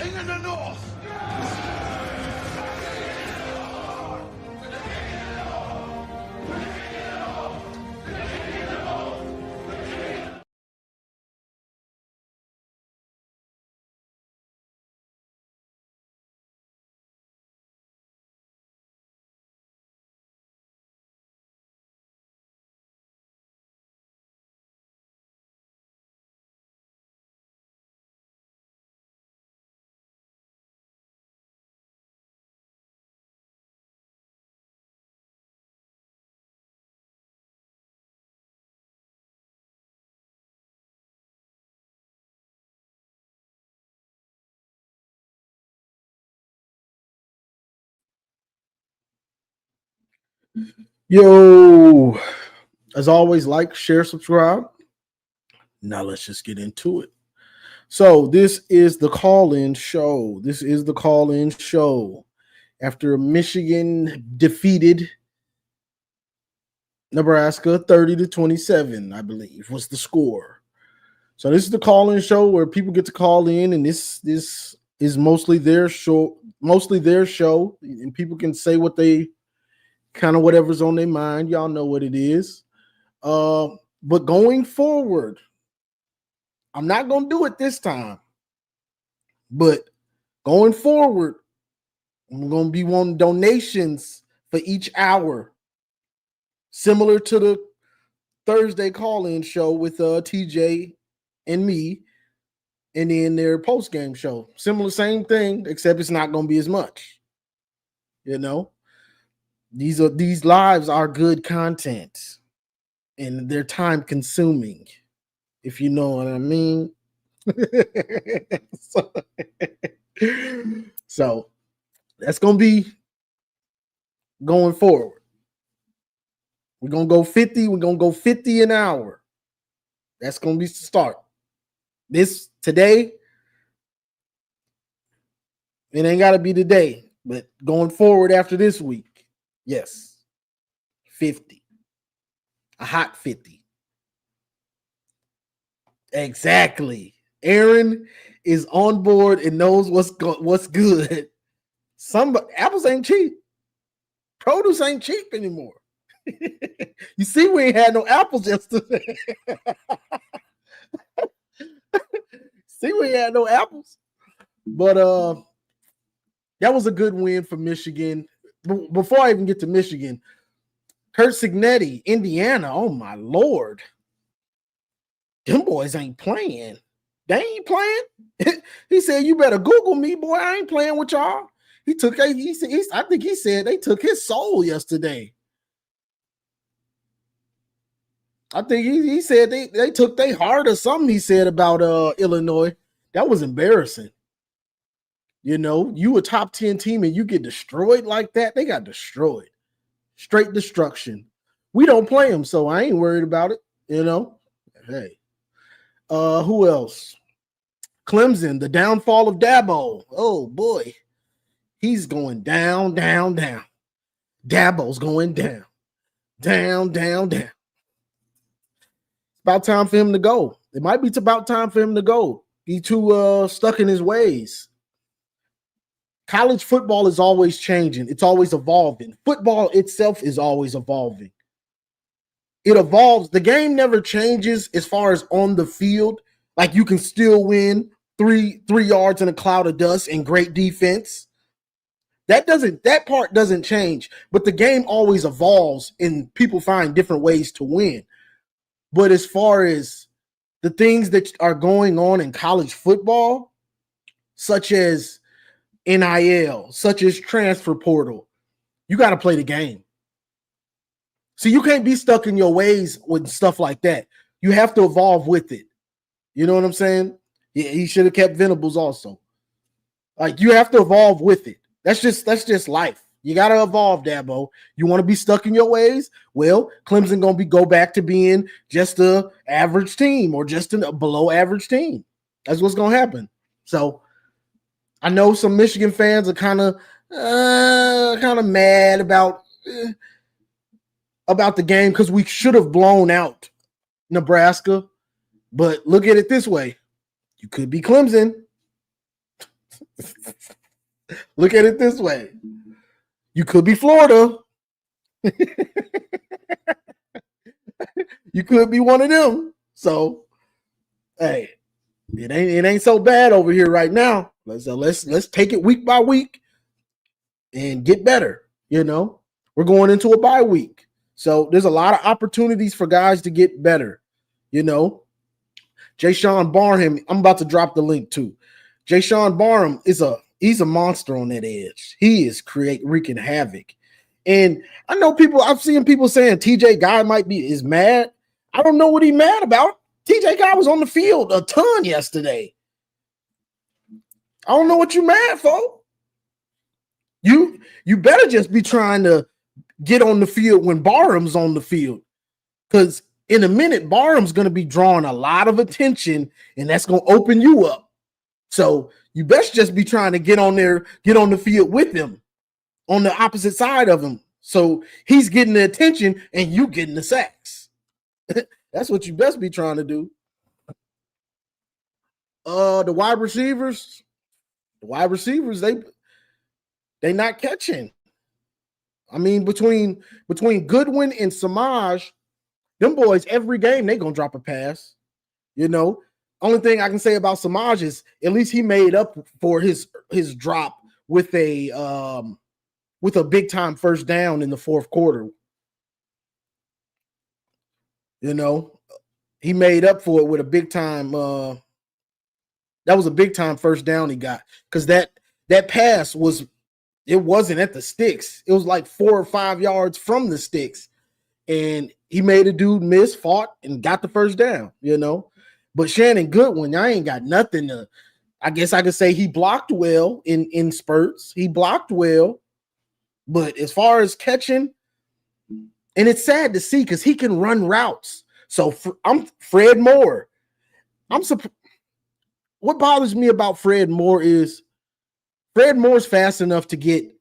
King of the North. Yo, as always, like, share, subscribe. Now let's just get into it. So this is the call-in show. After Michigan defeated Nebraska 30-27, I believe, was the score. So this is the call-in show where people get to call in, and this is mostly their show, and people can say what they kind of whatever's on their mind. Y'all know what it is. But going forward, I'm not going to do it this time. But going forward, I'm going to be wanting donations for each hour, similar to the Thursday call-in show with TJ and me, and then their post-game show. Similar, same thing, except it's not going to be as much. You know, these lives are good content, and they're time-consuming, if you know what I mean. So that's going to be going forward. We're going to go 50. We're going to go 50 an hour. That's going to be the start. Today, it ain't got to be today, but going forward after this week, yes, 50. A hot 50. Exactly. Aaron is on board and knows what's good. Apples ain't cheap. Produce ain't cheap anymore. You see, we ain't had no apples yesterday. But that was a good win for Michigan. Before I even get to Michigan, Kurt Signetti, Indiana. Oh my Lord. Them boys ain't playing. They ain't playing. He said, "You better Google me, boy. I ain't playing with y'all." I think he said they took his soul yesterday. I think he said they took their heart or something. He said about Illinois. That was embarrassing. You know, you a top 10 team and you get destroyed like that. They got destroyed. Straight destruction. We don't play them, so I ain't worried about it. You know, hey. Who else? Clemson, the downfall of Dabo. Oh boy, he's going down, down, down. Dabo's going down, down, down, down. It's about time for him to go. It might be about time for him to go. He's too stuck in his ways. College football is always changing. It's always evolving. Football itself is always evolving. It evolves. The game never changes as far as on the field. Like you can still win three yards in a cloud of dust and great defense. That part doesn't change, but the game always evolves and people find different ways to win. But as far as the things that are going on in college football, such as NIL, such as transfer portal, you got to play the game. So you can't be stuck in your ways with stuff like that. You have to evolve with it. You know what I'm saying? Yeah, he should have kept Venables also. Like you have to evolve with it. That's just life. You got to evolve, Dabo. You want to be stuck in your ways? Well, Clemson going to go back to being just a average team or just a below average team. That's what's going to happen. So I know some Michigan fans are kind of mad about the game because we should have blown out Nebraska. But look at it this way. You could be Clemson. Look at it this way. You could be Florida. You could be one of them. So, hey, it ain't so bad over here right now. Let's take it week by week and get better. We're going into a bye week. So there's a lot of opportunities for guys to get better. Jayshawn Barham, I'm about to drop the link too. Jayshawn Barham he's a monster on that edge. He is wreaking havoc. And I know I've seen people saying TJ Guy is mad. I don't know what he's mad about. TJ Guy was on the field a ton yesterday. I don't know what you mad for. You better just be trying to get on the field when Barham's on the field. Because in a minute, Barham's going to be drawing a lot of attention, and that's going to open you up. So you best just be trying to get on the field with him on the opposite side of him. So he's getting the attention and you getting the sacks. That's what you best be trying to do. The wide receivers, they not catching. I mean, between Goodwin and Samaj, them boys every game they gonna drop a pass. Only thing I can say about Samaj is at least he made up for his drop with a big time first down in the fourth quarter. He made up for it with a big time. That was a big time first down he got, because that pass wasn't at the sticks. It was like 4 or 5 yards from the sticks, and he made a dude miss, fought, and got the first down. But Shannon Goodwin, I ain't got nothing to. I guess I could say he blocked well in spurts. He blocked well, but as far as catching, and it's sad to see because he can run routes. So I'm Fred Moore. What bothers me about Fred Moore is Fred Moore's fast enough to get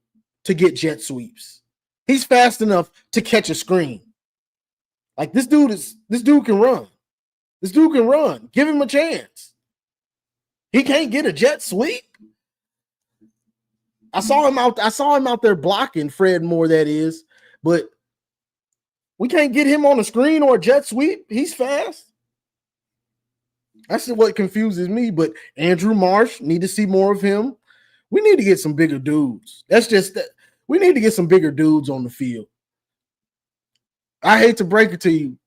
jet sweeps. He's fast enough to catch a screen. Like this dude can run. This dude can run. Give him a chance. He can't get a jet sweep. I saw him out there blocking Fred Moore, that is, but we can't get him on a screen or a jet sweep. He's fast. That's what confuses me. But Andrew Marsh, need to see more of him. We need to get some bigger dudes. That's just that. We need to get some bigger dudes on the field. I hate to break it to you.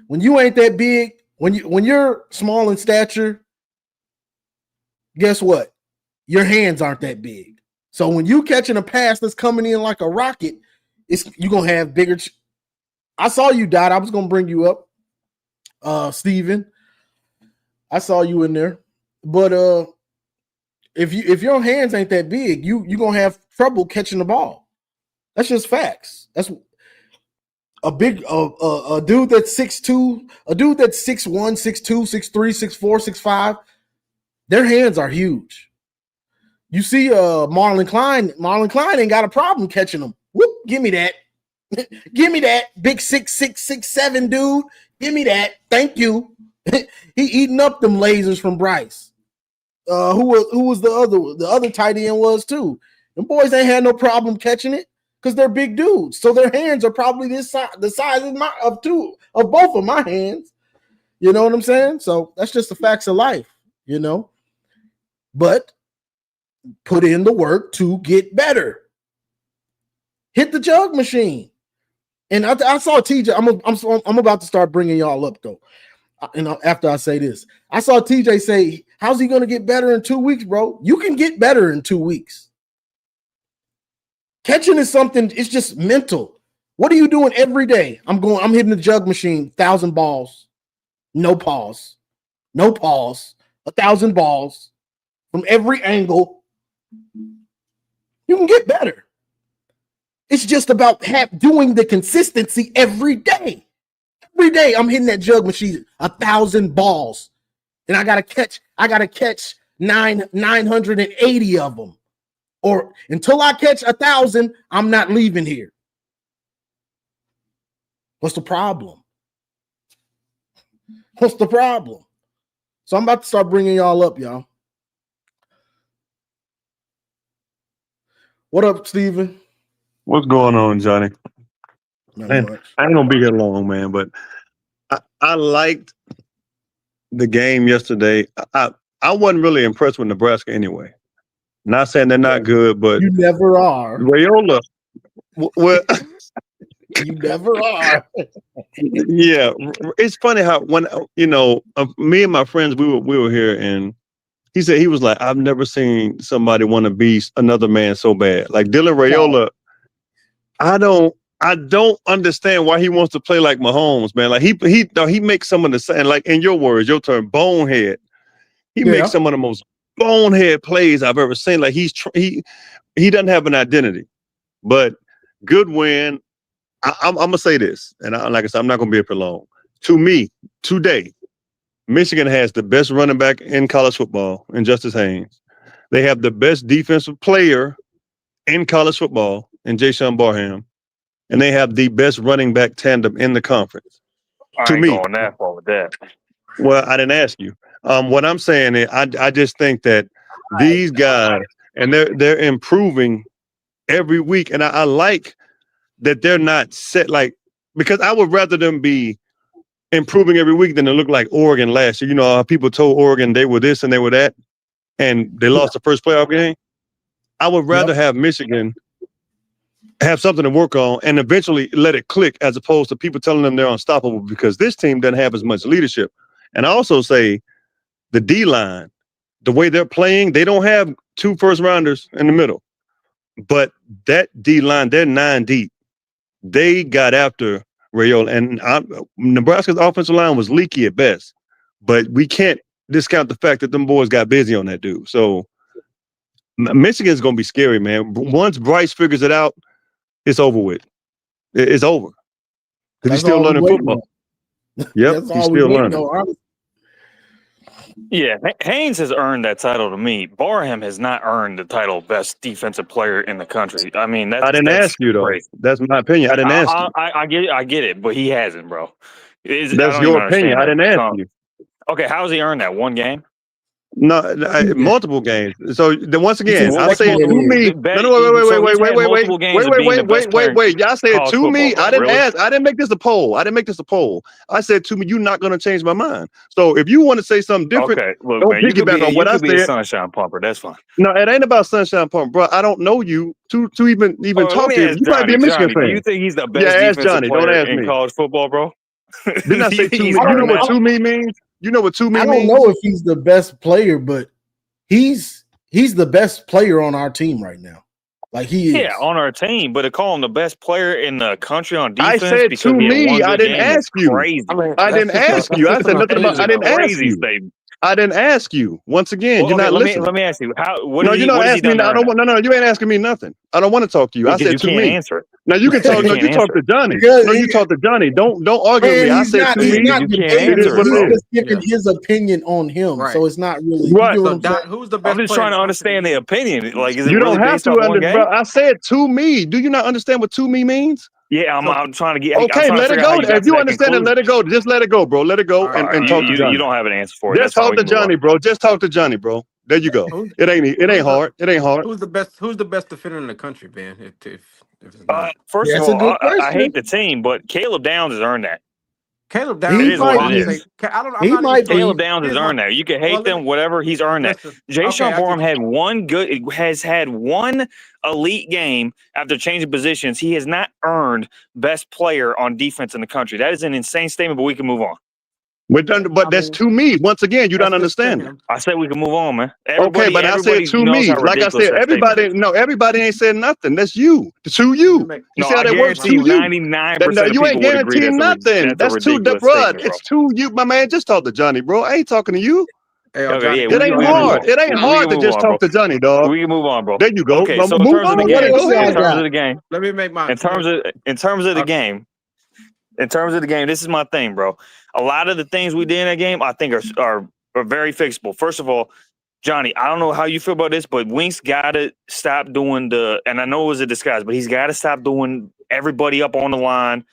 When you ain't that big, when you're small in stature, guess what? Your hands aren't that big. So when you catching a pass that's coming in like a rocket, you're going to have bigger. I saw you, Dot. I was going to bring you up. Steven. I saw you in there. But if your hands ain't that big, you're going to have trouble catching the ball. That's just facts. That's a big a dude that's 6'2", a dude that's 6'1", 6'2", 6'3", 6'4", 6'5", their hands are huge. You see Marlon Klein ain't got a problem catching them. Whoop, give me that. Give me that. Big 6'6", 6'7" dude. Give me that. Thank you. He eating up them lasers from Bryce. Who was the other tight end was too. Them boys ain't had no problem catching it because they're big dudes. So their hands are probably the size of both of my hands. You know what I'm saying? So that's just the facts of life, But put in the work to get better. Hit the jug machine. And I saw TJ. I'm about to start bringing y'all up though. And after I say this, I saw TJ say, "How's he going to get better in 2 weeks, bro?" You can get better in 2 weeks. Catching is something. It's just mental. What are you doing every day? I'm hitting the jug machine, 1,000 balls, no pause, 1,000 balls from every angle. You can get better. It's just about doing the consistency every day. Every day I'm hitting that jug machine, 1,000 balls. And I gotta catch 980 of them. Or until I catch 1,000, I'm not leaving here. What's the problem? What's the problem? So I'm about to start bringing y'all up, y'all. What up, Steven? What's going on, Johnny? Not Man, much. I ain't gonna be here long, man. But I liked the game yesterday. I wasn't really impressed with Nebraska anyway. Not saying they're not good, but You never are. Raiola. Well, You never are. yeah, it's funny how when me and my friends we were here, and he said he was like, I've never seen somebody want to be another man so bad. Like Dylan Raiola, I don't understand why he wants to play like Mahomes, man. Like he makes some of the same, like in your words, your term, bonehead. He makes some of the most bonehead plays I've ever seen. Like he doesn't have an identity, but good win. I'm gonna say this, and like I said, I'm not gonna be here for long. To me, today, Michigan has the best running back in college football, in Justice Haynes. They have the best defensive player in college football, in Jayshon Barham, and they have the best running back tandem in the conference. I ain't going that far with that. Well, I didn't ask you. What I'm saying is, I just think that these guys, and they're improving every week, and I like that they're not set because I would rather them be improving every week than to look like Oregon last year. You know how people told Oregon they were this and they were that, and they lost the first playoff game. I would rather have Michigan have something to work on and eventually let it click, as opposed to people telling them they're unstoppable, because this team doesn't have as much leadership. And I also say the D-line, the way they're playing, they don't have 2 first-rounders in the middle. But that D-line, they're 9 deep. They got after Raiola. And Nebraska's offensive line was leaky at best. But we can't discount the fact that them boys got busy on that dude. So Michigan's going to be scary, man. Once Bryce figures it out, it's over with. It's over. Because he's still learning football. Yep, he's still learning. Yeah, Haynes has earned that title to me. Barham has not earned the title of best defensive player in the country. I mean, I didn't ask you, though. Crazy. That's my opinion. I didn't ask you. I get it, but he hasn't, bro. That's your opinion. I didn't ask you. Okay, how has he earned that? 1 game? No, multiple games. So then once again, I said to me. Wait. Y'all said to me. I didn't ask. I didn't make this a poll. I said to me, you're not going to change my mind. So if you want to say something different, okay, look, don't man, piggyback on what I said. You could be a sunshine pumper. That's fine. No, it ain't about sunshine pumper, bro. I don't know you to even talk to you. You might be a Michigan fan. Do you think he's the best defensive player in college football, bro? Didn't I say to me? You know what to me means? You know what to me means? I don't know if he's the best player, but he's the best player on our team right now. Like he is. Yeah, on our team, but to call him the best player in the country on defense. I said to me, I didn't ask you. I didn't ask you. I said nothing about. I didn't ask you. I didn't ask you. Once again, you're not listening. Let me ask you. You're not asking me. No, you ain't asking me nothing. I don't want to talk to you. I said to me. You can't answer it. Now you can talk. No, you talk to Johnny. No, you talk to Johnny. Don't argue with me. I said to me. It is what it is. He's giving his opinion on him, so it's not really. Right. Who's the best? I'm just trying to understand the opinion. Like, is it you really don't have based to on one game? I said to me. Do you not understand what to me means? Yeah, I'm trying to get. Okay, let it go. If you understand it, let it go. Just let it go, bro. Let it go and talk to Johnny. You don't have an answer for it. Just talk to Johnny, bro. Just talk to Johnny, bro. There you go. It ain't hard. It ain't hard. Who's the best defender in the country, Ben? If it's not. First of all, I hate the team, but Caleb Downs has earned that. Caleb Downs. It is what it is. Caleb Downs has earned that. You can hate them, whatever. He's earned that. Jayshon Barham has had one elite game after changing positions. He has not earned best player on defense in the country. That is an insane statement, but we can move on. We're done, but that's to me. Once again, you don't understand. I said we can move on, man. Okay, but I said to me. Like I said, everybody ain't said nothing. That's you. To you. You see how that works to you? 99% you ain't guaranteeing nothing. That's too, bro. It's to you, my man. Just talk to Johnny, bro. I ain't talking to you. It ain't hard. It ain't hard to just talk to Johnny, dog. We can move on, bro. There you go. Okay, so in terms of the game, let me make my in terms of the game, this is my thing, bro. A lot of the things we did in that game, I think are very fixable. First of all, Johnny, I don't know how you feel about this, but Wink's got to stop doing and I know it was a disguise, but he's got to stop doing everybody up on the line,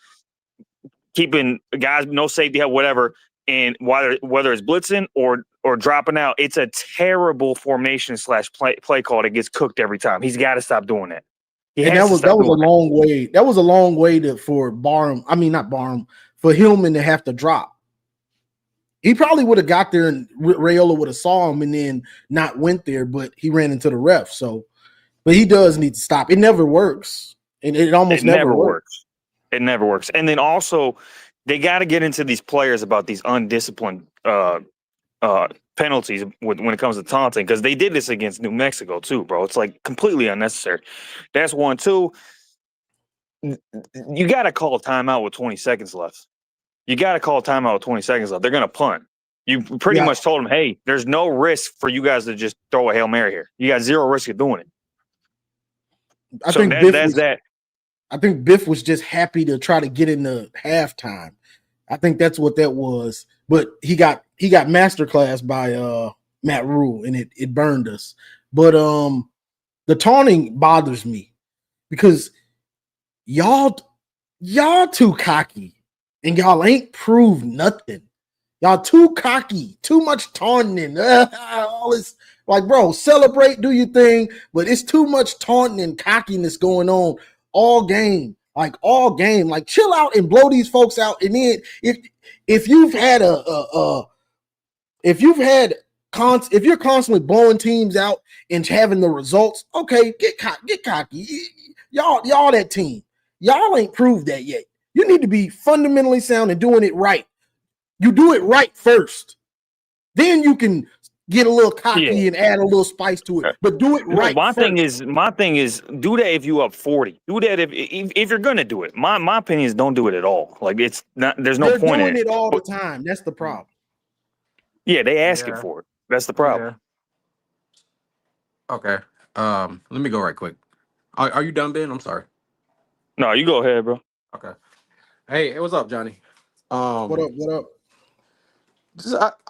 keeping guys no safety help, whatever, and whether it's blitzing or or dropping out, it's a terrible formation / play call that gets cooked every time. He's got to stop doing that. And that was a long way. That was a long way for Barham. I mean, not Barham, for Hillman to have to drop. He probably would have got there and Raiola would have saw him and then not went there, but he ran into the ref. So, but he does need to stop. It never works. And it almost never works. It never works. And then also, they got to get into these players about these undisciplined penalties when it comes to taunting, because they did this against New Mexico too, bro. It's like completely unnecessary. That's 1. 2, you got to call a timeout with 20 seconds left. You got to call a timeout with 20 seconds left. They're going to punt. You pretty much told them, hey, there's no risk for you guys to just throw a Hail Mary here. You got zero risk of doing it. I think Biff was just happy to try to get into halftime. I think that's what that was. But he got masterclass by Matt Rule, and it burned us. But the taunting bothers me because y'all too cocky. And y'all ain't proved nothing. Y'all too cocky, too much taunting. All this, like, bro, celebrate, do your thing, but it's too much taunting and cockiness going on all game. Like, chill out and blow these folks out. And then if you're constantly blowing teams out and having the results, okay, get cocky. Y'all that team. Y'all ain't proved that yet. You need to be fundamentally sound and doing it right. You do it right first. Then you can get a little cocky and add a little spice to it. But do it right. My thing is, do that if you up 40. Do that if you're gonna do it. My opinion is don't do it at all. Like, it's not. There's no point in it. They're doing it all the time. That's the problem. Yeah, they asking for it. That's the problem. Yeah. Okay. Let me go right quick. Are you done, Ben? I'm sorry. No, you go ahead, bro. Okay. Hey, what's up, Johnny? What up?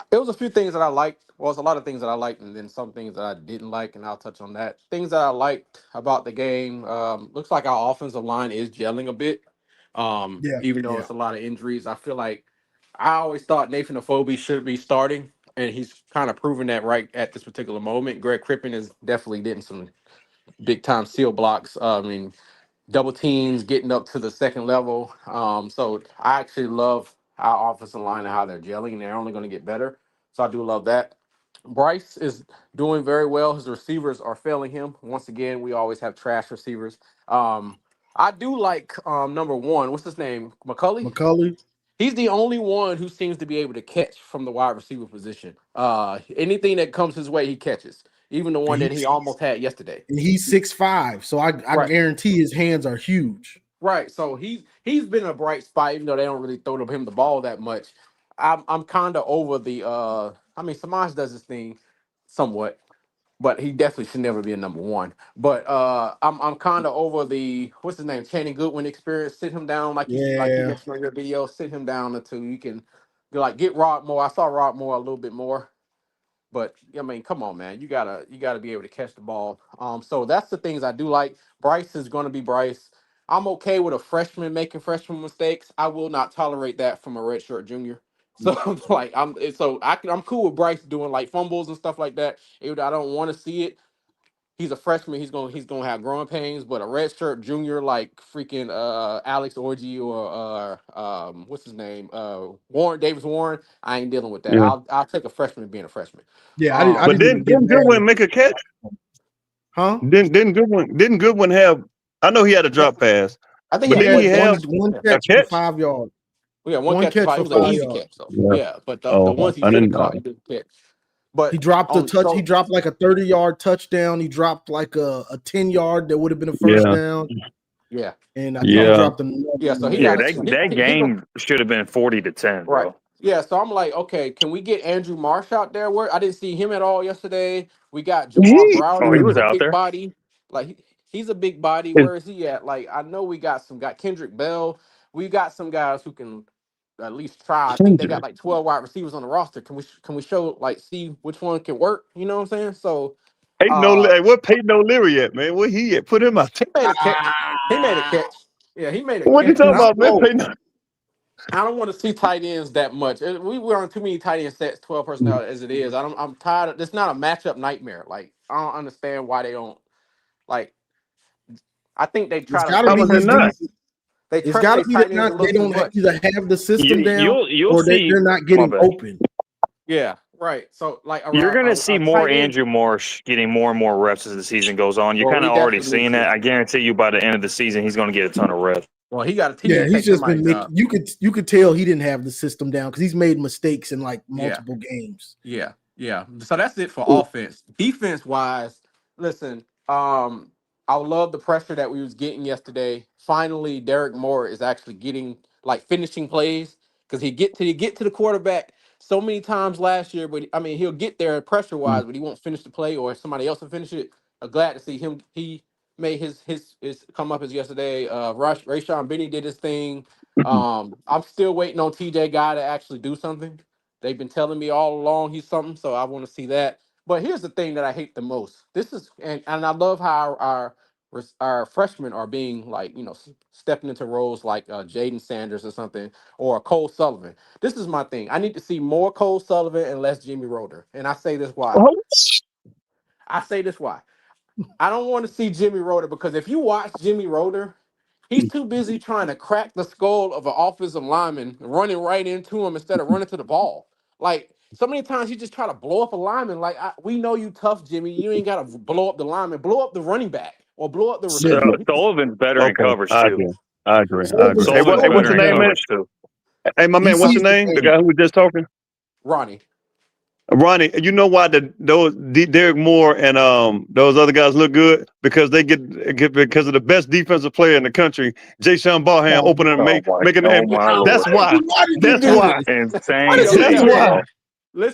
It was a few things that I liked. Well, it's a lot of things that I liked, and then some things that I didn't like, and I'll touch on that. Things that I liked about the game. Looks like our offensive line is gelling a bit. Even though it's a lot of injuries, I feel like I always thought Nathan Afobe should be starting, and he's kind of proven that right at this particular moment. Greg Crippen is definitely getting some big time seal blocks. Double teams getting up to the second level. So I actually love our offensive line and how they're gelling, and they're only going to get better. So I do love that. Bryce is doing very well. His receivers are failing him. Once again, we always have trash receivers. I do like number 1. What's his name? McCulley. He's the only one who seems to be able to catch from the wide receiver position. Anything that comes his way, he catches. Even the one that he almost had yesterday. And he's 6'5", so I guarantee his hands are huge. Right. So he's been a bright spot, even though they don't really throw him the ball that much. I'm kind of over the Samaj does his thing somewhat, but he definitely should never be a number 1. But I'm kind of over the what's his name, Channing Goodwin experience. Sit him down like you mentioned on your video. Sit him down until you can get Rod Moore. I saw Rod Moore a little bit more. But come on, man. You gotta be able to catch the ball. So that's the things I do like. Bryce is gonna be Bryce. I'm okay with a freshman making freshman mistakes. I will not tolerate that from a redshirt junior. So I'm cool with Bryce doing like fumbles and stuff like that. I don't want to see it. He's a freshman. He's gonna have growing pains. But a redshirt junior like freaking Alex Orji or what's his name, Davis Warren, I ain't dealing with that. Yeah. I'll take a freshman being a freshman. Yeah, but didn't Goodwin make a catch? Huh? Didn't Goodwin have? I know he had a drop pass. I think he had one catch for 5 yards. Yeah, one catch for 5. It was an easy catch though. Yeah, but the ones he didn't caught, he didn't catch. But he dropped a touch. He dropped like a 30-yard touchdown. He dropped like a 10-yard that would have been a first down. Yeah, and I think he dropped another. So that game should have been 40-10, bro. Right. Yeah, so I'm like, okay, can we get Andrew Marsh out there? Where I didn't see him at all yesterday. We got Jamar Browder. He was out big there. Body. Like he's a big body. Where is he at? Like I know we got Kendrick Bell. We got some guys who can at least try. I think they got like 12 wide receivers on the roster. Can we show see which one can work? You know what I'm saying? So what Peyton O'Leary at, man? Where he at? Put him out. He made a catch. Yeah, he made a what catch. You talking about, man? I don't want to see tight ends that much. We're on too many tight end sets, 12 personnel as it is. I'm tired of. It's not a matchup nightmare. Like I don't understand why they don't like. I think they It's try to got to How be was it trust not? these. they It's trust got to their be that tight ends a they little too don't much. either have the system down You'll or that see. they're not My getting bad. open. Yeah, right. So like You're going to see a more tight end. Andrew Marsh getting more and more reps as the season goes on. You're Well, kind we of already definitely need seeing to. that. I guarantee you by the end of the season, he's going to get a ton of reps. Well, he Yeah, didn't he's take just been somebody's making. job. You could tell he didn't have the system down because he's made mistakes in like Yeah. multiple games. Yeah, yeah. So that's it for offense. Defense wise, listen, I love the pressure that we was getting yesterday. Finally, Derek Moore is actually getting like finishing plays because he get to the quarterback so many times last year, but I mean he'll get there pressure wise, but he won't finish the play or somebody else will finish it. I'm glad to see him. He made his come up as yesterday. Rayshawn Benny did his thing. I'm still waiting on TJ Guy to actually do something. They've been telling me all along he's something, so I want to see that. But here's the thing that I hate the most. This is and I love how our freshmen are being like stepping into roles like Jaden Sanders or something or Cole Sullivan. This is my thing. I need to see more Cole Sullivan and less Jimmy Roder. And I say this why. I say this why. I don't want to see Jimmy Roder because if you watch Jimmy Roder, he's too busy trying to crack the skull of an offensive lineman, running right into him instead of running to the ball. Like so many times he just try to blow up a lineman. Like we know you tough, Jimmy. You ain't got to blow up the lineman. Blow up the running back or blow up the Yeah. receiver. Sullivan's better in Okay, coverage I too. agree. I agree. I agree. Sullivan's Hey, Sullivan's what's better your in name, man? coverage too. Hey, my He man, what's your sees the name? The game. guy who was just talking. Ronnie. Ronnie, you know why Derek Moore and those other guys look good because they get because of the best defensive player in the country, Jayshon Barham, opening and making. Oh my That's lord! why. Why did you That's do why. that? Why Insane did to you That's me, do that? why. bro.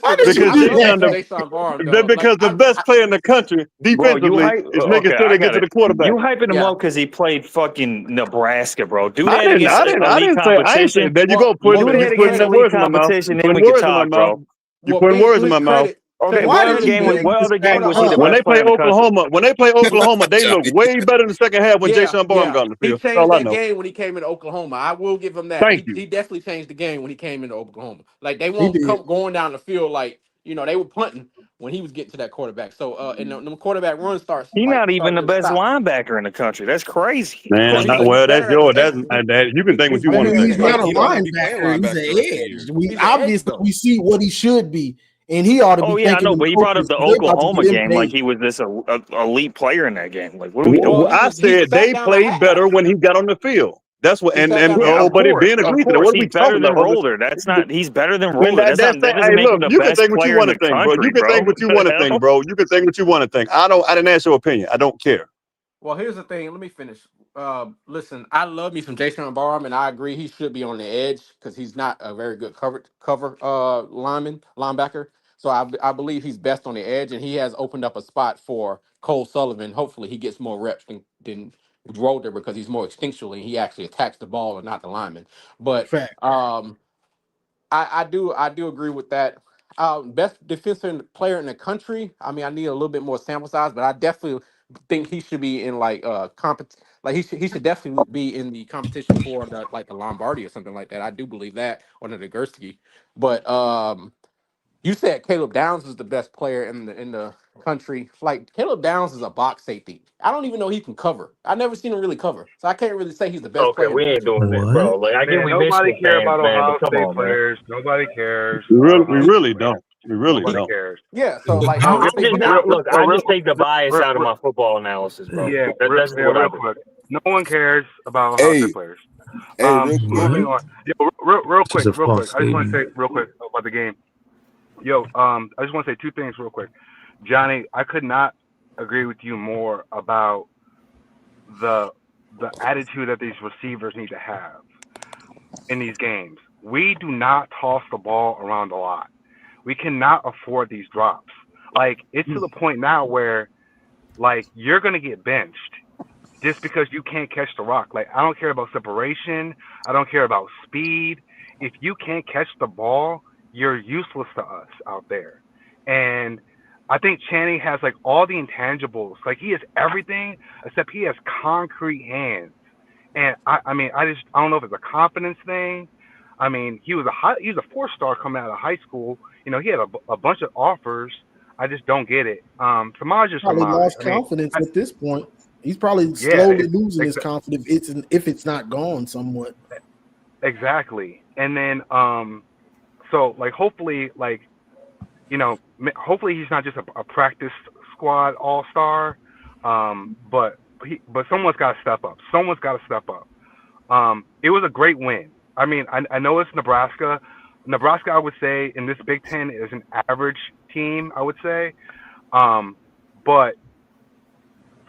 Why Listen, did you Because I do love me Jayshon, some that? Jason Barham, dog. because the best player in the country Bro, you defensively hype? is making Okay, sure I they get got to it. the quarterback. You hyping him Yeah. up because he played fucking Nebraska, bro. Do I that didn't. against I didn't. I elite didn't say. I ain't say. competition. There you go. Do You that Give putting against that credit. elite words in my mouth. competition, You then putting we could words in my talk, mouth. bro. You putting words in my Big mouth. credit. Okay, Why what did other you game? do that? What other game was he the When best they player play in the country? Oklahoma, they look way better in the second half when Yeah, Jayshon Barham yeah. got on the He field. That's changed all I that know. game when he came into Oklahoma. I will give him that. Thank He you. he definitely changed the game when he came into Oklahoma. Like they He won't did. come going down the field like they were punting when he was getting to that quarterback. So and the quarterback run starts He's like not even the started to best stop. linebacker in the country. That's crazy. Well, Man, he's well, that's better at yours. the That's edge. you can think what He's you I want better to mean, at think, he's the bro. not edge. a He might not be playing linebacker. He's linebacker an the rest of the edge. year. We He's an edge obviously though. we see what he should be, and he ought to Oh be yeah, I thanking know, them but he brought up coaches the because they're about to Oklahoma get him game like paid. he was this elite player in that game. Like, what are we Well, doing? I he said sat they down a played better half. when he got on the field. That's what He and sat and down a Yeah, oh, of half. but it course, being of agreed to that. course. What are He's we better talking than about, brother? Roller. That's not. He's better than Man, Roller. That hey, doesn't make him look, the you can best think what you player in want to the think, bro. You country, can bro. think what What you the want to think, hell? bro. You can think what you want to think. I didn't ask your opinion. I don't care. Well, here's the thing. Let me finish. Listen, I love me some Jason Barham, and I agree he should be on the edge because he's not a very good cover linebacker. So I believe he's best on the edge, and he has opened up a spot for Cole Sullivan. Hopefully, he gets more reps than Roder because he's more instinctual and he actually attacks the ball and not the lineman. But Fact. I do agree with that. Best defensive player in the country. I mean, I need a little bit more sample size, but I definitely think he should be in like like he should definitely be in the competition for the Lombardi or something like that. I do believe that or the Nagurski. But you said Caleb Downs is the best player in the country. Like Caleb Downs is a box safety. I don't even know he can cover. I never seen him really cover, so I can't really say he's the best Okay, player in the we ain't country. doing this, What? bro. Like, I get Man, we nobody Michigan care fans, about man, but Ohio come State on, man. players. Nobody cares We about really, we Ohio He, State really players. don't. We really Nobody he don't. cares. yeah. So like Um, I I'm think just he real, has. real, look. I real, just take the bias real, out of real, my football analysis, bro. yeah, That's yeah, what I real do. quick. No one cares about Ohio Hey, State players. real quick. Moving This on. Yo, real is quick, a real quick. false I just want to statement. say real quick about the game. Yo, I just want to say two things real quick. Johnny, I could not agree with you more about the attitude that these receivers need to have in these games. We do not toss the ball around a lot. We cannot afford these drops. Like it's to the point now where like you're gonna get benched just because you can't catch the rock. Like I don't care about separation. I don't care about speed. If you can't catch the ball, you're useless to us out there. And I think Channing has like all the intangibles. Like he has everything except he has concrete hands. And I mean, I don't know if it's a confidence thing. I mean, he was a 4-star coming out of high school. You know, he had a bunch of offers. I just don't get it. Samaj is Probably Samaj. lost I mean, confidence at this point. He's probably yeah, slowly losing his confidence if it's not gone somewhat. exactly. And then, so like, hopefully, like, you know, hopefully he's not just a practice squad all-star, but someone's got to step up. Someone's got to step up. It was a great win. I mean, I know it's Nebraska. Nebraska, I would say, in this Big Ten is an average team, I would say. But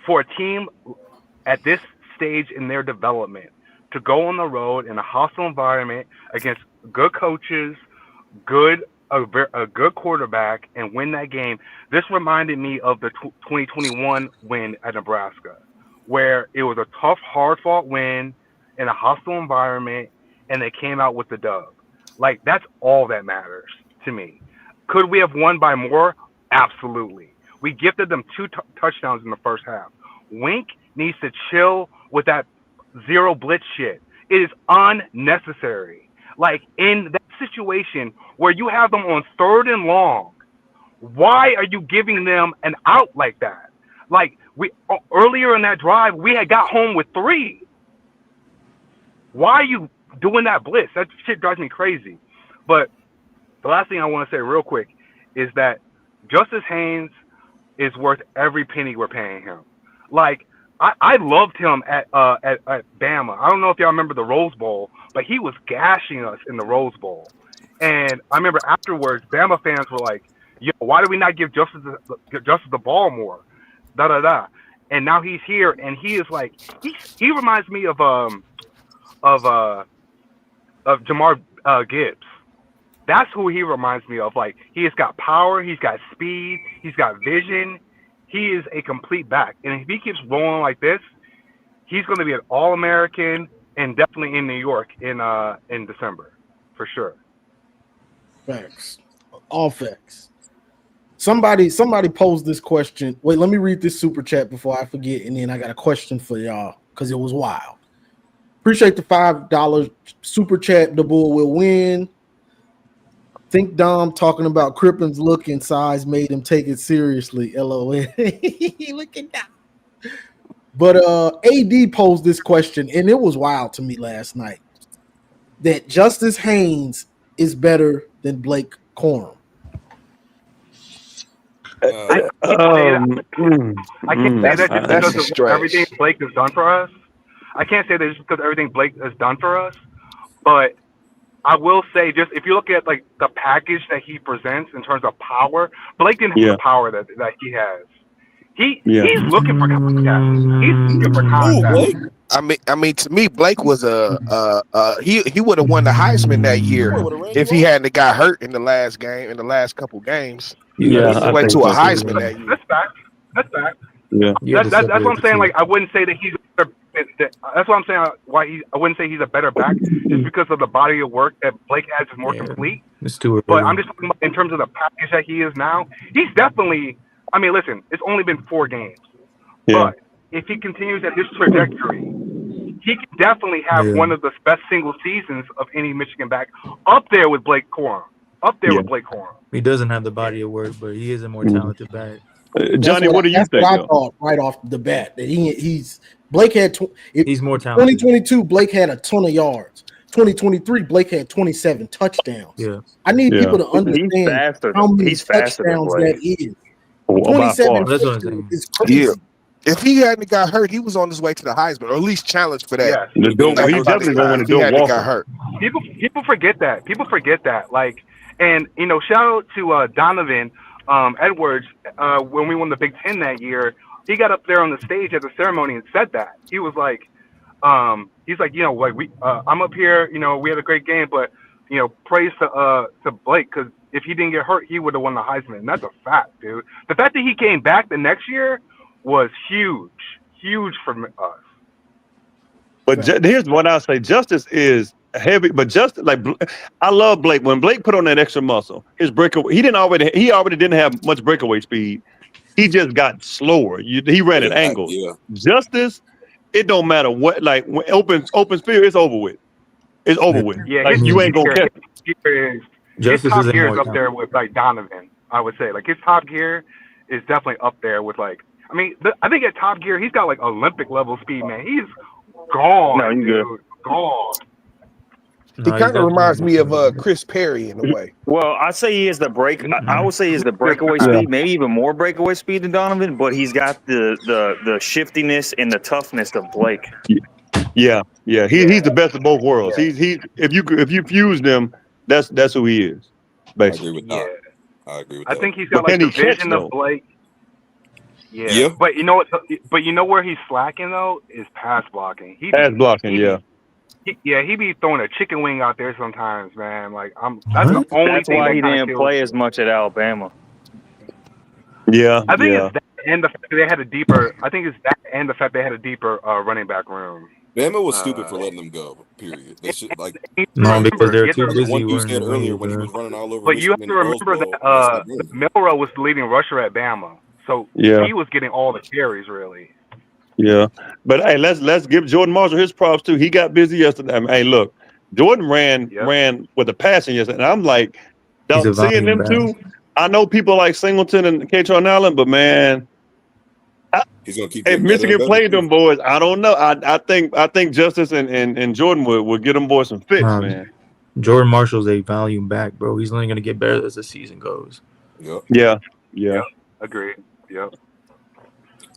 for a team at this stage in their development to go on the road in a hostile environment against good coaches, a good quarterback, and win that game, this reminded me of the 2021 win at Nebraska, where it was a tough, hard-fought win in a hostile environment, and they came out with the dub. Like, that's all that matters to me. Could we have won by more? Absolutely. We gifted them 2 touchdowns in the first half. Wink needs to chill with that zero blitz shit. It is unnecessary. Like, in that situation where you have them on 3rd and long, why are you giving them an out like that? Like, we earlier in that drive, we had got home with 3. Why are you doing that blitz? That shit drives me crazy. But the last thing I want to say real quick is that Justice Haynes is worth every penny we're paying him. Like, I loved him at Bama. I don't know if y'all remember the Rose Bowl, but he was gashing us in the Rose Bowl. And I remember afterwards, Bama fans were like, "Yo, why do we not give Justice the ball more?" Da da da. And now he's here, and he is like, he reminds me of Jamar Gibbs. That's who he reminds me of. Like, he has got power, he's got speed, he's got vision. He is a complete back. And if he keeps rolling like this, he's going to be an All-American and definitely in New York in December, for sure. Facts. All facts. Somebody posed this question. Wait, let me read this super chat before I forget, and then I got a question for y'all because it was wild. Appreciate the $5 super chat. The Bull will win. Think Dom talking about Crippen's look and size made him take it seriously. LOL. Look at that. But AD posed this question, and it was wild to me last night. That Justice Haynes is better than Blake Corum. I can't say that just because of everything Blake has done for us. I can't say that just because everything Blake has done for us, but I will say, just if you look at like the package that he presents in terms of power, Blake didn't have the power that he has. He's looking for contact. He's looking for contact. I mean, to me, Blake was he would have won the Heisman that year if he hadn't got hurt in the last couple games. Yeah, he went to a Heisman that year. That's fact. That's fact. Yeah, that's what I'm saying. Like, I wouldn't say that he's. That's what I'm saying. I wouldn't say he's a better back just because of the body of work that Blake has is more complete. It's too early. But I'm just talking about in terms of the package that he is now. He's definitely. I mean, listen, it's only been 4 games, but if he continues at this trajectory, he can definitely have one of the best single seasons of any Michigan back, up there with Blake Corum. He doesn't have the body of work, but he is a more talented back. Johnny, what do you think? I thought right off the bat that he's Blake had. He's more talented. 2022, Blake had a ton of yards. 2023, Blake had 27 touchdowns. Yeah, I need people to understand how many touchdowns that is. 27 touchdowns is crazy. Yeah. If he hadn't got hurt, he was on his way to the Heisman, or at least challenged for that. Yeah. He definitely going to do it. Got hurt. People forget that. Like, and shout out to Donovan Edwards when we won the Big Ten that year. He got up there on the stage at the ceremony and said that. He was like, I'm up here. We had a great game, but praise to Blake, because if he didn't get hurt, he would have won the Heisman. And that's a fact, dude. The fact that he came back the next year was huge for us. But here's what I'll say: Justice is heavy, but just like I love Blake. When Blake put on that extra muscle, his breakaway, he already didn't have much breakaway speed. He just got slower. He ran at angles. Yeah. Justice, it don't matter what. Like when open field, it's over with. it's over with. Yeah, Like his you ain't gonna gear, catch. Justice top isn't gear more is up there with like Donovan. I would say like his top gear is definitely up there with like. I mean, I think at top gear he's got like Olympic level speed, man. He's gone, No, you dude. good. Gone. He No, kind of reminds me of definitely- Chris Perry in a way. Well, I say he is the break. I would say he's the breakaway Yeah. speed, maybe even more breakaway speed than Donovan. But he's got the shiftiness and the toughness of Blake. Yeah. He's the best of both worlds. He's if you fuse them, that's who he is. I Basically. agree with Yeah. that. I agree with I that. think he's But got like can the he catch, vision though? of Blake. Yeah. Yeah. But you know what? But you know where he's slacking though is pass blocking. Pass blocking, yeah. He be throwing a chicken wing out there sometimes, man. Like that's the What? only That's thing why that he kinda didn't kills play me. as much at Alabama. Yeah. I think yeah. it's that and the fact that they had a deeper. I think it's that and the fact they had a deeper running back room. Bama was stupid for letting him go. Period. They should like No, because they're you too have to- busy one dude wearing said the earlier wave, when he bro. was running all over But you have Michigan to and Rose remember Bowl. that they stopped doing it. Milrow was the leading rusher at Bama, so Yeah. he was getting all the carries really. Yeah, but hey, let's give Jordan Marshall his props too. He got busy yesterday. I mean, hey, look, Jordan ran with the passing yesterday, and I'm like, He's a seeing volume them back. two. I know people like Singleton and Katron Allen, but man, He's gonna keep if getting better and Michigan better, played too. them boys, I don't know. I think Justice and Jordan would get them boys some fits, Um, man. Jordan Marshall's a volume back, bro. He's only going to get better as the season goes. Yep. Yeah. Agreed. Yep.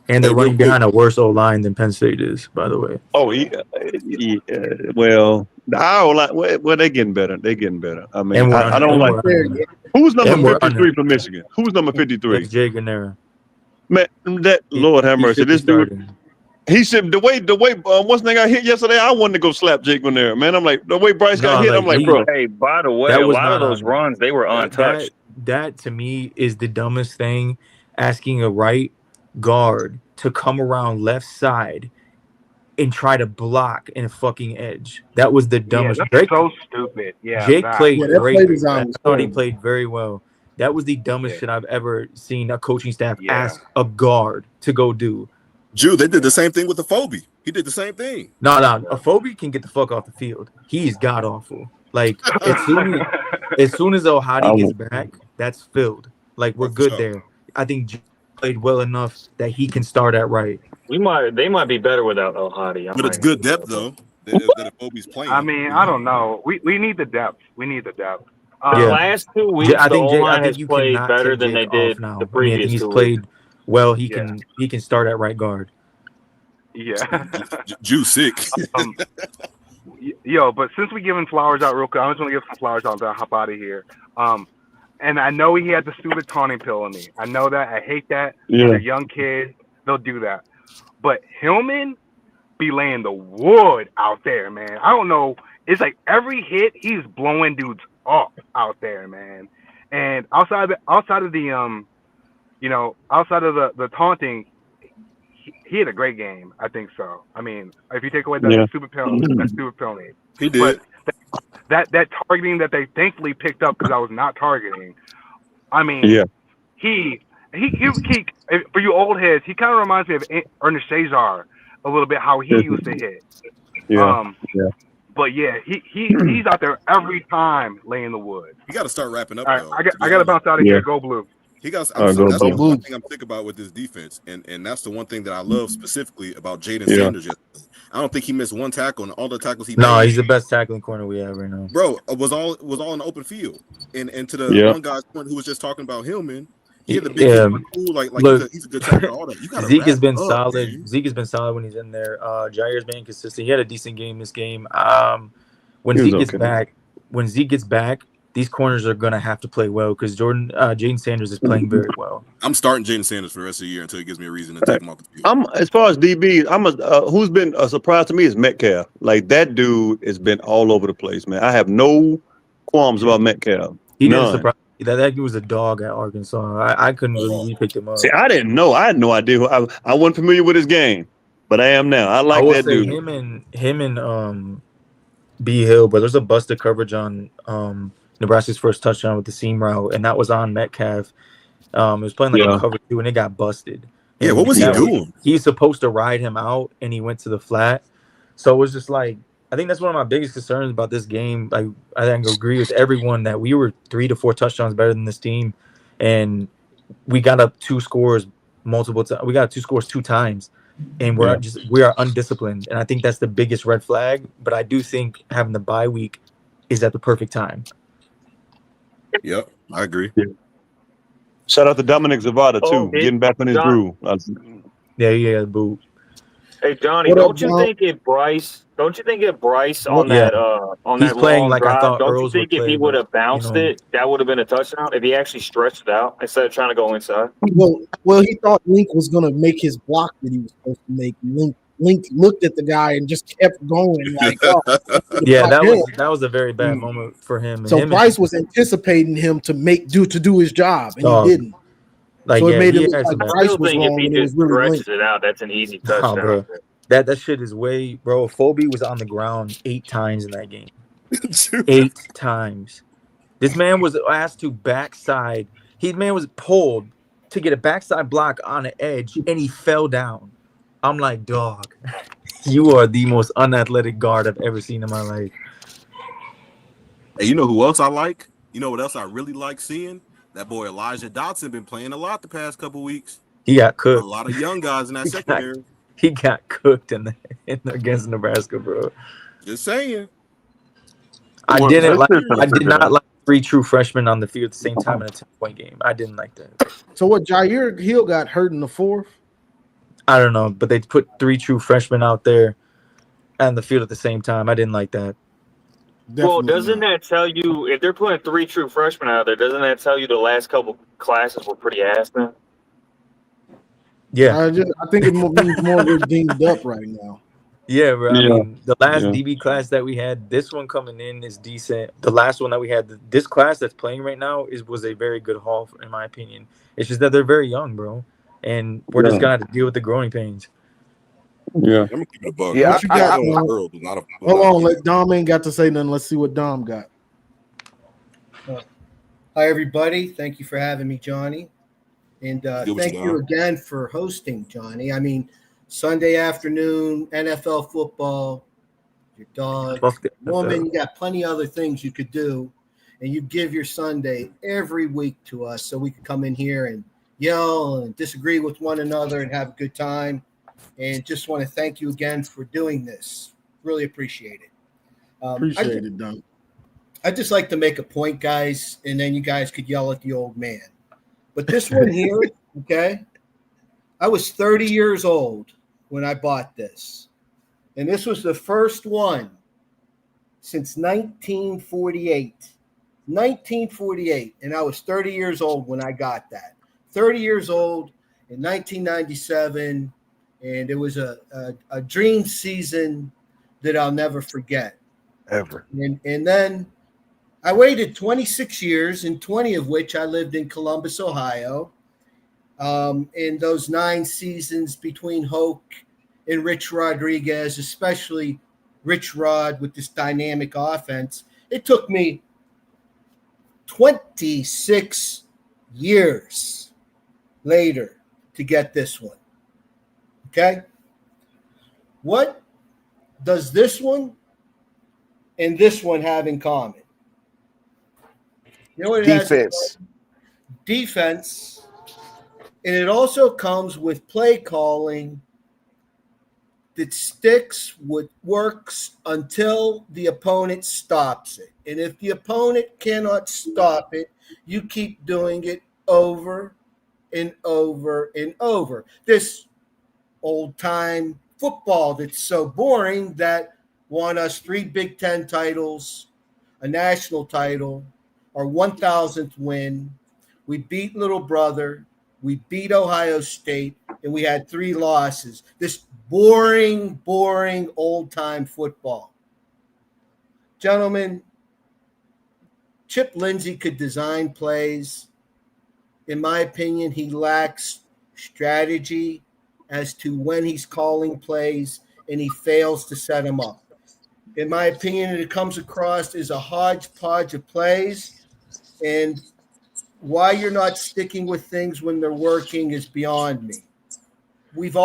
And they're Hey, real running quick. behind a worse O-line than Penn State is, by the way. Oh, well, our line, well, they're getting better. They're getting better. I mean, And we're I don't like. Who's number And we're 53 under. for Michigan? Who's number 53? That's Jay Gannera. Man, Lord have mercy. should be This dude, starting. he should the way what's the name got hit yesterday. I wanted to go slap Jake on there, man. I'm like the way Bryce got No, hit. like, I'm like, he- bro, Hey, by the way, That a was lot of not those on- runs they were untouched. That to me is the dumbest thing. Asking a right guard to come around left side and try to block in a fucking edge. That was the dumbest. Yeah, Drake, that's so stupid. Yeah, Jake that. played Yeah, that great. play design was I thought he horrible. played very well. That was the dumbest shit I've ever seen a coaching staff Yeah. ask a guard to go do. Jew, they did the same thing with the Phobie. He did the same thing. No, a phobia can get the fuck off the field. He's god awful. Like as soon as Ohadi gets back, that's filled. Like we're good there. I think Jake played well enough that he can start at right. They might be better without Ohadi. But it's good depth though. That Phobie's playing. I mean, I don't know. We need the depth. We need the depth. The Yeah. last 2 weeks, I think the O-line I has think you played cannot better take than they Jake did off now. the I previous think he's 2 played weeks. well. He can start at right guard. Yeah. Jew sick. Yo, but since we giving flowers out real quick, I just want to give some flowers out and hop out of here. And I know he had the stupid taunting pill on me. I know that. I hate that. Yeah. They're young kids. They'll do that. But Hillman be laying the wood out there, man. I don't know. It's like every hit, he's blowing dudes up out there, man. And outside of the taunting, he had a great game. I think so. I mean, if you take away that stupid penalty, He did. But that targeting that they thankfully picked up because I was not targeting. I mean, he for you old heads, he kind of reminds me of Ernest Cesar a little bit, how he used to hit. But yeah, he's out there every time laying the wood. You got to start wrapping up. All right, though, I got to bounce out of here. Go blue. He got. Go That's the Blue. one thing I'm thinking about with this defense, and that's the one thing that I love specifically about Jaden Sanders. I don't think he missed one tackle, and all the tackles he No, made, he's the best tackling corner we have right now. bro, was all in the open field. And to the one guy's point who was just talking about Hillman, he had the big cool, like Look, he's a good tackler. All that you got. Zeke has been solid. Man. Zeke has been solid when he's in there. Jair's been consistent. He had a decent game this game. When Zeke gets back, these corners are gonna have to play well because Jaden Sanders is playing very well. I'm starting Jaden Sanders for the rest of the year until he gives me a reason to take him off the field. As far as DB, who's been a surprise to me is Metcalf. Like that dude has been all over the place, man. I have no qualms about Metcalf. He didn't surprise me. That dude was a dog at Arkansas. I couldn't really pick him up. See, I didn't know. I had no idea. I wasn't familiar with his game, but I am now. I like that dude. Him and B Hill, but there's a busted coverage on Nebraska's first touchdown with the seam route, and that was on Metcalf. It was playing like a cover 2, and it got busted. Yeah, what was he doing? He's supposed to ride him out, and he went to the flat. So it was just like I think that's one of my biggest concerns about this game. Like, I think I agree with everyone that we were 3 to 4 touchdowns better than this team, and we got up 2 scores multiple times. We got 2 scores 2 times, and we are undisciplined. And I think that's the biggest red flag. But I do think having the bye week is at the perfect time. Yep, I agree. Yeah. Shout out to Dominic Zavada too, getting back on his groove. Yeah, boo. Hey Johnny, don't you think if Bryce on that He's that playing long like drive, I thought don't Earls you think would if he play, would have but, bounced it, that would have been a touchdown if he actually stretched it out instead of trying to go inside? Well, he thought Link was going to make his block that he was supposed to make. Link looked at the guy and just kept going like, oh, yeah, that was a very bad moment for him. So Bryce was anticipating him to do his job, and he didn't. Like, so it made it look I like Bryce still was think wrong if he when it was just really stretches Link. it out, that's an easy touchdown. Bro. That shit is way, bro. Phobie was on the ground 8 times in that game. 8 times. This man was asked to backside. Man was pulled to get a backside block on an edge, and he fell down. I'm like, dog, you are the most unathletic guard I've ever seen in my life. Hey, you know who else I like? You know what else I really like seeing? That boy Elijah Dotson been playing a lot the past couple weeks. He got cooked. A lot of young guys in that secondary. He got cooked against Nebraska, bro. Just saying. I did not like 3 true freshmen on the field at the same time in a 10-point game. I didn't like that. So what? Jair Hill got hurt in the 4th? I don't know, but they put 3 true freshmen out there on the field at the same time. I didn't like that. Well, doesn't that tell you, if they're putting 3 true freshmen out there, doesn't that tell you the last couple classes were pretty ass then? Yeah. I think it means more we're dinged up right now. Yeah, bro. I mean, the last DB class that we had, this one coming in is decent. The last one that we had, this class that's playing right now was a very good haul, in my opinion. It's just that they're very young, bro. And we're just going to have to deal with the growing pains. Yeah. I'm gonna keep it a bug. What you got? Hold on, let Dom ain't got to say nothing. Let's see what Dom got. Hi, everybody. Thank you for having me, Johnny. And thank you again for hosting, Johnny. I mean, Sunday afternoon, NFL football, your dog, woman, you got plenty of other things you could do. And you give your Sunday every week to us so we can come in here and yell and disagree with one another and have a good time. And just want to thank you again for doing this. Really appreciate it. Appreciate it, Don. I'd just like to make a point, guys, and then you guys could yell at the old man. But this one here, okay, I was 30 years old when I bought this. And this was the first one since 1948. 1948. And I was 30 years old when I got that. 30 years old in 1997. And it was a dream season that I'll never forget. Ever. And then I waited 26 years, and 20 of which I lived in Columbus, Ohio. In those 9 seasons between Hoke and Rich Rodriguez, especially Rich Rod with this dynamic offense, it took me 26 years later to get this one. Okay? What does this one and this one have in common? You know what it Defense. has? Defense. And it also comes with play calling that sticks with works until the opponent stops it. And if the opponent cannot stop it, you keep doing it over and over and over. This old-time football that's so boring that won us 3 Big Ten titles, a national title, our 1,000th win. We beat Little Brother. We beat Ohio State, and we had 3 losses. This boring old-time football. Gentlemen, Chip Lindsey could design plays. In my opinion, he lacks strategy as to when he's calling plays, and he fails to set them up. In my opinion, it comes across as a hodgepodge of plays, and why you're not sticking with things when they're working is beyond me. And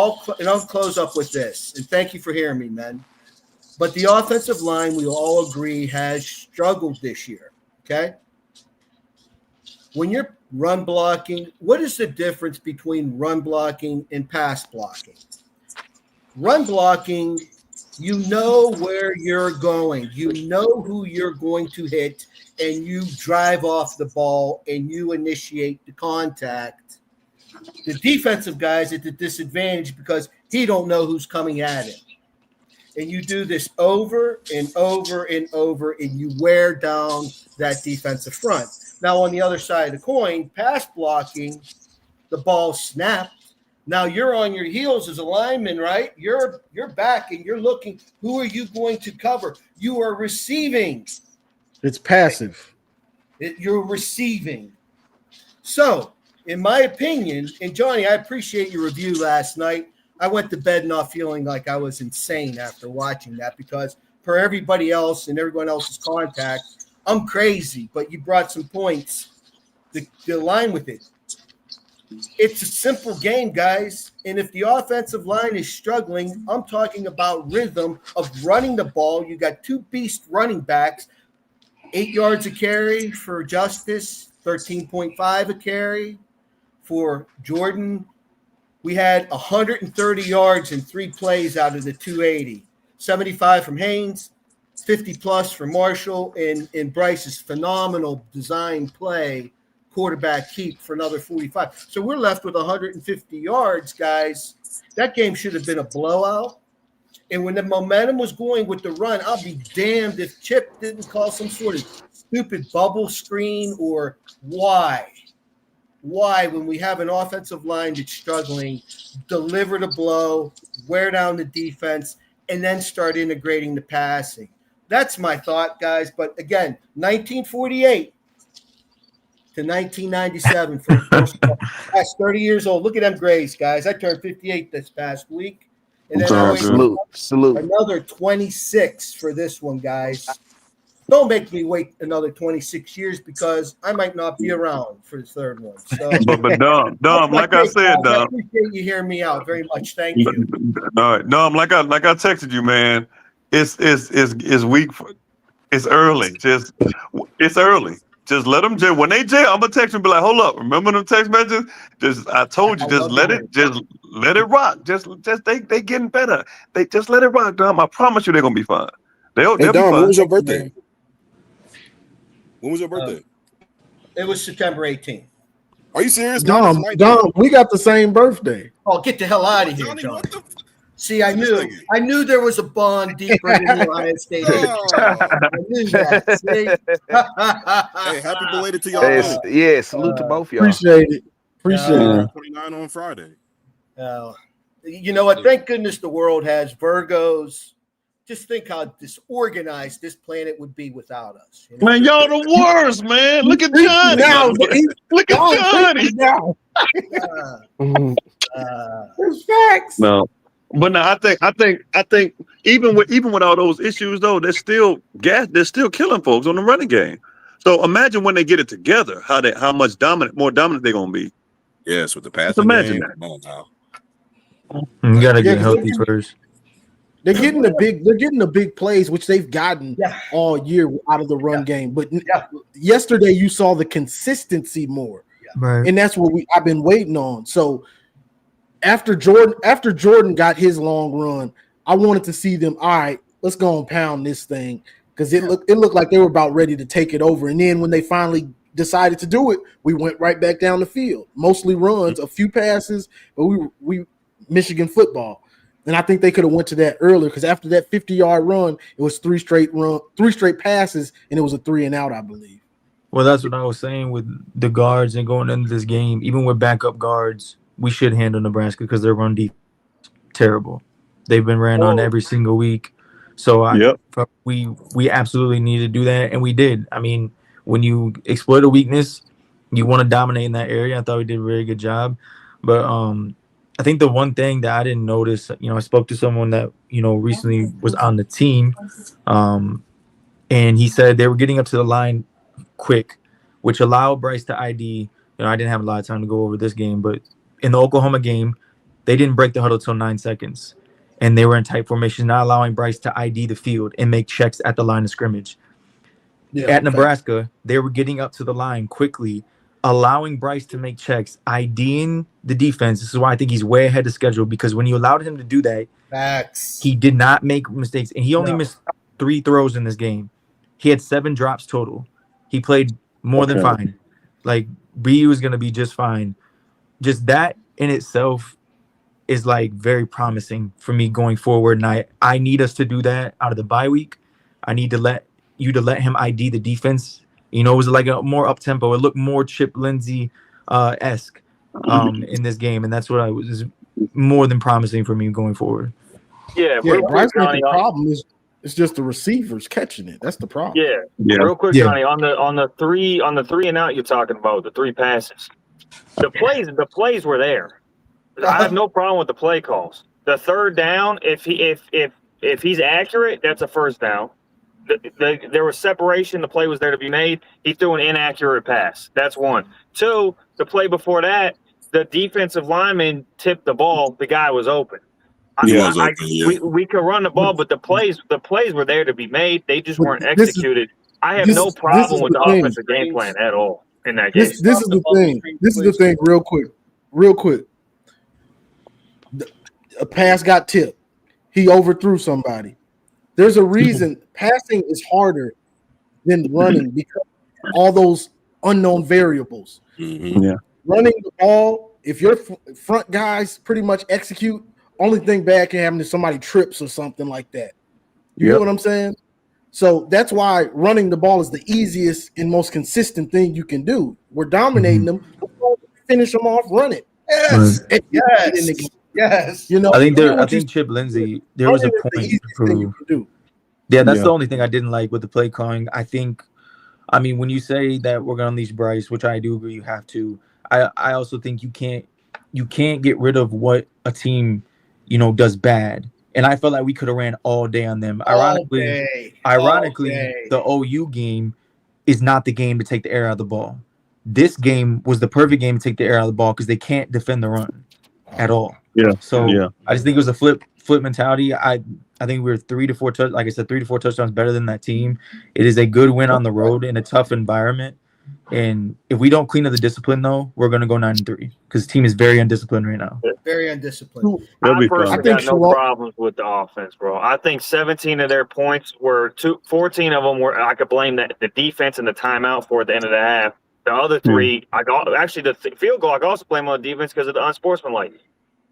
I'll close up with this, and thank you for hearing me, man. But the offensive line, we all agree, has struggled this year. Okay. When you're run blocking, what is the difference between run blocking and pass blocking? Run blocking, you know where you're going, you know who you're going to hit, and you drive off the ball and you initiate the contact. The defensive guy's at the disadvantage because he don't know who's coming at him. And you do this over and over and over, and you wear down that defensive front. Now, on the other side of the coin, pass blocking, the ball snapped. Now you're on your heels as a lineman, right? You're back and you're looking. Who are you going to cover? You are receiving. It's passive. You're receiving. So, in my opinion, and Johnny, I appreciate your review last night. I went to bed not feeling like I was insane after watching that because for everybody else and everyone else's contact, I'm crazy, but you brought some points to align with it. It's a simple game, guys. And if the offensive line is struggling, I'm talking about rhythm of running the ball. You got two beast running backs, 8 yards a carry for Justice, 13.5 a carry for Jordan. We had 130 yards in 3 plays out of the 280, 75 from Haynes, 50 plus for Marshall, and Bryce's phenomenal design play, quarterback keep for another 45. So we're left with 150 yards, guys. That game should have been a blowout. And when the momentum was going with the run, I'll be damned if Chip didn't call some sort of stupid bubble screen or why. Why, when we have an offensive line that's struggling, deliver the blow, wear down the defense, and then start integrating the passing. That's my thought, guys. But again, 1948 to 1997 for the first that's 30 years old. Look at them grays, guys. I turned 58 this past week. And then I wait salute. Another 26 for this one, guys. Don't make me wait another 26 years because I might not be around for the third one. So, but Dom, like I said, I Dom. appreciate you hearing me out very much. Thank you. All right, Dom, like I texted you, man. It's week. It's early. It's early. Just let them when they jail. I'm gonna text them and be like, hold up. Remember them text messages? I told you, let it rock. Just they getting better. They just let it rock, Dom. I promise you they're gonna be fine. They'll be fine. When was your birthday? When was your birthday? It was September 18th. Are you serious? Dom, we got the same birthday. Oh, get the hell out of here, Johnny, John. what the See, I knew there was a bond deeper in the Ohio State. I knew that. See? Hey, happy belated to y'all. Yeah, salute to both y'all. Appreciate it. 29 on Friday. You know what? Thank goodness the world has Virgos. Just think how disorganized this planet would be without us. You know? Man, y'all the worst, man. Look at Johnny. Look at Johnny. There's facts. No. But no, I think even with all those issues though, they're still killing folks on the running game. So imagine when they get it together, how much more dominant they're gonna be. Yes, with the passing imagine game. that. Come on now. You gotta get healthy first. They're getting the big plays, which they've gotten all year out of the run game. But yesterday you saw the consistency more, right? And that's what I've been waiting on. So after Jordan got his long run, I wanted to see them. All right, let's go and pound this thing because it looked like they were about ready to take it over. And then when they finally decided to do it, we went right back down the field. Mostly runs, a few passes, but we Michigan football. And I think they could have went to that earlier because after that 50-yard run, it was three straight passes, and it was a 3-and-out, I believe. Well, that's what I was saying with the guards and going into this game. Even with backup guards, we should handle Nebraska because their run defense is terrible. They've been ran on every single week. So we absolutely need to do that, and we did. I mean, when you exploit a weakness, you want to dominate in that area. I thought we did a very good job. But I think the one thing that I didn't notice, I spoke to someone that, recently was on the team, and he said they were getting up to the line quick, which allowed Bryce to ID. I didn't have a lot of time to go over this game, but in the Oklahoma game, they didn't break the huddle till 9 seconds. and they were in tight formation, not allowing Bryce to ID the field and make checks at the line of scrimmage. At Nebraska, they were getting up to the line quickly, allowing Bryce to make checks, IDing the defense. This is why I think he's way ahead of schedule, because when you allowed him to do that, he did not make mistakes, and he only missed 3 throws in this game. He had 7 drops total. He played more than fine. Like, B was going to be just fine. Just that in itself is like very promising for me going forward, and I need us to do that out of the bye week. I need to let him ID the defense. You know, it was like a more up tempo. It looked more Chip Lindsey esque in this game, and that's what was more than promising for me going forward. Yeah, Bryce, the problem is it's just the receivers catching it. That's the problem. Yeah. Real quick, Johnny, on the 3 and out you're talking about, the 3 passes. The plays were there. I have no problem with the play calls. The third down, if he's accurate, that's a first down. There was separation. The play was there to be made. He threw an inaccurate pass. That's 1. 2, the play before that, the defensive lineman tipped the ball. The guy was open. We could run the ball, but the plays were there to be made. They just weren't executed. I have no problem with the offensive game plan at all in that game. This is the thing. This is the thing. Real quick. A pass got tipped. He overthrew somebody. There's a reason passing is harder than running because all those unknown variables. Yeah. Running the ball, if your front guys pretty much execute, only thing bad can happen is somebody trips or something like that. You know what I'm saying? So that's why running the ball is the easiest and most consistent thing you can do. We're dominating them. Finish them off, run it. Yes. You know, I think Chip Lindsey, there was a point to prove. Yeah, that's the only thing I didn't like with the play calling. I mean, when you say that we're gonna unleash Bryce, which I do agree you have to, I also think you can't get rid of what a team, you know, does bad. And I felt like we could have ran all day on them. Ironically, the OU game is not the game to take the air out of the ball. This game was the perfect game to take the air out of the ball because they can't defend the run at all. I just think it was a flip mentality. I think we were 3 to 4 like I said, 3 to 4 touchdowns better than that team. It is a good win on the road in a tough environment. And if we don't clean up the discipline, though, we're going to go 9-3 because the team is very undisciplined right now. Very undisciplined. I personally got no problems with the offense, bro. I think 17 of their points were 14 of them were I could blame the defense and the timeout for at the end of the half. The other 3, the field goal, I could also blame on the defense because of the unsportsmanlike.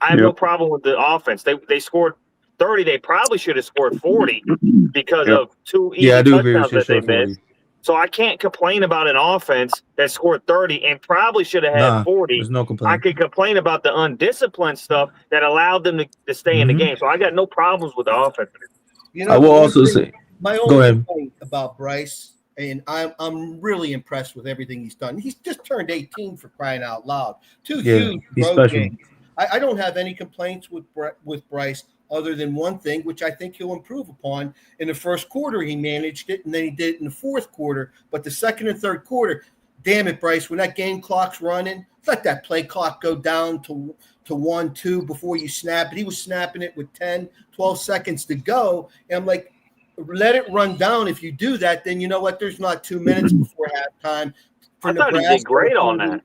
I have no problem with the offense. They scored 30. They probably should have scored 40 because of 2 easy touchdowns that they missed. So I can't complain about an offense that scored 30 and probably should have had 40. There's no complaint. I could complain about the undisciplined stuff that allowed them to stay in the game. So I got no problems with the offense. You know, I will also say, my only point about Bryce, and I'm really impressed with everything he's done. He's just turned 18 for crying out loud. 2 huge road games. I don't have any complaints with Bryce other than one thing, which I think he'll improve upon. In the first quarter, he managed it, and then he did it in the fourth quarter. But the second and third quarter, damn it, Bryce, when that game clock's running, let that play clock go down to 1-2 before you snap it. He was snapping it with 10, 12 seconds to go. And I'm like, let it run down. If you do that, then you know what? There's not 2 minutes before halftime. I thought he did great on that.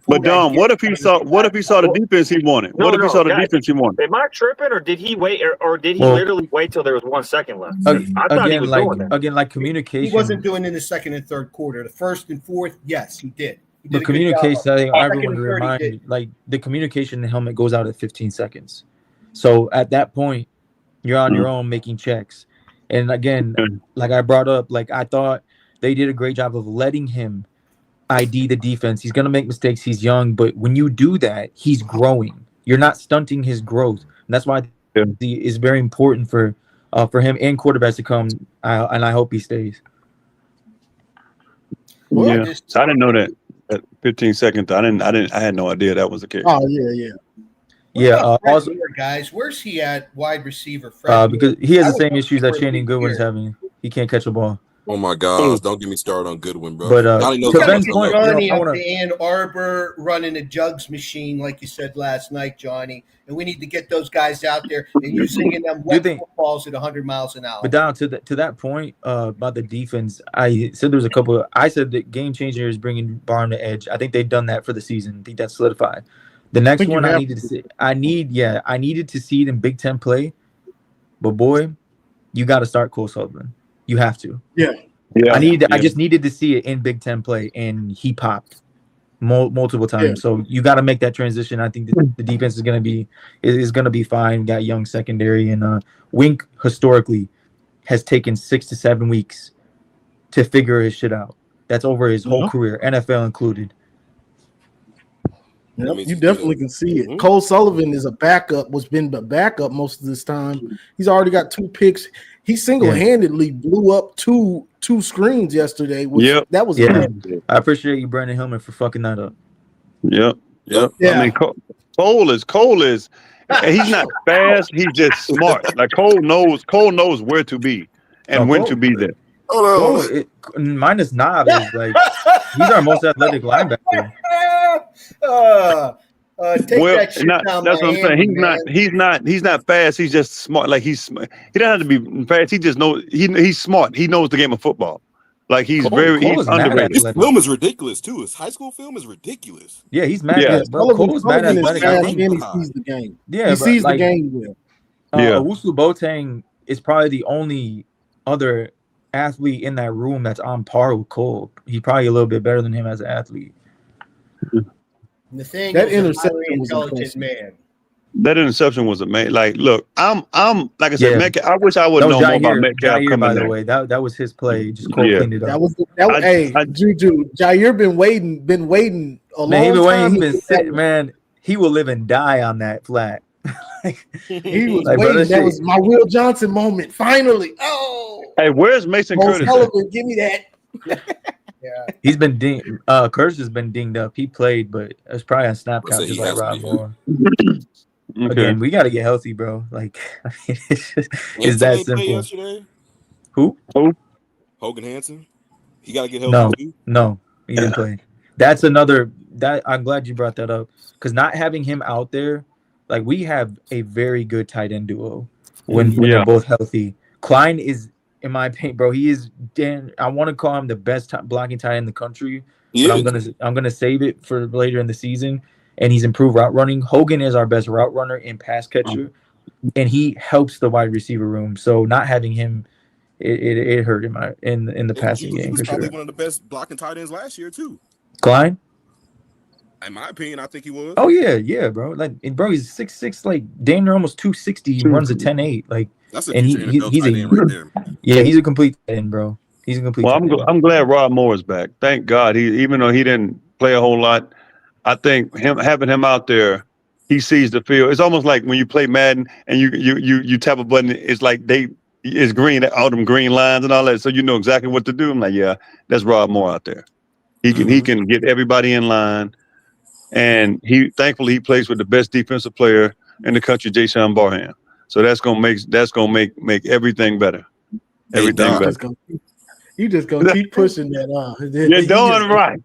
But Dom, what if he saw the defense he wanted? What if he saw the defense he wanted? Am I tripping, or did he wait, or did he literally wait till there was 1 second left? I thought he was doing that. Again, like communication. He wasn't doing it in the second and third quarter. The first and fourth, yes, he did. The communication, I think everyone reminded, like the communication in the helmet goes out at 15 seconds. So at that point, you're on your own making checks. And again, like I brought up, like I thought they did a great job of letting him ID the defense. He's going to make mistakes. He's young, but when you do that, he's growing. You're not stunting his growth. And that's why it's very important for him and quarterbacks to come. And I hope he stays. Well, I didn't know that. At 15 seconds, I had no idea that was the case. Oh yeah. Yeah. Also, guys, where's he at wide receiver? Because he has the same issues that Shannon Goodwin's having. He can't catch a ball. Oh my gosh! Don't get me started on Goodwin, bro. But Johnny knows to how Ben's much I point, love him. Johnny I up wanna- to Ann Arbor running a jugs machine, like you said last night, Johnny. And we need to get those guys out there and you singing them wet footballs at 100 miles an hour. But down to that point about the defense, I said there's a couple. I said the game changer is bringing Barham to edge. I think they've done that for the season. I think that's solidified. The next one I needed to see. I needed to see it in Big Ten play. But boy, you got to start Cole Sullivan. You have to. Yeah. I just needed to see it in Big Ten play, and he popped multiple times. Yeah. So you got to make that transition. I think the defense is going to be fine. Got young secondary, and Wink historically has taken 6 to 7 weeks to figure his shit out. That's over his whole career, NFL included. Yep, you definitely can see it. Cole Sullivan is a backup, been a backup most of this time. He's already got 2 picks. He single-handedly blew up two screens yesterday. That was amazing. I appreciate you, Brandon Hillman, for fucking that up. Yep. Yeah. I mean, Cole is. He's not fast. He's just smart. Like Cole knows where to be and when to be there. Minus Knob is like he's our most athletic linebacker. That's what I'm saying. He's not fast. He's just smart. Like he doesn't have to be fast. He just knows he's smart. He knows the game of football. Like he's he's underrated. His film is ridiculous too. His high school film is ridiculous. Yeah, he's mad. Yeah, Cole's mad athletic. He sees the game. Yeah, he sees the game well. Owusu Boateng is probably the only other athlete in that room that's on par with Cole. He's probably a little bit better than him as an athlete. The thing that is interception was intelligent man. That interception was amazing. Like, look, I'm like I said, Metcalf, I wish I would know more about Metcalf Jair, coming by the in. way, that was his play. Just Cole cleaned it up. Juju, Jair been waiting a long time. He's been sitting, man. He will live and die on that flat. He was waiting. That was my Will Johnson moment. Finally. Oh. Hey, where's Mason Curtis? Give me that. Yeah. He's been Curtis has been dinged up. He played, but it's probably on snap count just like Rob Moore. Again, we got to get healthy, bro. Like, I mean, it's that simple. Yesterday? Who? Hogan Hansen. He got to get healthy. No, he didn't play. That's another. That I'm glad you brought that up because not having him out there, like we have a very good tight end duo when they're both healthy. Klein is, in my opinion, bro, he is. I want to call him the best blocking tight end in the country. But I'm gonna save it for later in the season. And he's improved route running. Hogan is our best route runner and pass catcher, and he helps the wide receiver room. So not having him, it hurt in the passing game. He was for probably sure. one of the best blocking tight ends last year too. Klein. In my opinion, I think he was. Oh yeah, bro. Like, bro, he's 6'6", like damn near almost 260. He runs a 10.8. Like, that's a he's tight end right there. Yeah, he's a complete tight end, bro. He's a complete. Well, I'm glad Rob Moore is back. Thank God. Even though he didn't play a whole lot, I think having him out there, he sees the field. It's almost like when you play Madden and you tap a button, it's like it's green, all them green lines and all that, so you know exactly what to do. I'm like, yeah, that's Rob Moore out there. He can get everybody in line, and thankfully he plays with the best defensive player in the country, Jason Barham. So that's gonna make everything better. Everything better. You just gonna keep pushing that on. You're doing right.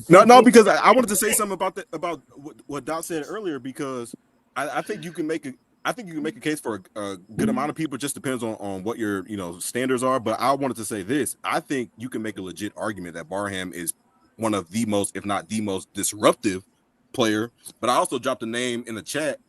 No, because I wanted to say something about what Doc said earlier, because I think you can make a case for a good amount of people. It just depends on what your standards are. But I wanted to say this: I think you can make a legit argument that Barham is one of the most, if not the most, disruptive player. But I also dropped a name in the chat.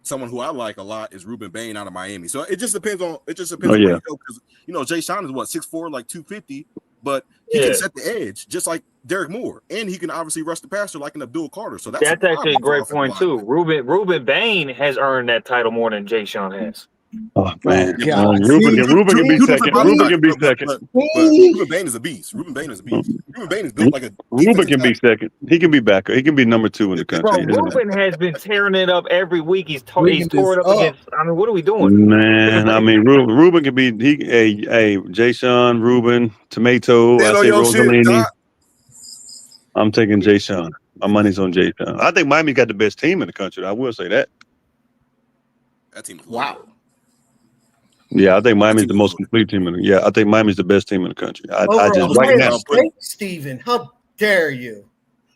Someone who I like a lot is Ruben Bain out of Miami. So it just depends on where you go, because Jay Sean is 6'4", like 250, but he can set the edge just like Derek Moore, and he can obviously rush the passer like an Abdul Carter. So that's actually a great point too. Ruben Bain has earned that title more than Jay Sean has. Oh man, Ruben can be second. Ruben can be second. But Ruben Bain is a beast. Ruben Bain is built like a. Ruben can be second. He can be back. He can be number 2 in the country. Bro, Ruben has been tearing it up every week. He's tore it up against. I mean, what are we doing? Man, I mean, Ruben can be Jay Sean, Ruben, Tomato. I say Rosalini. I'm taking Jay Sean. My money's on Jay Sean. I think Miami got the best team in the country. I will say that. That team. Wow. Yeah, I think Miami's team the is most loaded. complete team. I think Miami's the best team in the country. I Over just right Ohio now. State, Stephen. How dare you?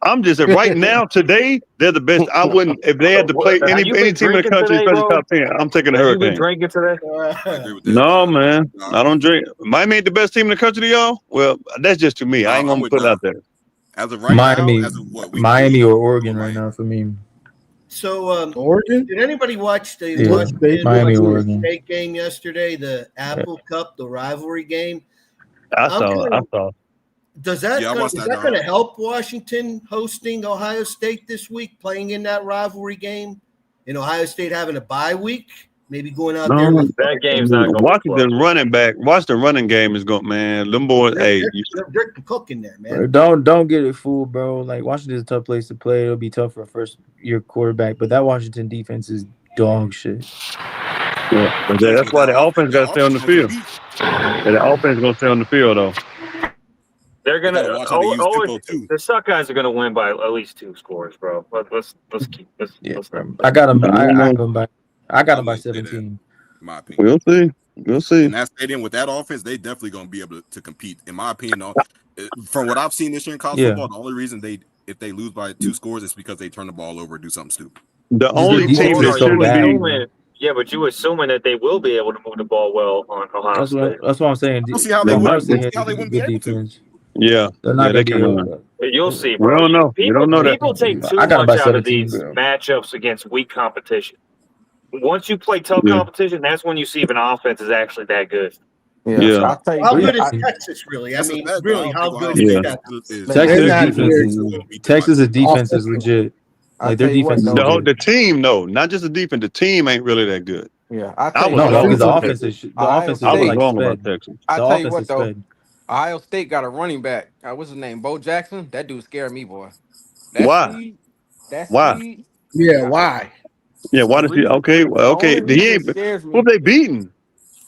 I'm just right now today. They're the best. I wouldn't if they had to play Have any you been team in the drinking country, today, especially bro? top 10. I'm taking the Have you been Hurricanes. drinking today? I agree with that. No, man, No, I don't drink. Miami ain't the best team in the country to y'all. Well, that's just to me. I ain't I'm gonna with put it Doug. out there. As of right Miami, now, as of what week Miami 2, or Oregon right Miami. now for me. So, Oregon? did anybody watch the Yeah, Washington Miami, Washington Oregon. State game yesterday? The Apple Cup, the rivalry game. I saw. Does that Yeah, I watched is that, that John. going to help Washington hosting Ohio State this week, playing in that rivalry game? And Ohio State having a bye week, maybe going out there. No, With That game's not going to Washington running back. Washington running game is going. Man, them boys. Hey, they're cooking there, man. Don't get it fooled, bro. Like Washington's a tough place to play. It'll be tough for a first year quarterback, but that Washington defense is dog shit. yeah, but that's why the offense got to stay on the field. And the offense is going to stay on the field though. They're You gonna. gotta watch how they use tempo, too. The Suck guys are gonna win by at least 2 scores, bro. Let's keep. Let's not. I got them. I got them by. I got them by wouldn't say that, 17. in my opinion. We'll see. In that stadium with that offense, they definitely gonna be able to compete. In my opinion, from what I've seen this year in college football, the only reason if they lose by 2 scores is because they turn the ball over or do something stupid. The only team that shouldn't be. Yeah, but you assuming that they will be able to move the ball well on Ohio State. That's what I'm saying. We'll see how they wouldn't be able to. Yeah, they're not they gonna can be run. able. You'll see, We bro. don't know. We don't know that. People take too I got 'em much by out of 17, these bro. matchups against weak competition. Once you play tough competition, that's when you see if an offense is actually that good. Yeah. I'll tell you, How good is Texas really? I mean, really, how good is Texas? Texas' defense is legit. Like their defense is legit. The team, no, not just the defense. The team ain't really that good. Yeah, I was no, wrong because the about offense Texas. is the offense is I was like wrong sped. about Texas. I The tell you offense what is though, sped. Ohio State got a running back. What's his name? Bo Jackson. That dude scared me, boy. Why? That Why? speed. Yeah, why? Yeah, why does he? Okay, well, okay. He ain't. Who they beating?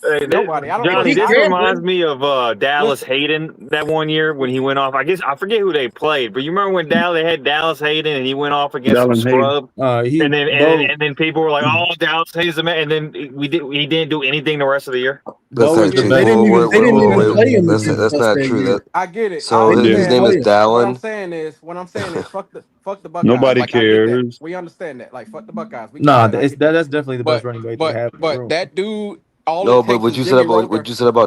Hey, Nobody. I don't Johnny, know. this reminds me of Dallas Hayden that one year when he went off. I guess I forget who they played, but you remember when they had Dallas Hayden and he went off against some scrub, and then people were like, "Oh, Dallas Hayden's the man," and then he didn't do anything the rest of the year. That's not true. They didn't even play him. That's not true. I get it. So his name is Dallin. What I'm saying is, fuck the Buckeyes. Nobody like, I get that. cares. We understand that. Like, fuck the Buckeyes. That's definitely the best running back they have. But that dude. No, but what you said about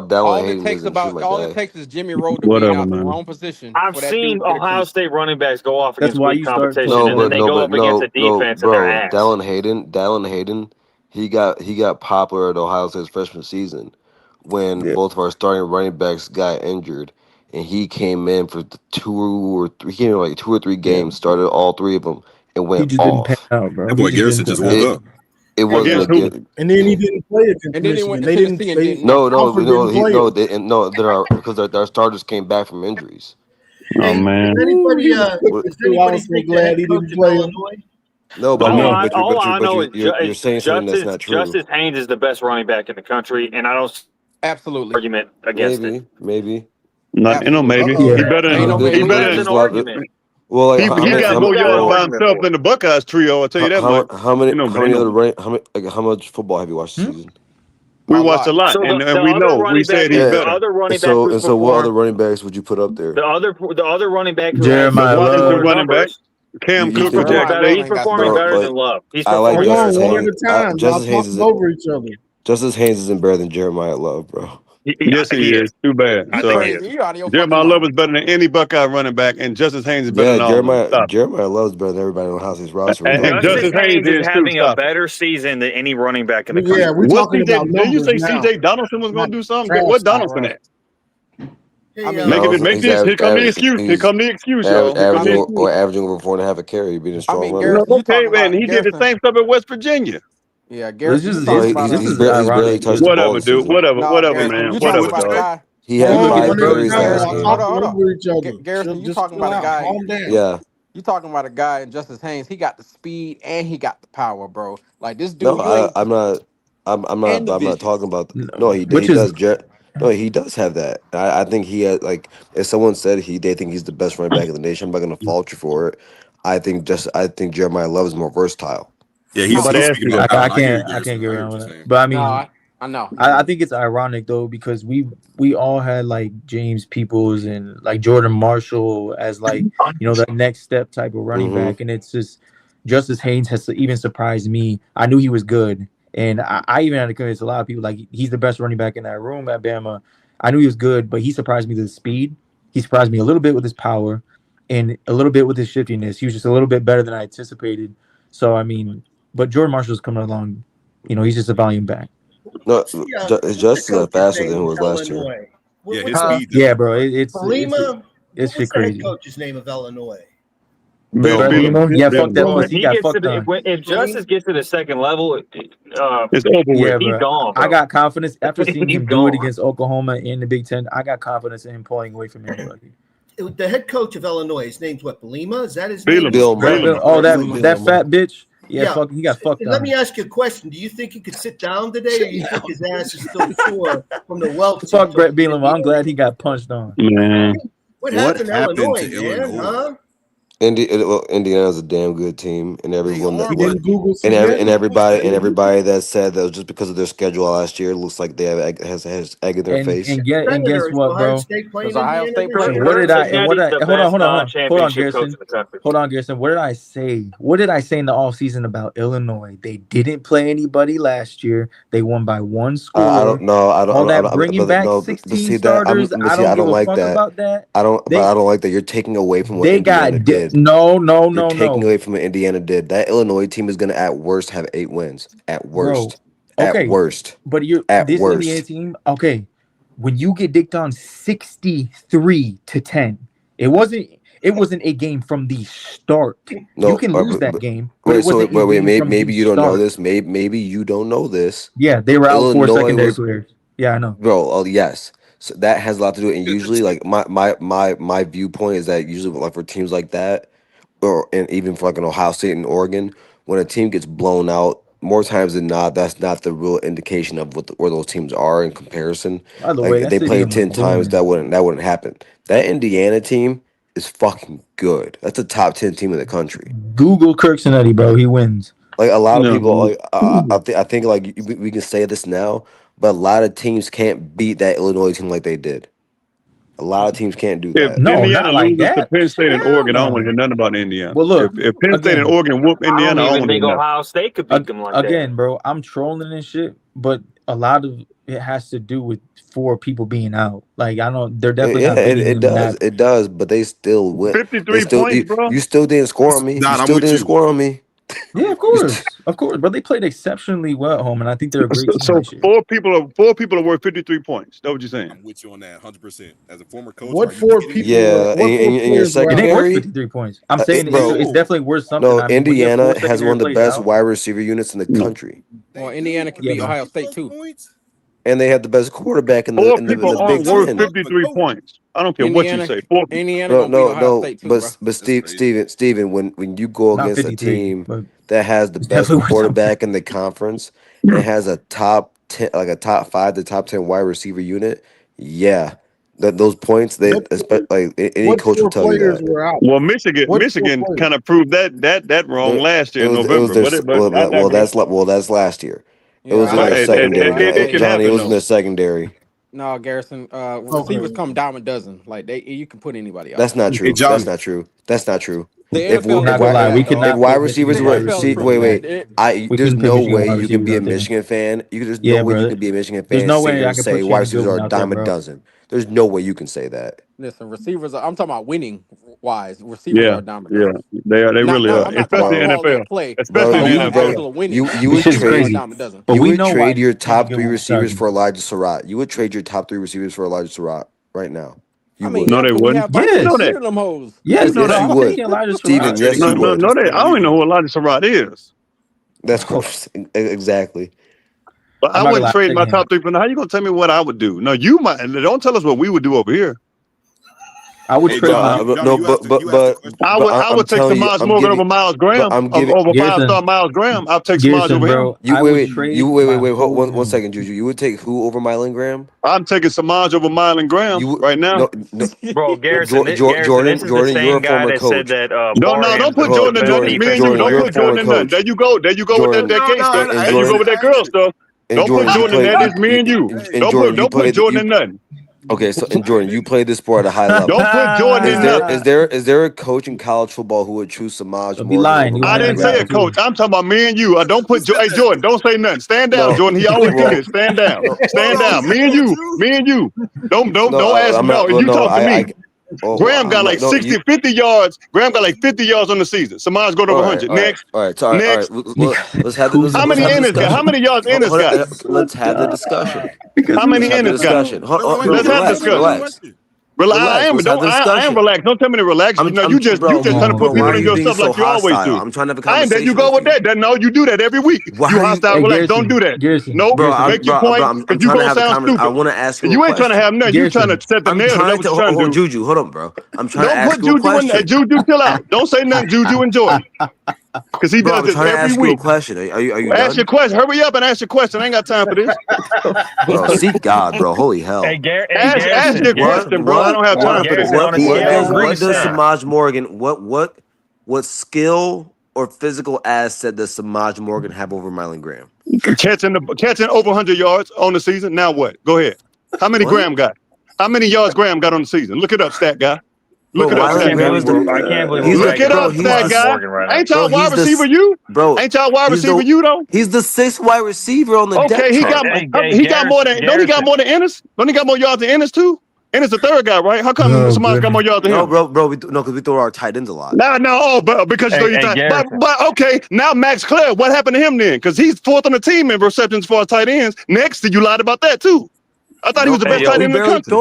Dallin all Hayden it takes isn't true, my all guy. it takes is Jimmy Rowe to be out the wrong position. I've seen Ohio State running backs go off against weak competition, and then they go up against a defense and they're ass. Dallin Hayden, he got popular at Ohio State's freshman season when both of our starting running backs got injured, and he came in for 2 or 3 games, started all 3 of them, and went just off. didn't pan out, bro. That boy Garrison just woke up. It wasn't again. And then he didn't play against And then he Michigan. went to They didn't. Tennessee Because their starters came back from injuries. Oh man! Does anybody I was so glad he didn't play him. No, but you're saying something that's Justice, not true. Justice Haynes is the best running back in the country, and I don't absolutely argument against it. Maybe. Not, maybe he better than Well, like, he got more yards by himself than the Buckeyes trio. I'll tell you that much. How much football have you watched this season? We watched a lot, and we know. We said he's better. So what other running backs would you put up there? The other running back, Jeremiah Love, running back. Cam Cook or Jackson. He's performing better than Love. He's I like performing Justice Haynes. Over each other. Justice Haynes isn't better than Jeremiah Love, bro. Yes, he is. Too bad. Jeremiah Love is better than any Buckeye running back, and Justice Haynes is better than all of them. Jeremiah Love is better than everybody on Ohio State's roster. And Justice Haynes is having a better season than any running back in the country. Yeah, we're talking about did you say numbers now. CJ Donaldson was going to do something? What Donaldson at? Make this. Here come the excuse. Here come the excuse, y'all. Averaging over 4.5 a carry, being a strong runner. Okay, man. He did the same stuff at West Virginia. Yeah, Garrison. He's barely touched the ball. Whatever, dude. Whatever, man. Whatever, dog. He had 5 carries last game. Hold on. Garrison, you talking about a guy? Yeah. You talking about a guy in Justice Haynes? He got the speed and he got the power, bro. Like this dude. No, I'm not talking about. No, he does. No, he does have that. I think he had, like, if someone said they think he's the best running back in the nation, I'm not going to fault you for it. I think Jeremiah Love is more versatile. Yeah, he's I can't get around with that. But I mean, I know. I think it's ironic though because we all had like James Peoples and like Jordan Marshall as like the next step type of running back, and it's just Justice Haynes has even surprised me. I knew he was good, and I even had to convince a lot of people like he's the best running back in that room at Bama. I knew he was good, but he surprised me with his speed. He surprised me a little bit with his power, and a little bit with his shiftiness. He was just a little bit better than I anticipated. So I mean, but Jordan Marshall's coming along. He's just a volume back. No, What's just the coach's faster name than he of was last year. Illinois? Yeah, What's his the- speed. Yeah, bro, it's Belima? it's What's shit the head crazy. coach's name of Illinois? Yeah, fuck that Bro, pussy. He got gets to fucked on. if Justice gets to the second level, It's over Yeah, with. he's bro. gone. I Bro. got confidence after seeing He's him do it gone. against Oklahoma in the Big Ten. I got confidence in him pulling away from anybody. The head coach of Illinois, his name's what? Belima? Is that his Bielema. name? Bielema. Oh, that Bielema. fat bitch. Yeah, Yeah. fuck. He got fucked Let on. me ask you a question. Do you think he could sit down today, or you think his ass is still sore from the welts? Fuck Brett Bielema. I'm glad he got punched on. Man. What What happened to happened Illinois, to man? Illinois? Huh? Indiana's a damn good team, and everyone are, You but didn't Google and some everybody that said that was just because of their schedule last year looks like they has egg in their face. And guess Senators, what, Ohio bro? State playing Does Ohio Indiana State this play? year? What did I? And what did I? Cincinnati's the Hold on, best hold on, non-championship coach Garrison. in the country. Hold on, Garrison. What did I say? What did I say in the offseason about Illinois? They didn't play anybody last year. They won by one score. I don't know. All that bringing back 16 starters. I don't give a fuck about that. I don't like that. You're taking away from what They Indiana got did. no. You're taking away from what Indiana did. That Illinois team is going to at worst have 8 wins. At worst. Bro, okay. At worst. But At this worst. Indiana team, okay. When you get dicked on 63-10, it wasn't a game from the start. No, you can lose that game. But maybe you don't know this. Maybe you don't know this. Yeah, they were out for secondary players. Yeah, I know. Bro, oh yes. So that has a lot to do with it. And usually like my viewpoint is that usually like for teams like that, and even for like an Ohio State and Oregon, when a team gets blown out, more times than not, that's not the real indication of where those teams are in comparison. By the like way, if they played 10 times, that wouldn't happen. That Indiana team is fucking good. That's a top 10 team in the country. Google Kirksonetti, bro. He wins. Like a lot of people, like I think like we can say this now, but a lot of teams can't beat that Illinois team like they did. A lot of teams can't do If that. Indiana not like loses to that. Penn State and Hell Oregon, I don't no. want to hear nothing about Indiana. Well, look, if Penn State and Oregon whoop I Indiana, I don't don't even want to hear think nothing. Ohio State could beat them like Again, bro, I'm trolling and shit, but a lot of it has to do with 4 people being out. Like they're definitely not beating it them does. that. It does, but they still win. 53 points, bro. You still didn't score on me. Nah, You I'm still with didn't you. score on me. Yeah, of course, but they played exceptionally well at home, and I think they're a great team So this year. 4 people are worth 53 points. That's what you're saying. I'm with you on that 100%. As a former coach, What are you 4 kidding people? me? Yeah, What 4 in your players were out? It ain't worth secondary, 53 points. I'm saying bro. it's definitely worth something. No, I mean, when you have Indiana 4 has one of the secondary best players wide receiver units in the No. country, Well, Indiana can Yeah, beat man. Ohio State too. Points? and they have the best quarterback in 4 the people Big aren't worth Ten. 53 points. I don't care what you Indiana, say. 4 people. Indiana gonna beat Ohio State too, bro. But crazy. Steven, when you go Not against a 53, team but that has the it's best definitely worth something. quarterback in the conference and has a top 10, like a top 5 to top 10 wide receiver unit, yeah, those points What like any what coach 4 will tell you players that. were out? Well, What 4 Michigan players? kind of proved that wrong last year in It was November. their But I digress. that's last year. It Yeah, was in But their Ohio State. secondary, Ohio it State. can Johnny. It happen was in though. their secondary. No, Garrison. Receivers come dime a dozen. Like you can put anybody out. That's not Hey, true. John. That's not true. That's not true. The If NFL I'm is not gonna proving lie, that, we dog. cannot if wide put receivers Michigan were wide NFL is see, receivers. proving wait, that. We there's couldn't put no Michigan way wide you can be a receivers out there. Michigan fan. There's Yeah, no way you bro. can be a Michigan There's fan, no sit way here I and can say put wide Cam receivers are Goodwin a out there, dime a bro. dozen. There's no way you can say that. Listen, receivers. I'm talking about winning wise. Receivers Yeah, are a dime a yeah, dozen. they really are, I'm not talking especially about in quality NFL, of play. I'm Bro, especially talking in about NFL. actual winning. you This would shit's Receivers are a crazy. dime a dozen. But you we would know why trade your Cam top 3 Goodwin was receivers starting. for Elijah Surratt. You would trade your top 3 receivers for Elijah Surratt right now. You I mean, would. No, yeah, they because we wouldn't. have How Bryce you know Yes. that? Petty them hoes. How you Yes, know bro. Yes, that? you I'm would. taking Elijah Steven, Surratt. yes, No, you no, would. no. I don't even know who Elijah Surratt is. That's course exactly. But I'm I not gonna wouldn't lie, I'm trade my taking him. top 3 for now. How you gonna tell me what I would do? No, you might. Don't tell us what we would do over here. I would Hey, trade John, my. John, No, you asked the question. I I'm would take telling you, Samaj Morgan over Miles Graham, I'm giving over Garrison, 5-star Miles Graham. I'll take Samaj Garrison, over him. bro. you I would trade my wait, whole one room. second, Juju. You would take who over Mylan Graham? I'm taking Samaj over Miles Graham You would right now. no, Bro, Garrison, Jordan, this is the Jordan, you're same a guy former that said coach. that Don't Barham's put the Jordan in best nothing. Me and defensive you don't you're player. a put former Jordan in nothing. coach. There you go with Jordan, that gay stuff. and There you go with that girl stuff. Don't put Jordan in that. It's me and you. Don't put Jordan in nothing. Okay, so and Jordan, you played this sport at a high level. Don't put Jordan in nothing. Is there a coach in college football who would choose Samaj Don't be Morgan lying. over You I Riley didn't say a Graham? coach. I'm talking about me and you. Don't put Hey Jordan, don't say nothing. Stand down, No. Jordan. He always do Bro. this. Stand down. Stand down. Me and you. Don't ask I'm me. not- No, you no, talk to me. Graham got I'm like not- no, 60, you- 50 yards. Graham got like 50 yards on the season. Samaj go to 100. Next. All right. So, Next. Let's have the How many Ennis got? How many yards Ennis got? Let's have the discussion. How many Let's have the Ennis got? discussion. Let's have discussion. I am relaxed. Don't tell me to relax. You just trying to put people in your stuff like you always do. I'm trying to have a I ain't there. conversation. You go with that. No, you do that every week. You hostile. Relax. Don't do that. No, make your point. I'm Because you trying to gonna have a sound conversation. I stupid. want to ask you. You ain't trying to have nothing. You trying to set the I'm narrative. trying That's to what you trying to do. Juju. Hold on, bro. I'm trying to Don't ask put you a Juju in there. question. Juju, chill out. Don't say nothing. Juju, enjoy. Because he Bro, does I'm this trying to ask every you a week. question. Are you Ask done? your question. Hurry up and ask your question. I ain't got time for this. Bro, seek God, bro. Holy hell. Hey, Ask your question, bro. I don't have time for this. What does 100%. Samaj Morgan? What skill or physical asset does Samaj Morgan have over Mylan Graham? Catching over 100 yards on the season. Now what? Go ahead. How many Graham got? How many yards Graham got on the season? Look it up, stat guy. Look it up, stat guy. I can't believe Look it up, stat guy. Ain't y'all wide receiver you? Bro, ain't y'all wide receiver you though? He's the 6th wide receiver on the depth Okay, he chart. got more than. Don't he got more than Ennis? Don't he got more yards than Ennis too? Ennis the third guy, right? How come somebody got more yards than him? No, bro, because we throw our tight ends a lot. But because you throw your tight. But okay, now Max Clare, what happened to him then? Because he's 4th on the team in receptions for tight ends. Next, you lied about that too. I thought he was the best tight end in the country.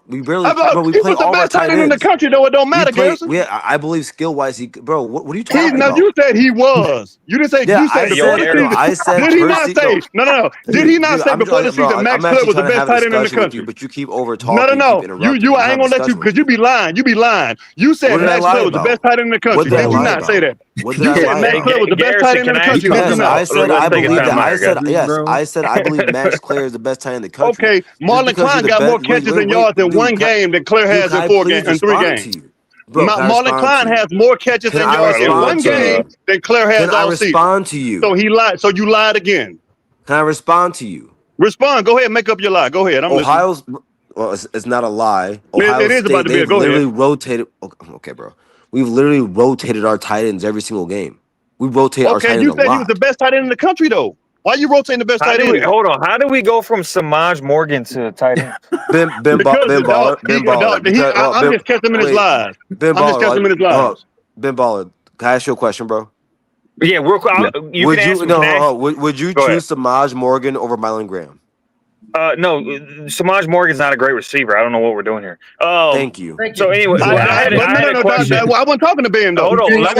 We play was the all best our tight end in the country, though. It don't matter, Garrison. I believe skill wise, bro. What are you talking about? Now you said he was. You didn't say. Yeah, you said before the season. I said. Did he not say? No. Did he not say before the season Max Clare was the best tight end in the country? But you keep over talking. No. You. I ain't gonna let you because you be lying. You be lying. You said Max Clare was the best tight end in the country. Did you not say that? What You said Max Clare was the best tight end in the country. I said I believe that. I said I believe Max Clare is the best tight end in the country. Okay, Marlon Klein got more catches and yards in one game than Claire has in 3 games. Marlon Klein has more catches and yards in one game than Claire has all season. Can I respond to you? So he lied. So you lied again. Can I respond to you? Respond. Go ahead. Make up your lie. Go ahead. Ohio's. Well, it's not a lie. Ohio it is State, about to be. Go literally ahead. rotated. Okay, bro. We've literally rotated our tight ends every single game. We rotate our tight ends a lot. Okay, you said he was the best tight end in the country, though. Why are you rotating the best tight end? Hold on. How do we go from Samaj Morgan to tight end? Ben Baller. I'm just catching him in his lives. Ben Baller. Can I ask you a question, bro? Yeah, would you choose Samaj Morgan over Mylan Graham? No, Samaj Morgan's not a great receiver. I don't know what we're doing here. Thank you. So anyway, I had a question. I wasn't talking to Ben though. Hold on, let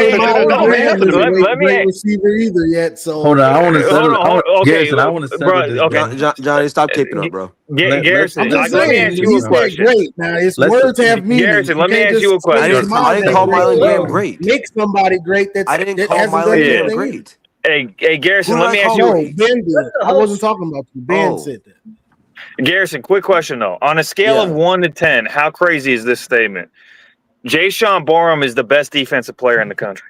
me receiver either yet. So hold on, I want to settle. Garrison, I want to settle. Okay, Johnny, stop taping up, bro. Garrison, let me ask you a question. Great. Now it's words have meaning. Garrison, let me ask you a question. I didn't call Mylan Graham great. Make somebody great. I didn't call Mylan Graham great. Hey, Garrison, let me ask you. Ben did. I wasn't talking about you. Ben said that. Garrison, quick question though. On a scale of 1 to 10, how crazy is this statement? Jaysean Barham is the best defensive player in the country.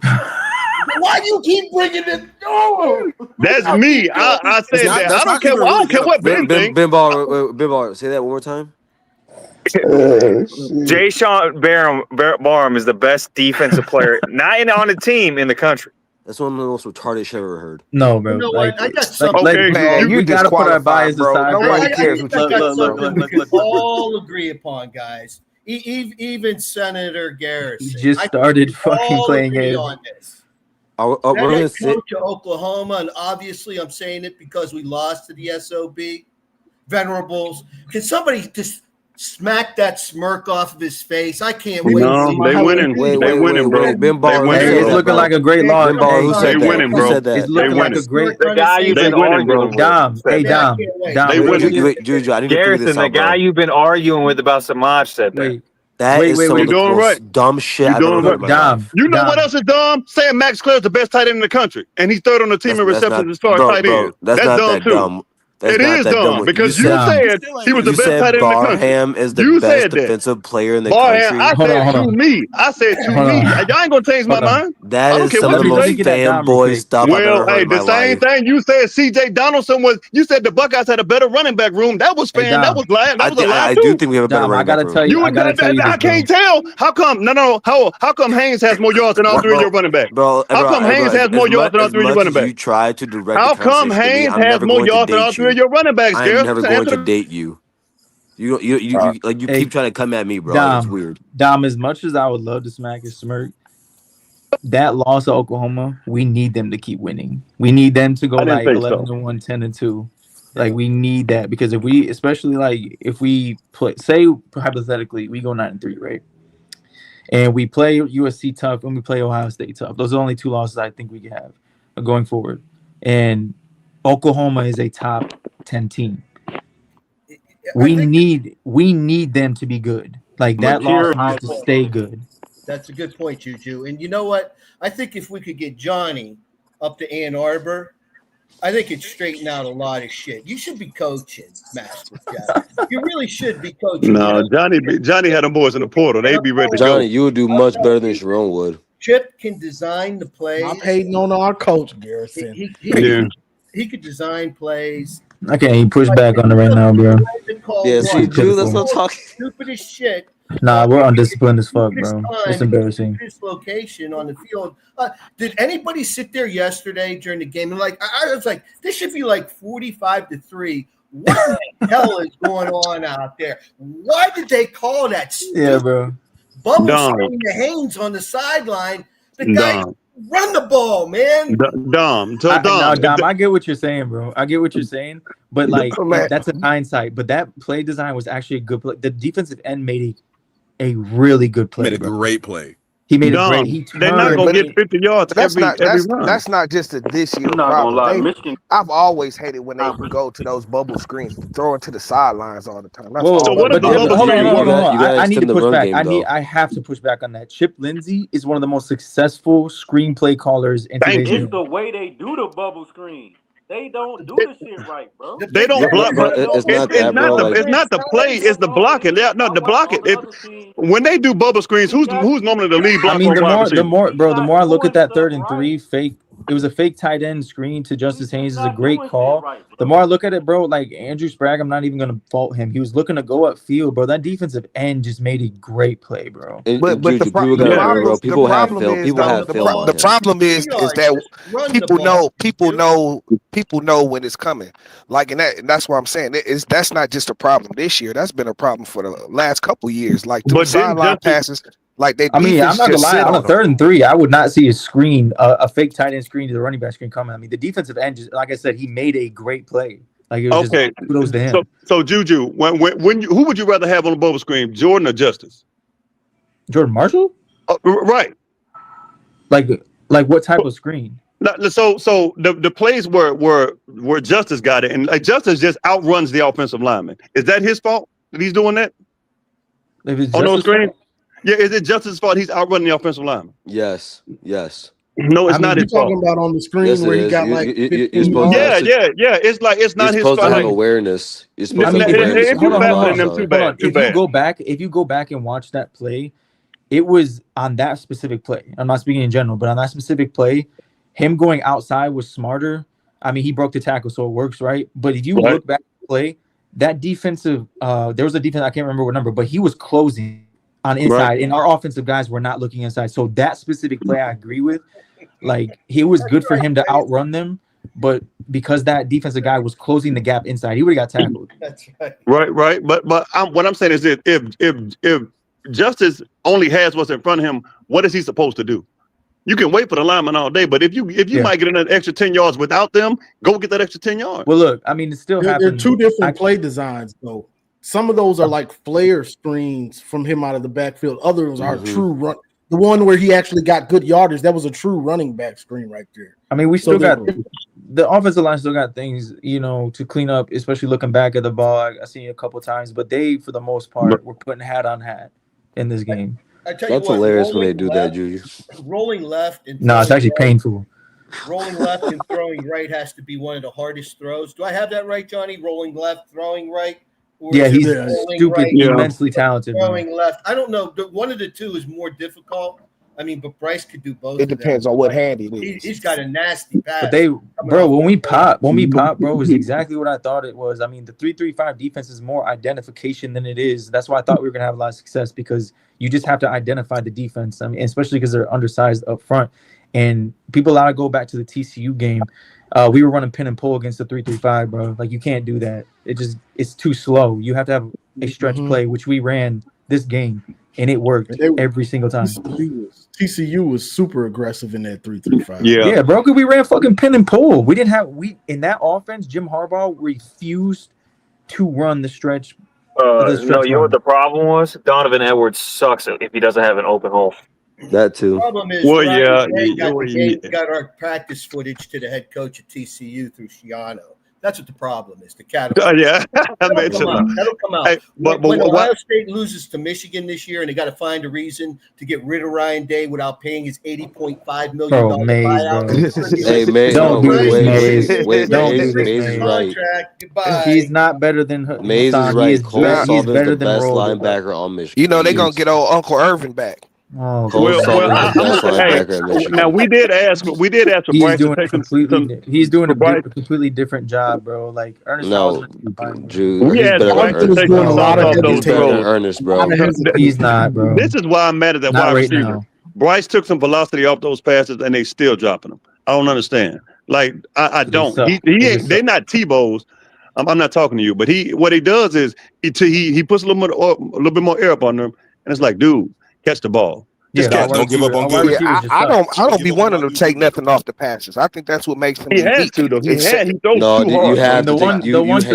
Why do you keep bringing it? Oh, that's me. I said that. I don't care. I don't care what Ben thinks. Ben Baller, say that one more time. Jaysean Barham is the best defensive player, not on a team in the country. That's one of the most retarded shit I've ever heard. No, bro. You know what? I got something. Man, you gotta put our bias aside. Nobody cares what you think. We can all agree upon, guys. Even Senator Garrison. He just started fucking playing it. On this. We're gonna sit to Oklahoma, and obviously I'm saying it because we lost to the SOB. Venerables. Can somebody just smack that smirk off of his face? I can't wait. No, they winning. They winning, bro. Ben Baller, it's looking like a great loss. Ben Baller, who said they winning, bro. It's looking like a great. The guy you've been arguing with. Dom. Hey, Dom. They winning. Juju, I didn't Garrison, the guy you've been arguing with about Samaj said that. That is some of the doing most right. dumb shit I've ever heard. Dom. You know what else is dumb? Saying Max Clare's the best tight end in the country, and he's third on the team in receptions as far as tight end. That's not that dumb. That's It not is that dumb. dumb because you said- said he was the You best said tight end in the country. Barham is the You best said that. defensive player in the Barham, country. I Hold said on, hold to on. me. I said to Hold me. on. Y'all ain't gonna change my Hold on. mind. That I don't is care some what of the you Let me say. most get that down real fanboy quick. stuff I've ever Well, heard hey, in my the same life. thing you said. C.J. Donaldson was. You said the Buckeyes had a better running back room. That was Hey, fan. That Dom. was lying. That was a lie I too. do think we have a better Dom, I running back gotta room. tell you. I gotta tell you I this, bro. can't tell. How come? No. How come Haynes has more yards than all three of your running backs? Bro, How come Haynes has more yards than all three of your running as you backs? try to direct the How come conversation to me, Haynes I'm has never more going to yards than all date three of you. your running backs, I am Garrett? never going to date you. You Hey, keep trying to come at me, bro. It's Dom. weird. Dom, as much as I would love to smack his smirk, that loss to Oklahoma, we need them to keep winning. We need them to go I didn't like think so. 11-1, 10-2. Like we need that because if we, especially like if we play, say hypothetically, we go 9-3, right? And we play USC tough and we play Ohio State tough. Those are the only two losses I think we can have going forward. And Oklahoma is a top 10 team. We need them to be good. Like that loss needs to stay good. That's a good point, Juju. And you know what? I think if we could get Johnny up to Ann Arbor, I think it'd straighten out a lot of shit. You should be coaching, Master Jeff. You really should be coaching. No, Johnny had them boys in the portal. They'd be ready to go. Johnny, you would do much better than Sharon would. Chip can design the plays. I'm hating on our coach, Garrison. He could design plays. I can't even push back on it right now, bro. Yeah, see, Drew, that's what I'm talking. Stupidest shit. Nah, we're undisciplined as fuck, bro. It's embarrassing. This location on the field. Did anybody sit there yesterday during the game and like I was like, this should be like 45-3. What the hell is going on out there? Why did they call that? Yeah, bro. Bubble screen to Haynes on the sideline. The guy run the ball, man. Dom. I get what you're saying, bro. I get what you're saying, but like that's a hindsight. But that play design was actually a good play. The defensive end made a really good play. Made a great play. He made a great. They're not gonna get 50 yards every run. That's not just a this year problem. I've always hated when they go to those bubble screens, throwing to the sidelines all the time. So what if the bubble screen? Hold on. I need to push back. I have to push back on that. Chip Lindsey is one of the most successful screenplay callers in today's game. It's the way they do the bubble screen. They don't do the shit right, bro. They don't block. It's not the play. It's the blocking. The blocking. When they do bubble screens, who's normally the lead blocker? I mean, the more I look at that 3rd and 3 fake, it was a fake tight end screen to Justice Haynes. Is a great call. The more I look at it, bro, like Andrew Sprague, I'm not even gonna fault him. He was looking to go upfield, bro. That defensive end just made a great play, bro. But the problem is that people know when it's coming. Like, and that's what I'm saying. That's not just a problem this year. That's been a problem for the last couple years. Like the sideline passes. Like they. I mean, I'm not gonna lie. On a 3rd and 3, I would not see a screen, a fake tight end screen to the running back screen coming. I mean, the defensive end, just like I said, he made a great play. Like it was just kudos to him. So Juju, who would you rather have on the bubble screen, Jordan or Justice? Jordan Marshall? Right. Like what type of screen? So the plays where Justice got it, and like Justice just outruns the offensive lineman. Is that his fault that he's doing that? On those screen? Yeah, is it Justice's fault he's outrunning the offensive lineman? Yes. No, it's not his fault. Talking about on the screen where he got like. It's not his fault. You're supposed to have awareness. You're supposed to have awareness. If you go back and watch that play, it was on that specific play. I'm not speaking in general, but on that specific play, him going outside was smarter. I mean, he broke the tackle, so it works, right? But if you look back at the play, that defensive, there was a defense, I can't remember what number, but he was closing on inside, and our offensive guys were not looking inside. So that specific play, I agree with. Like, it was good for him to outrun them, but because that defensive guy was closing the gap inside, he would have got tackled. That's right. Right. But what I'm saying is that if Justice only has what's in front of him, what is he supposed to do? You can wait for the lineman all day, but if you might get an extra 10 yards without them, go get that extra 10 yards. Well, look, I mean, it still happens. There are two different play designs, though. Some of those are like flare screens from him out of the backfield. Others are true run. The one where he actually got good yardage, that was a true running back screen right there. I mean, we still got the offensive line still got things, to clean up, especially looking back at the ball. I've seen it a couple of times, but they, for the most part, were putting hat on hat in this game. That's hilarious when they do that, Juju. Rolling left. No, it's actually painful. rolling left and throwing right has to be one of the hardest throws. Do I have that right, Johnny? Rolling left, throwing right? Or Yeah, is it he's rolling stupid, right, immensely talented, bro. throwing left? I don't know. One of the two is more difficult. I mean, but Bryce could do both. It depends on what hand it is. He's got a nasty pass. But when we pop, bro, is exactly what I thought it was. I mean, the 3-3-5 defense is more identification than it is. That's why I thought we were gonna have a lot of success because you just have to identify the defense. I mean, especially because they're undersized up front. And people ought to go back to the TCU game. We were running pin and pull against the 3-3-5, bro. Like you can't do that. It's too slow. You have to have a stretch play, which we ran this game, and it worked every single time. TCU was super aggressive in that 3-3-5. Yeah, bro. Because we ran fucking pin and pull. We didn't have in that offense. Jim Harbaugh refused to run the stretch. No, you know what the problem was? Donovan Edwards sucks if he doesn't have an open hole. That too. The problem is, got our practice footage to the head coach at TCU through Shiano. That's what the problem is. The catalog. That'll come out. Hey, when Ohio State loses to Michigan this year, and they got to find a reason to get rid of Ryan Day without paying his $80.5 million buyout. Hey, Mays, don't do this, Mays. Don't do this, Mays is right. Goodbye. He's not better than Mays is right. Cole Sullivan's the best Roller. linebacker on Michigan. You know they're gonna get old Uncle Irvin back. Oh, now we did ask for Bryce to take he's doing a completely different job, bro. Like Ernest. Drew, he's better than Ernest, bro. He's not, bro. This is why I'm mad at that wide receiver. Bryce took some velocity off those passes, and they still dropping them. I don't understand. Like I don't. He ain't. They're not Tebow's. I'm not talking to you, but what he does is he puts a little bit more air up on them, and it's like, dude. Catch the ball. Don't give up on good. I don't be wanting to take nothing off the passes. I think that's what makes him. He has to though. He throws too hard. You have to.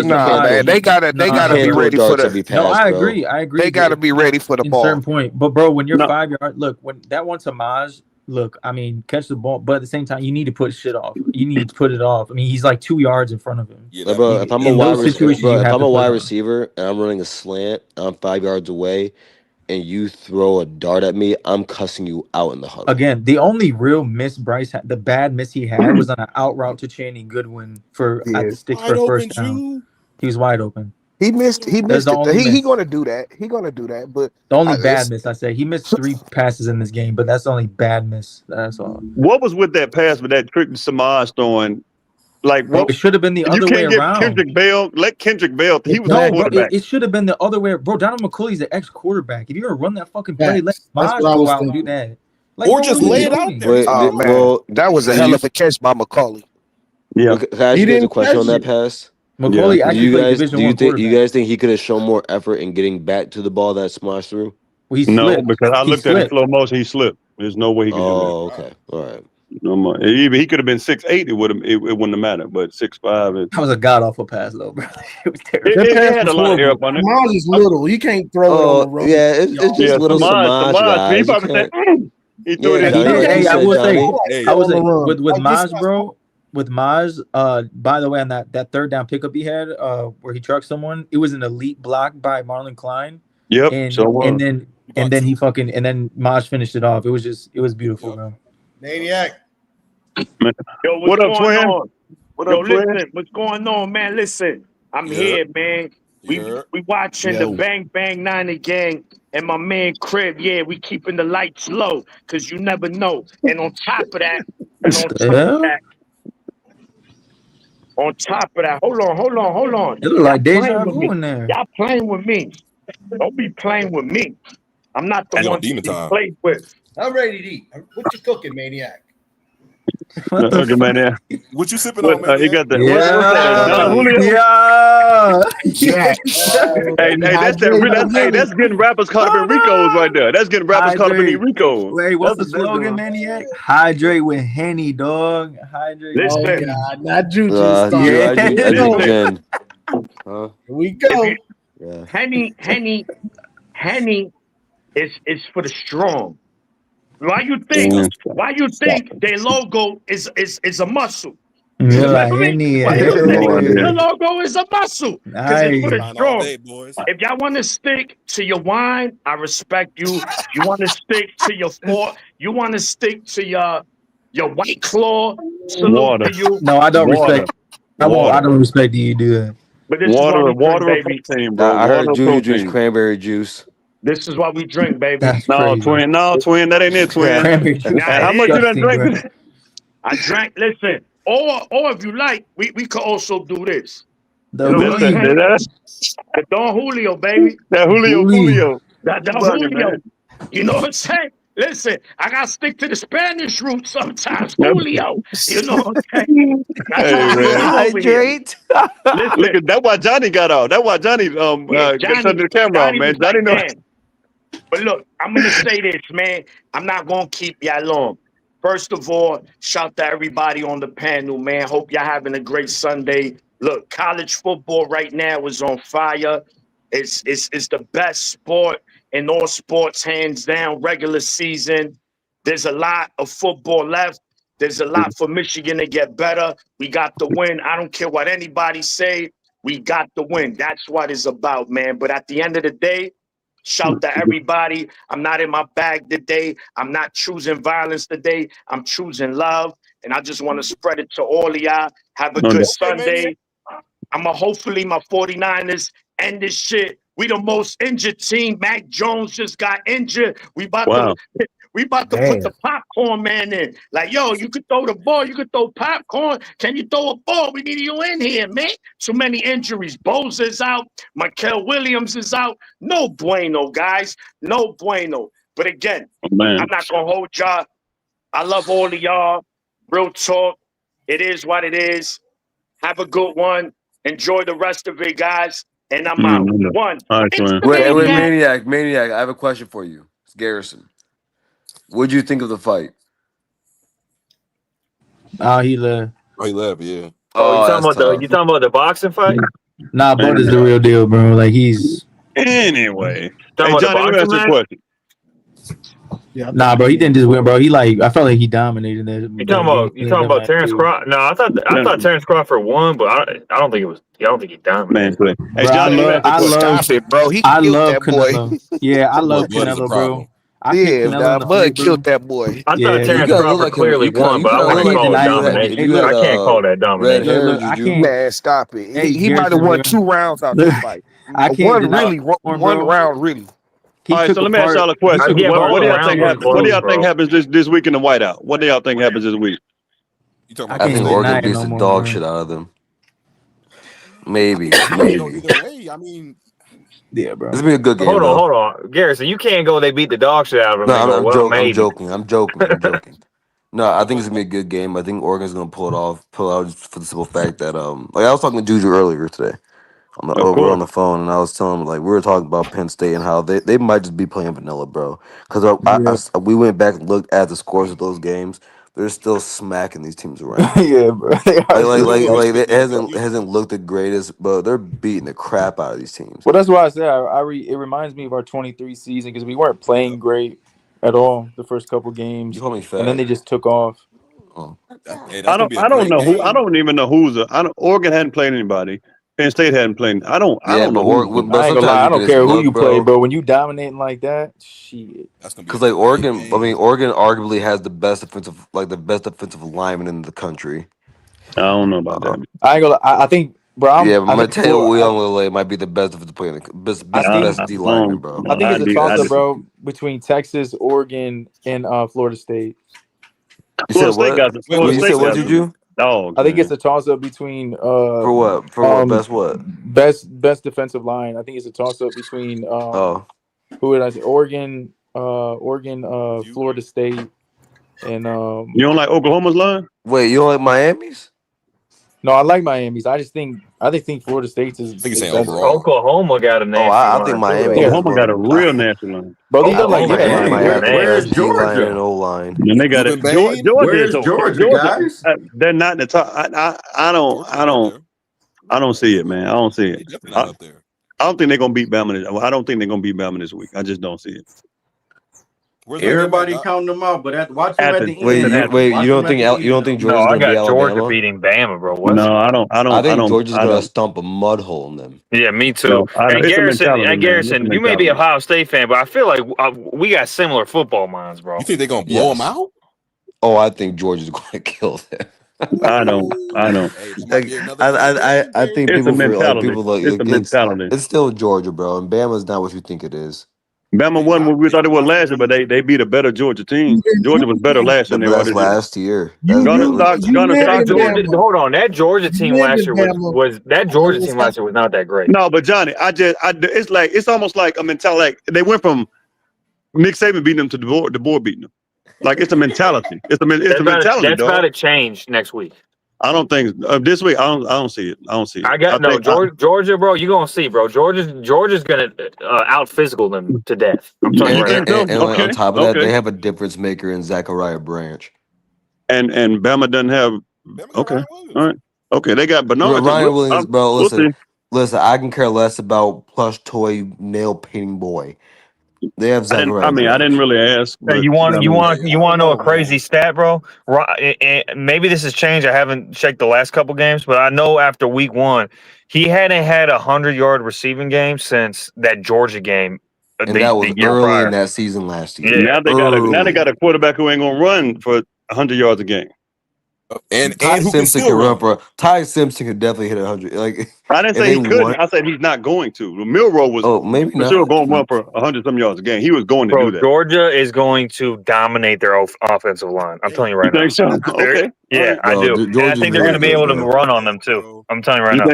Man, they gotta be ready for the. No, I agree. They gotta be ready for the ball. Certain point, but bro, when you're 5 yard, look when that one to Maj. Look, I mean, catch the ball, but at the same time, you need to put shit off. You need to put it off. I mean, he's like 2 yards in front of him. Yeah, bro, if I'm a wide receiver and I'm running a slant, I'm 5 yards away. And you throw a dart at me, I'm cussing you out in the huddle. Again, the only real miss Bryce had, the bad miss he had was on an out route to Channing Goodwin at the sticks for first down. He was wide open. He missed it. He gonna do that. He gonna do that. But the only bad miss, I say, he missed 3 passes in this game, but that's the only bad miss. That's all. What was with that pass with that trick Samaj throwing? Like, what it should have been the other way around. Kendrick Bell, let Kendrick Bell. He was the quarterback. It should have been the other way. Bro, Donald McCulley's the ex-quarterback. If you're gonna run that fucking play, let Maj go out and do that. Like, or just lay it out there. Oh man, well, that was a hell of a catch by McCulley. Yeah, can I ask you guys a question on that pass? McCulley actually played Division I quarterback. You guys think he could have shown more effort in getting back to the ball that smashed through? Well, he slipped. Because I looked at it in slow motion. He slipped. There's no way he could do that. Oh, okay, all right. No more. He could have been 6'8". It wouldn't have mattered. But 6'5". That was a god awful pass though, bro. It was terrible. It had a lot of air up on it. Samaj is little. He can't throw it on the road. Yeah, it's just little Samaj guys. He probably said, he threw it. Hey, I will say with Maj, bro. With Maj, by the way, on that third down pickup he had, where he trucked someone, it was an elite block by Marlon Klein. Yep. And then Maj finished it off. It was beautiful, bro. Maniac. Yo, what up, twin? Listen, what's going on, man? Listen, I'm here, man. We watching the Bang Bang 90 gang and my man Crib. Yeah, we keeping the lights low because you never know. And on top of that, hold on. It look like deja vu in there. Y'all playing with me. Don't be playing with me. I'm not the one to play with. I'm ready to eat. What you cooking, Maniac? Okay, man. What you sipping on, man? He got that. That's getting rappers caught up in Ricos right there. That's getting rappers caught up in Ricos. Wait, what's the slogan, Maniac? Hydrate with Henny, dog. Hydrate. Listen, not juju. Here we go. Henny is for the strong. Why you think their logo is a muscle? Their logo is a muscle. Because it's for the strong. If y'all want to stick to your wine, I respect you. You want to stick to your sport. You want to stick to your Your White Claw, salute to you. No, I don't respect. I don't respect you do that. But this is why we drink, baby. Protein, bro. I heard Water Juju drinks protein. cranberry juice. This is why we drink, baby. That's No, crazy. twin. No, twin. That ain't it, twin. Cranberry juice. Nah, How it much is. you done drink? I drank. Listen, or if you like, we could also do this. The You know what I'm Listen, saying? that's The Don Julio, baby. that Julio. That Bugging, Julio. man. You know what I'm saying? Listen, I gotta stick to the Spanish root sometimes. Julio. You know what I'm saying? That's Hey, how we man. do over here. Hydrate. Listen, Look at that's why Johnny got off. That's why Johnny shut the camera off, man. was Johnny like, know. damn. But look, I'm gonna say this, man. I'm not gonna keep y'all long. First of all, shout to everybody on the panel, man. Hope y'all having a great Sunday. Look, college football right now is on fire. It's the best sport in all sports, hands down. Regular season. There's a lot of football left. There's a lot for Michigan to get better. We got the win. I don't care what anybody say. We got the win. That's what it's about, man. But at the end of the day, shout to everybody. I'm not in my bag today. I'm not choosing violence today. I'm choosing love. And I just want to spread it to all of y'all. Have a good Sunday. Hopefully my 49ers end this shit. We the most injured team. Mac Jones just got injured. We about to put the popcorn man in. Like, yo, you could throw the ball. You could throw popcorn. Can you throw a ball? We need you in here, man. Too many injuries. Bose is out. Michael Williams is out. No bueno, guys. No bueno. But again, I'm not going to hold y'all. I love all of y'all. Real talk. It is what it is. Have a good one. Enjoy the rest of it, guys. And I'm out. One. All right, wait, Maniac. I have a question for you. It's Garrison. What'd you think of the fight? He left. Oh, he left, yeah. Oh, you talking about the boxing fight? Nah, Bud is the real deal, bro. Like he's anyway. Hey, Johnny, let me ask you a question. Nah, bro, he didn't just win, bro. I felt like he dominated that. You talking about Terrence Crawford? No, I thought Terrence Crawford won, but I don't think it was. I don't think he dominated. Man, hey, Johnny, stop it, bro. He I killed love that boy. Canelo. Yeah, I love Canelo, bro. Bud killed that boy. I thought Terrence Crawford clearly won, but I wouldn't call it domination. I can't call that domination. Man, stop it. He might have won 2 rounds out this fight. One round, really. All right, so let me ask y'all a question. What do y'all think happens? What do y'all think happens this week in the whiteout? What do y'all think happens this week? I think Oregon beats the dog shit out of them. Maybe. Either way, I mean, yeah, bro. This will be a good game. Hold on, Garrison. You can't go. They beat the dog shit out of them. No, I'm joking. I'm joking. No, I think it's gonna be a good game. I think Oregon's gonna pull out just for the simple fact that like I was talking to Juju earlier today. Over on the phone, and I was telling him like we were talking about Penn State and how they might just be playing vanilla, bro. Because we went back and looked at the scores of those games. They're still smacking these teams around. Yeah, bro. Like it hasn't looked the greatest, but they're beating the crap out of these teams. Well, that's why I said it reminds me of our 23 season because we weren't playing great at all the first couple games, you call me fat. And then they just took off. Oh. I don't know who. I don't even know who's. Oregon hadn't played anybody. Penn State hadn't played. I don't know. I ain't gonna lie. I don't care who you play, bro. When you dominating like that, shit. Because like Oregon, Oregon arguably has the best defensive lineman in the country. I don't know about that. I ain't gonna. I think, bro. I'm Mateo Uiagalelei might be the best defensive player, best D lineman, bro. I think it's a toss-up, bro, between Texas, Oregon, and Florida State. You said what? You said what, Juju? Oh, I think it's a toss-up between for what? For what? Best defensive line. I think it's a toss-up between who did I say? Oregon, Florida State, and you don't like Oklahoma's line? Wait, you don't like Miami's? No, I like Miami's. I think Florida State's is. Oklahoma got a nasty I think Miami. Oklahoma got a real nasty line. Bro, they got where's Georgia? And O-line. And they got it. Where's Georgia, guys? They're not in the top. I don't see it, man. I don't see it. I don't think they're gonna beat Bama. I don't think they're gonna beat Bama this week. I just don't see it. Everybody counting them out, but watch them at the end. Wait, you don't think Georgia's gonna beat Alabama? Georgia beating Bama, bro. What? No, I don't. I think Georgia's gonna stump a mud hole in them. Yeah, me too. And Garrison, you may be a Ohio State fan, but I feel like we got similar football minds, bro. You think they're gonna blow them out? Oh, I think Georgia's going to kill them. I don't. Hey, that might be another I think It's a people feel like mentality. people like It's a mentality. it's still Georgia, bro, and Bama's not what you think it is. Bama won what we thought it was last year, but they beat a better Georgia team. Georgia was better last year than they were That's this year. last year. You That live in hold on, that Georgia team live last in year Bama. was not that great. No, but Johnny, it's almost like a mentality. Like they went from Nick Saban beating them to the board beating them. Like it's a mentality. It's a mentality. That's about to change next week. I don't think this week. I don't see it. I don't see it. Georgia, bro. You gonna see, bro. Georgia's gonna out physical them to death. I'm telling you right now. And on top of that, they have a difference maker in Zachariah Branch. And Bama doesn't have. Okay, all right. Okay, they got Bernard. Ryan Williams, bro. Listen. I can care less about plush toy nail painting boy. They have Zachariah. I didn't really ask. Hey, you want to know a crazy stat, bro? Maybe this has changed. I haven't checked the last couple games, but I know after week 1, he hadn't had a 100-yard receiving game since that Georgia game. And that was early in that season last year. Yeah. Now they got a quarterback who ain't gonna run for 100 yards a game. And Ty who Simpson can run for. Ty Simpson could definitely hit 100. Like I didn't say he couldn't. I said he's not going to. Milroe was maybe for sure going to run for 100-some yards a game. He was going to do that. Georgia is going to dominate their offensive line. I'm telling you right now. Think so? Okay. Yeah, I do. And I think they're going to be able to run on them too. I'm telling you right now.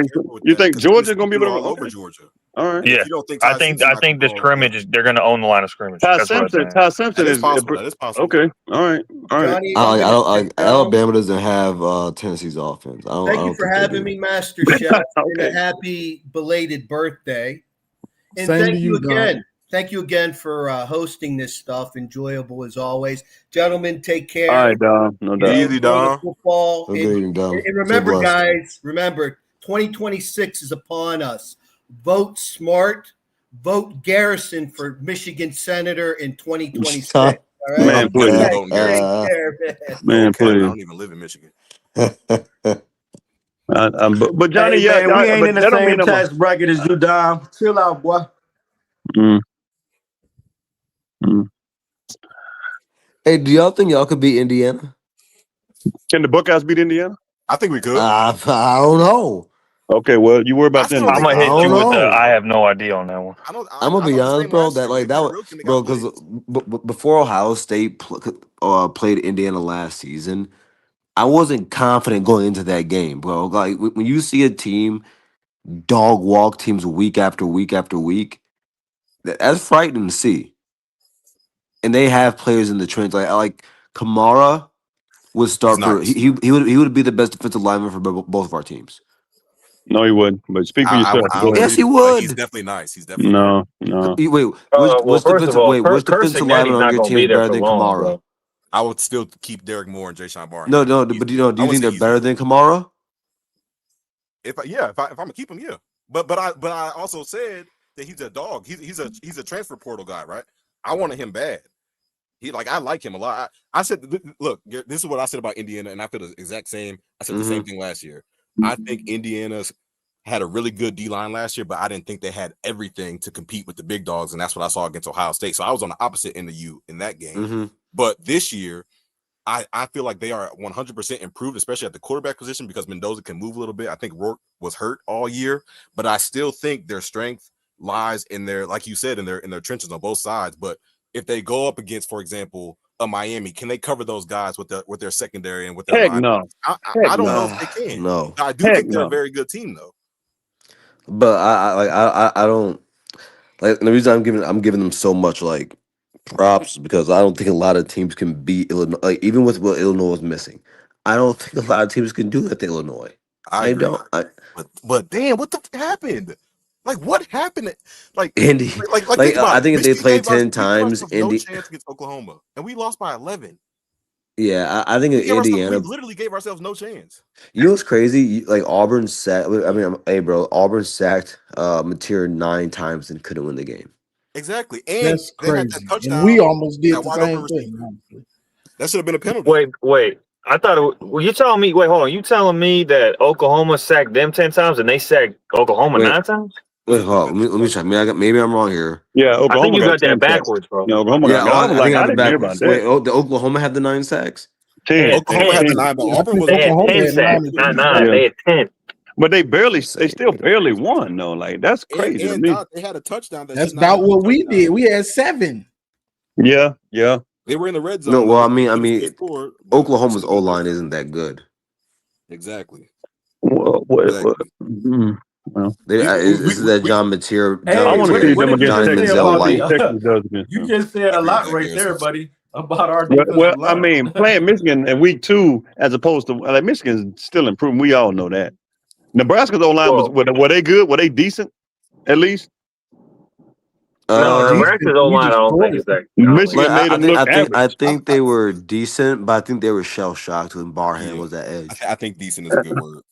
You think Georgia's going to be able to all over Georgia? All right. Yeah. I think the scrimmage they're going to own the line of scrimmage. Ty Simpson is possible. That is possible. Okay. All right. Alabama doesn't have Tennessee's offense. Thank you for having me, Master Chef, and a happy belated birthday. And thank you again. Thank you again for hosting this stuff. Enjoyable as always. Gentlemen, take care. All right, Dom. No doubt. Easy, Dom. Football. And remember, guys, 2026 is upon us. Vote smart. Vote Garrison for Michigan Senator in 2026. All right? Man, please. Man, please. I don't even live in Michigan. But Johnny, we ain't in the same tax bracket as you, Dom. Chill out, boy. Hey, do y'all think y'all could beat Indiana? Can the Buckeyes beat Indiana? I think we could. I don't know. Okay, well, you worry about them. I'm gonna hit you with I have no idea on that one. I'm gonna be honest, bro. That was bro, because before Ohio State played Indiana last season, I wasn't confident going into that game, bro. Like when you see a team dog walk teams week after week after week, that's frightening to see. And they have players in the trench like Kamara would start for he would be the best defensive lineman for both of our teams. No, he wouldn't. But speak for yourself. Yes, he would. Like, he's definitely nice. He's definitely no. Wait, which defensive lineman on your team is better than Kamara? Bro. I would still keep Derek Moore and Jayshon Barham. No, but do you think they're better than Kamara? If I'm gonna keep him, yeah. But I also said that he's a dog. He's a transfer portal guy, right? I wanted him bad. I like him a lot. I said, look, this is what I said about Indiana, and I feel the exact same. I said the same thing last year. I think Indiana's had a really good D-line last year, but I didn't think they had everything to compete with the big dogs, and that's what I saw against Ohio State. So I was on the opposite end of you in that game. But this year, I feel like they are 100% improved, especially at the quarterback position, because Mendoza can move a little bit. I think Rourke was hurt all year, but I still think their strength lies in their, like you said, in their trenches on both sides. But if they go up against, for example, a Miami, can they cover those guys with their secondary and with their line? No. I don't know if they can. No. I do think they're a very good team, though. But I don't like, the reason I'm giving them so much like props is because I don't think a lot of teams can beat Illinois. Like even with what Illinois is missing, I don't think a lot of teams can do that to Illinois. I don't. But damn, what the happened? Like what happened? Like Indy. I think if they played 10 times, no chance against Oklahoma, and we lost by 11. Yeah, I think Indiana. We literally gave ourselves no chance. You know what's crazy? Like Auburn sacked. I mean, hey, bro, Auburn sacked Mateer 9 times and couldn't win the game. Exactly, and that's crazy. That touchdown, and we almost did the same thing. That should have been a penalty. Wait. I thought you telling me? Wait, hold on. You telling me that Oklahoma sacked them 10 times and they sacked Oklahoma 9 times? Wait, hold on. Let me check. Maybe I'm wrong here. Yeah, Oklahoma I think you got that backwards, bro. No, Oklahoma. I didn't hear about that. Wait, the Oklahoma had the 9 sacks. Oklahoma had the 9, but Auburn was They had Oklahoma 10 had sacks, 9 not and 9. Yeah. They had 10. But they still barely won though. Like that's crazy to and me. Doc, they had a touchdown. That's about what we did. We had 7. Yeah. They were in the red zone. No, well, I They mean, scored, but Oklahoma's O line isn't that good. exactly. Well, This is that John Material. Hey, I want to see them against Johnny Texas. Manziel I want to light. see Texas does against You them. just said a lot right there, buddy, about our Well, defensive I line. mean, playing Michigan in week 2 as opposed to like Michigan's still improving. We all know that. Nebraska's O-line were they good? Were they decent? At least. No, Nebraska's O-line, I don't think is that. Michigan made them look average. I think they were decent, but I think they were shell shocked when Barham was that edge. I think decent is a good word.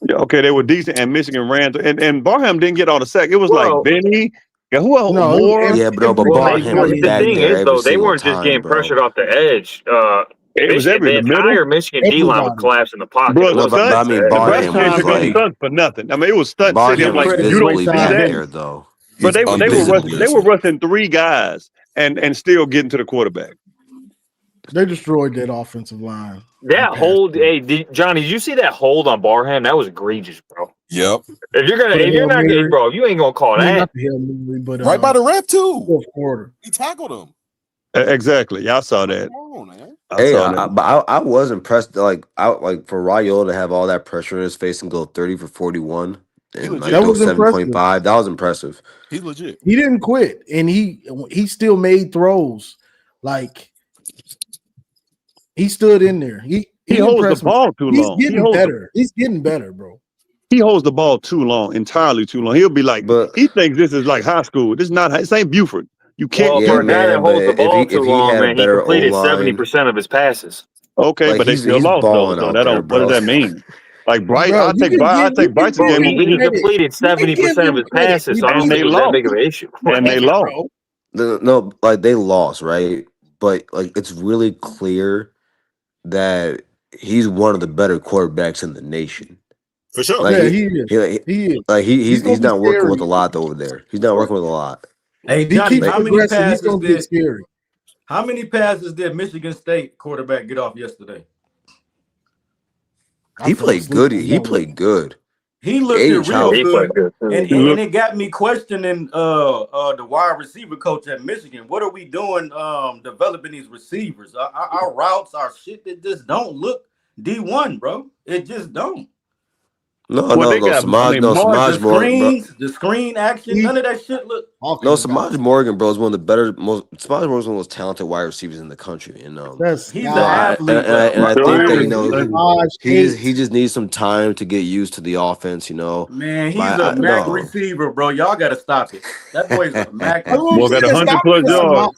Yeah, okay, they were decent, and Michigan ran and Barham didn't get all the sack. It was like Benny. Yeah, who else? More? Yeah, but Barham was the back thing there is, every though, they single weren't just time, getting bro. pressured off the edge. It was the entire Michigan D-line was collapsing the pocket. Bro, No, but I mean, Barham was like stunts for nothing. I mean, it was stunt city. I'm Barham was like, you don't visibly see back that. there though. But they were rushing 3 guys and still getting to the quarterback. They destroyed that offensive line. That hold, Johnny, did you see that hold on Barham? That was egregious, bro. Yep. If you're not getting, bro, you ain't gonna call that. Not the Hail Mary, but, Right by the ref too. Fourth quarter. He tackled him. Exactly. Y'all saw that. I was impressed. Like for Raiola to have all that pressure in his face and go 30 for 41 and like that go was 7.5. That was impressive. He's legit. He didn't quit, and he still made throws. Like he stood in there. He holds the ball too long. He's getting better. He's getting better, bro. He holds the ball too long, entirely too long. He'll be like, he thinks this is like high school. This is not. This ain't Buford. You can't. For a guy that holds the ball too long, man, he completed O-line, 70% of his passes. Okay, like, but they still lost though. So that don't. What does that mean? Like Bryce, I take Bryce's game. He completed 70% of his passes, so I don't think it was that big of an issue. And they lost. No, like they lost, right? But like it's really clear that he's one of the better quarterbacks in the nation. For sure. Like, Yeah, he is. He is. Like he's gonna not be working scary. with a lot over there. He's not working with a lot. Hey, He Johnny, keeps how many progressing. He's passes gonna get did scary. how many passes did Michigan State quarterback get off yesterday? He played good. He played good. He looked Age real out. good, and it got me questioning the wide receiver coach at Michigan. What are we doing developing these receivers? Our routes, our shit that just don't look D1, bro. It just don't. Samaj Morgan, the screen action, none of that shit look. Samaj Morgan, bro, is one of the better, Samaj Morgan is one of the most talented wide receivers in the country. And he's an athlete, and I think that he just needs some time to get used to the offense. Man, he's a Mac receiver, bro. Y'all got to stop it. That boy's a Mac. Got 100+ yards.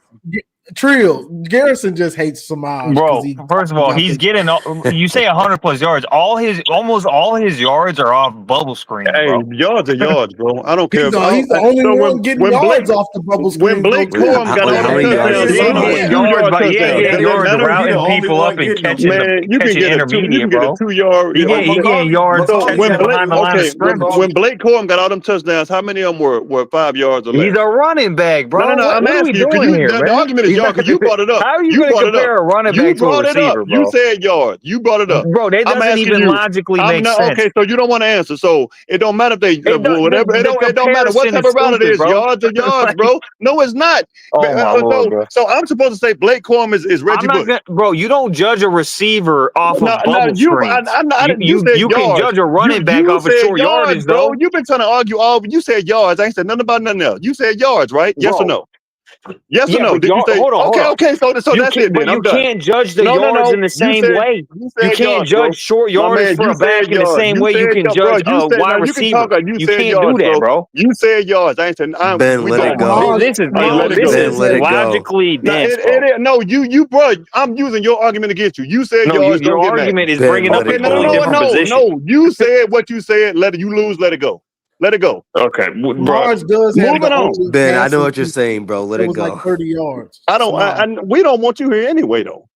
Trill Garrison just hates Samaj. Bro, first of all, he's getting. You say 100+ yards. Almost all his yards are off bubble screen. Hey, bro. yards are yards, bro. I don't care. He's the only one getting yards off the bubble screen. When Blake Corum got all the yards routing people up and catching intermediate, bro. He getting yards behind the line of scrimmage. When Blake Corum got all them touchdowns, how many of them were 5 yards or less? He's a running back, bro. No, I'm asking you. The argument is yards because you brought it up. How are you going to compare a running back to a receiver, bro? You said yards. You brought it up. Bro, that doesn't even logically make sense. Okay, so you don't want to answer. So it don't matter if they whatever. It don't matter what type of route it is. Yards or yards, bro. No, it's not. So I'm supposed to say Blake Corum is Reggie Bush. Bro, you don't judge a receiver off of bubble screens. You can judge a running back off of short yardage, though. You've been trying to argue all, but you said yards. I ain't said nothing about nothing else. You said yards, right? Yes or no? Yes or no? Did you say, hold on. Okay, so that's it then. You can't judge the yards in the same way. You can't judge short yardage for a back in the same way you can judge a wide receiver. You can't do that, bro. You said yards. I ain't said Ben, let it go. This is logically dense. No, you, bro. I'm using your argument against you. You said yards. Your argument is bringing up a totally different position. No, you said what you said. Let you lose. Let it go. Let it go. Okay, bro. Moving on. Ben, I know what you're saying, bro. Let it go. Like 30 yards. We don't want you here anyway, though.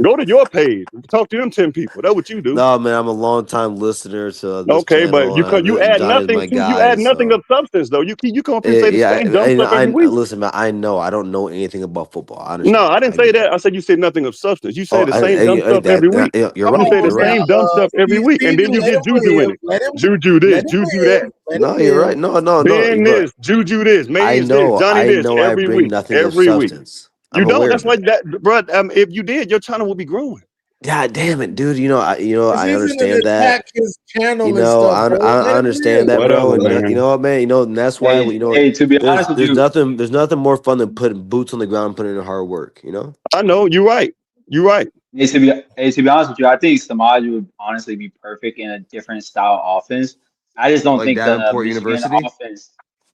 Go to your page. Talk to them 10 people. That's what you do. No, man, I'm a long time listener to this Okay, channel. but you add nothing to you add nothing of substance though. You come up here and say the same dumb stuff every week. Listen, man, I know I don't know anything about football. I understand. No, I didn't say that. I said you said nothing of substance. You say the same dumb stuff that, every week. You're right. You say the same dumb stuff every week, and then you get Juju in it. Juju this, Juju that. No, you're right. No. Ben this, Juju this, Mays this, Johnny this every week. Every week. You don't. That's why that, bro. If you did, your channel would be growing. God damn it, dude! I understand that. His channel I understand that, bro. And you know what, man? And that's why to be honest with you, there's nothing more fun than putting boots on the ground, and putting in hard work. I know you're right. You're right. Hey, to be honest with you, I think Samaj would honestly be perfect in a different style offense. I just don't think the Michigan offense.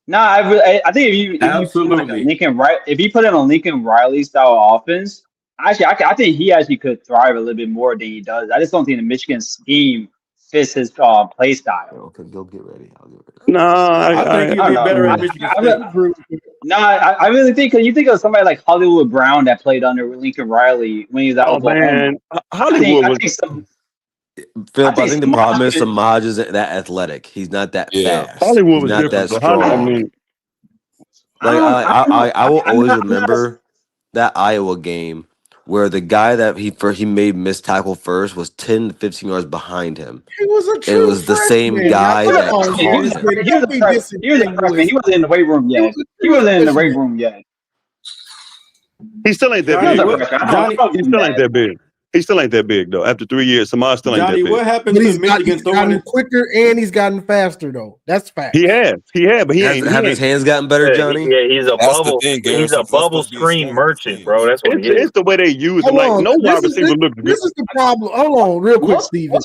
No, I think if you put in a Lincoln Riley style offense. Actually, I think he actually could thrive a little bit more than he does. I just don't think the Michigan scheme fits his play style. Okay, go get ready. No, I think he'd be better at Michigan State. No, I really think because you think of somebody like Hollywood Brown that played under Lincoln Riley when he was at Oklahoma. Man, Hollywood Philip, I think the problem is Samaj isn't that athletic. He's not that fast. Hollywood was not different. that strong. I will always remember that Iowa game where the guy that he made missed tackle first was 10 to 15 yards behind him. He was a true It was the same guy that caught him. He was a freshman. He wasn't in the weight room yet. He still ain't that big. He still ain't that big. He still ain't that big though. After 3 years, Samaj still ain't that big. What happened to Michigan? He's gotten quicker and he's gotten faster though. That's fact. He has, but he ain't. Have his hands gotten better, Johnny? Yeah, he's a bubble. He's a bubble screen merchant, bro. That's what it's the way they use him. Like no wide receiver looks good. This is the problem. Hold on, real quick, Steven.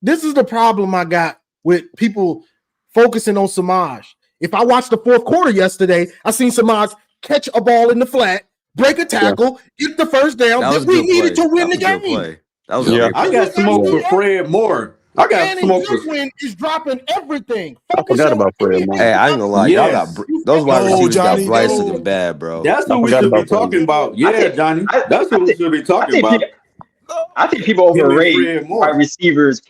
This is the problem I got with people focusing on Samaj. If I watched the fourth quarter yesterday, I seen Samaj catch a ball in the flat, break a tackle, get the first down. That we needed to win the game. That was I got smoke for Fred Moore. I got smoke for Goodwin is dropping everything. I forgot about Fred Moore. Hey, I ain't gonna lie. Y'all got those wide receivers got Bryce looking bad, bro. That's what we should be talking about. Yeah, Johnny. That's what we should be talking about. I think people overrate wide receivers.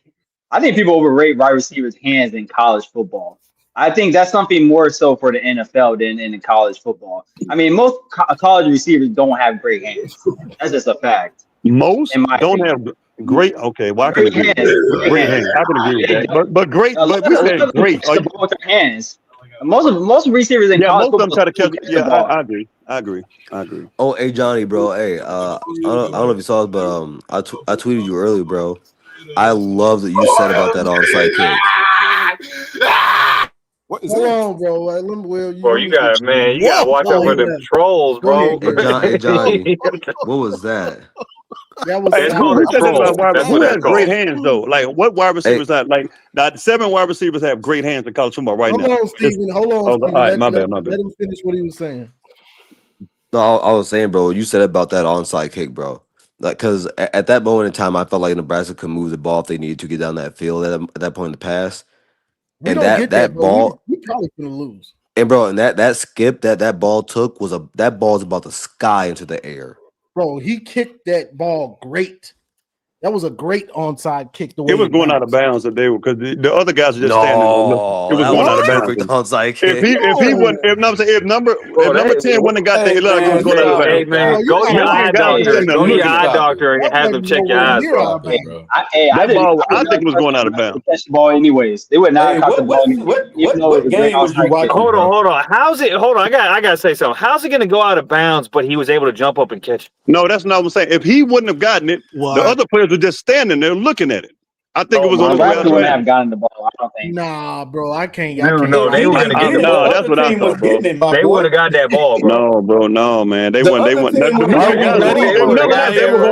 I think people overrate wide receivers' hands in college football. I think that's something more so for the NFL than in college football. I mean, most college receivers don't have great hands. That's just a fact. Most don't have great. Okay, well, I can agree with that. Great hands. I can agree with that. But great. But we said great. With their hands. Most receivers in college most of them try to catch. Yeah, I agree. Oh, hey Johnny, bro. Hey, I don't know if you saw it, but I tweeted you earlier, bro. I love that you said about that onside kick. What is Hold on, bro. Bro, you got man. You gotta watch out for the trolls, bro. Hey, Johnny, what was that? That was who has great hands though? Like what wide receivers have? Like 7 wide receivers have great hands in college football right now. Hold on, Steven. All right, my bad. Let him finish what he was saying. No, I was saying, bro. You said about that onside kick, bro. Like, because at that moment in time, I felt like Nebraska could move the ball if they needed to get down that field at that point in the pass. And that ball, we probably gonna lose. And bro, and that skip that ball took that ball is about to sky into the air. Bro, he kicked that ball great. That was a great onside kick. The way it was going out of bounds that they were because the other guys were just standing. It was going out of bounds. Onside kick. If number 10 wouldn't have got there, it was going out of bounds. Hey man, go to your eye doctor. Go to your eye doctor and have them check your eyes, bro. I think it was going out of bounds. Catch the ball anyways. They would not catch the ball. What game was you watching? Hold on. How's it? Hold on. I gotta say something. How's it gonna go out of bounds? But he was able to jump up and catch it. No, that's not what I'm saying. If he wouldn't have gotten it, the other players were just standing there looking at it. I think it was on the way. Wouldn't have gotten the ball. I don't think. Nah, bro, I can't. No, they would have. No, that's what I thought, bro. They would have got that ball, bro. No, bro, no, man. They wouldn't. They were gonna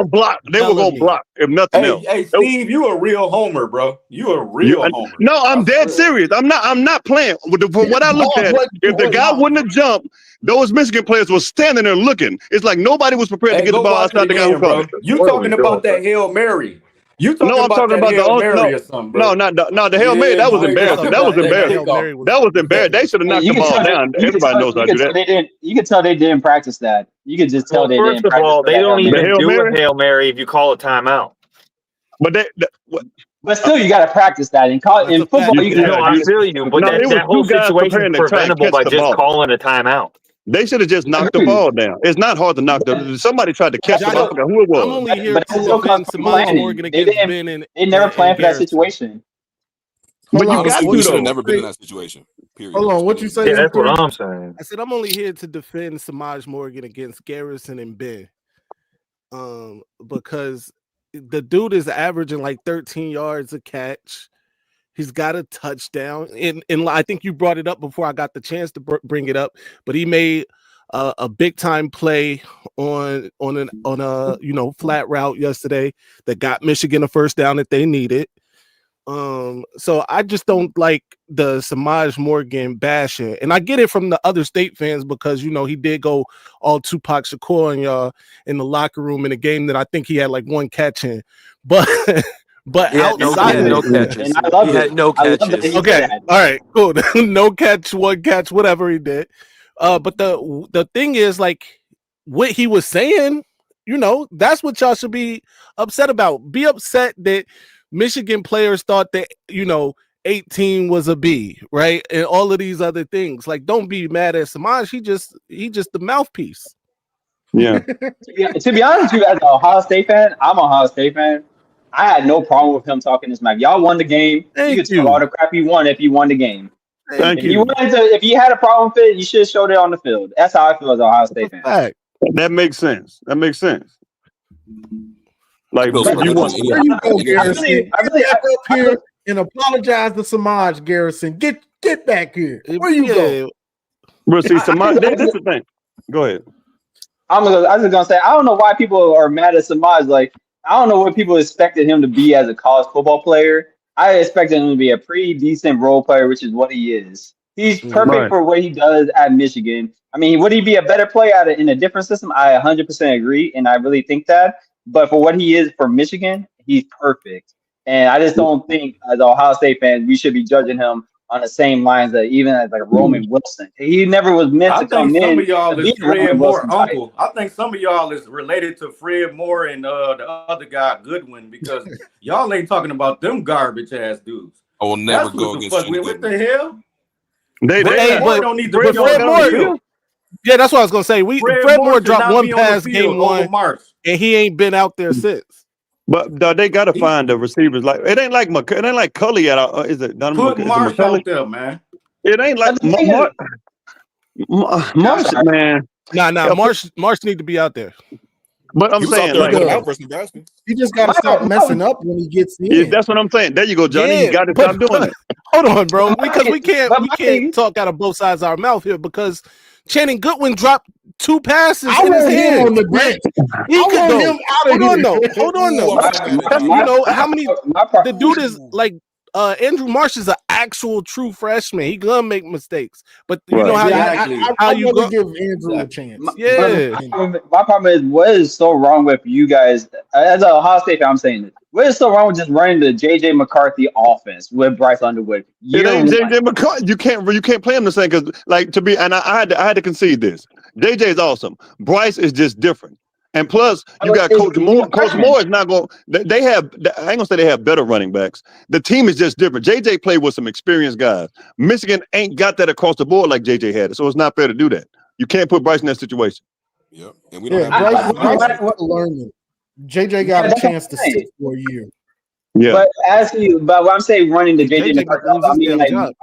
block. They were gonna block. If nothing else. Hey, Steve, you a real homer, bro. You a real homer. No, I'm dead serious. I'm not playing. From what I looked at, if the guy wouldn't have jumped, those Michigan players were standing there looking. It's like nobody was prepared to get the ball outside the guy who caught it. You talking about that Hail Mary? You talking I'm talking about Hail the Mary or something, bro? No, the Hail Mary, that was embarrassing. That was embarrassing. That was embarrassing. They should have knocked the ball down. Everybody knows how to do that. You can tell they didn't practice that. You could just tell Well, they first didn't of practice all, for they that don't Hail Mary. even do a Hail Mary if you call a timeout. But still, you got to practice that. In football, you can. No, I feel you, but that whole situation is preventable by just calling a timeout. They should have just knocked the ball down. It's not hard to knock the. Somebody tried to catch the ball. I forgot who it was. I'm only here to defend Samaj Morgan against Ben and they never planned for that situation. But you got to. Should have never been in that situation. Period. Hold on, what you say? Yeah, that's what I'm saying. I said I'm only here to defend Samaj Morgan against Garrison and Ben, because the dude is averaging like 13 yards a catch. He's got a touchdown, and I think you brought it up before I got the chance to bring it up. But he made a big time play on a flat route yesterday that got Michigan a first down that they needed. So I just don't like the Samaj Morgan bashing, and I get it from the other state fans because he did go all Tupac Shakur on y'all in the locker room in a game that I think he had like one catch in, but. But outside of no catches. And I love he had no catches. Okay, all right, cool. No catch, one catch, whatever he did. But the thing is, like, what he was saying, that's what y'all should be upset about. Be upset that Michigan players thought that 18 was a B, right, and all of these other things. Like, don't be mad at Samaj. He just the mouthpiece. Yeah. To be honest with you, as an Ohio State fan, I'm an Ohio State fan. I had no problem with him talking this smack. Y'all won the game. You could talk all the crap you won if you won the game. If you had a problem with it, you should have showed it on the field. That's how I feel as an Ohio State fan. Fact. That makes sense. Like, if you want, where you go, Garrison? I really up here and apologize to Samaj, Garrison. Get back here. Where you go? Bro, see, Samaj. This is the thing. Go ahead. I was just gonna say, I don't know why people are mad at Samaj. Like, I don't know what people expected him to be as a college football player. I expected him to be a pretty decent role player, which is what he is. He's perfect for what he does at Michigan. I mean, would he be a better player in a different system? I 100% agree, and I really think that. But for what he is for Michigan, he's perfect. And I just don't think, as an Ohio State fan, we should be judging him on the same lines that even as like Roman Wilson. He never was meant to come in. I think some of y'all is Fred Moore uncle. I think some of y'all is related to Fred Moore and the other guy Goodwin, because y'all ain't talking about them garbage ass dudes. I will never go against what the hell? Fred Moore. Yeah, that's what I was gonna say. Fred Moore dropped one pass game one, and he ain't been out there since. But they got to find the receivers. Like it ain't like Cully at is it? Put Marsh out there, man. It ain't like Marsh, man. Nah. Marsh need to be out there. But I'm saying, he just got to stop messing up when he gets in. Yeah, that's what I'm saying. There you go, Johnny. Yeah, you got to stop doing it. Hold on, bro. Because we can't talk out of both sides of our mouth here because Channing Goodwin dropped two passes in his hand. On the bench. He could go. Hold on, though. How many? The dude is like Andrew Marsh is an actual true freshman. He gonna make mistakes, but you know how you go give Andrew a chance. My problem is what is so wrong with you guys as a Ohio State fan. I'm saying this. What is so wrong with just running the JJ McCarthy offense with Bryce Underwood? It ain't JJ McCarthy. You can't play him the same because I had to concede this. JJ is awesome. Bryce is just different. And plus, you got Coach Moore. Coach Moore is not going. They have. I ain't gonna say they have better running backs. The team is just different. JJ played with some experienced guys. Michigan ain't got that across the board like JJ had it, so it's not fair to do that. You can't put Bryce in that situation. Yep, and we don't have Bryce learning. JJ got a chance to sit for a year. Yeah, but when I'm saying running the JJ McCarthy, I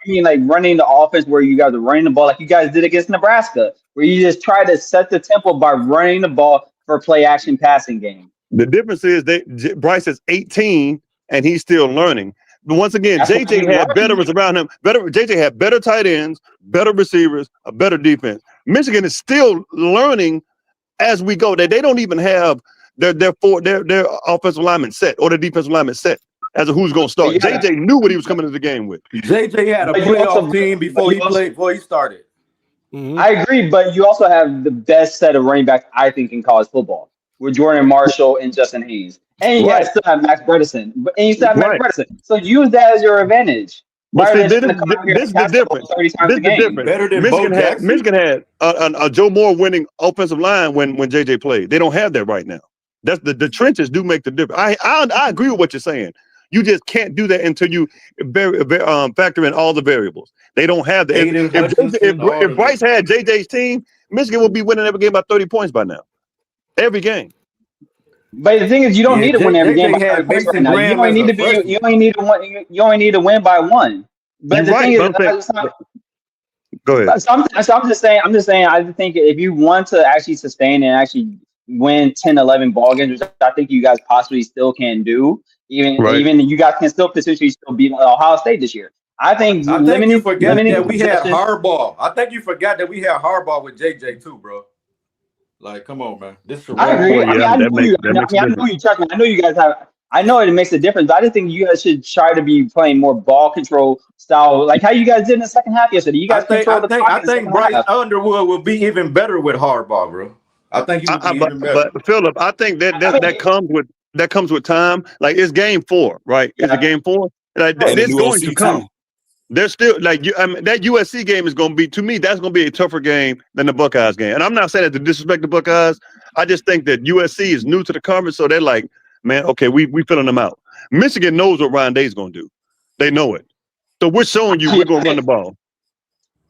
mean like running the offense where you guys are running the ball like you guys did against Nebraska, where you just try to set the tempo by running the ball for play action passing game. The difference is Bryce is 18 and he's still learning. But once again, JJ had veterans around him. JJ had better tight ends, better receivers, a better defense. Michigan is still learning as we go. They don't even have their offensive lineman set or the defensive lineman set as to who's going to start. Yeah. JJ knew what he was coming into the game with. JJ had a playoff team before he started. Mm-hmm. I agree, but you also have the best set of running backs, I think, in college football with Jordan Marshall and Justin Haynes. And you guys still have Max Bredesen. And you still have Max Bredesen. So use that as your advantage. But see, this is the difference. 30 times a game. Better than Michigan had a Joe Moore winning offensive line when JJ played. They don't have that right now. That's the trenches do make the difference. I agree with what you're saying. You just can't do that until you factor in all the variables. They don't have that. If Bryce had JJ's team, Michigan would be winning every game by 30 points by now. Every game. But the thing is, you don't need to win every game by 30 points right now. You only need to be. You only need to win. You only need to win by one. But the thing is, go ahead. So I'm just saying. I think if you want to actually sustain and actually win 10, 11 ball games, which I think you guys possibly still can do, even you guys can still potentially beat Ohio State this year. I think you forgot that we had Harbaugh. I think you forgot that we had Harbaugh with JJ too, bro. Like, come on, man. This is I agree. I know you trust me. I know you guys have. I know it makes a difference. But I just think you guys should try to be playing more ball control style, like how you guys did in the second half yesterday. You guys control the clock. I think Bryce Underwood will be even better with Harbaugh, bro. I think he would be even better. But Philip, I think that comes with time. Like it's game 4, right? It's a game 4. Like it's going to come. They're still like that USC game is going to be, to me, that's going to be a tougher game than the Buckeyes game. And I'm not saying that to disrespect the Buckeyes. I just think that USC is new to the conference, so they're like, man, okay, we filling them out. Michigan knows what Ryan Day's going to do. They know it. So we're showing you we're going to run the ball.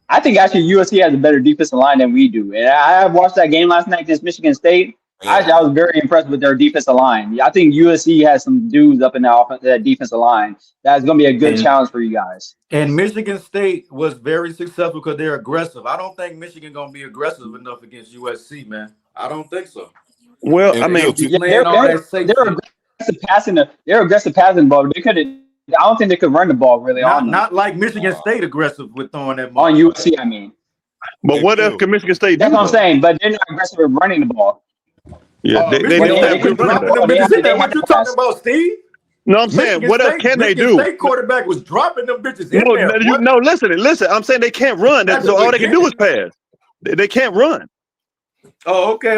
I think actually USC has a better defensive line than we do. And I watched that game last night against Michigan State. I was very impressed with their defensive line. I think USC has some dudes up in that defensive line. That's going to be a good challenge for you guys. And Michigan State was very successful because they're aggressive. I don't think Michigan going to be aggressive enough against USC, man. I don't think so. Well, I mean, they're aggressive passing. They're aggressive passing ball. They could. I don't think they could run the ball really on them. Not like Michigan State aggressive with throwing that ball. On USC, I mean. But what else can Michigan State do? That's what I'm saying. But they're not aggressive with running the ball. Yeah, they don't have good running back. What you talking about, Steve? No, I'm saying, what else can they do? Michigan State quarterback was dropping them bitches in there. No, listen. I'm saying they can't run. So all they can do is pass. They can't run. Oh, okay.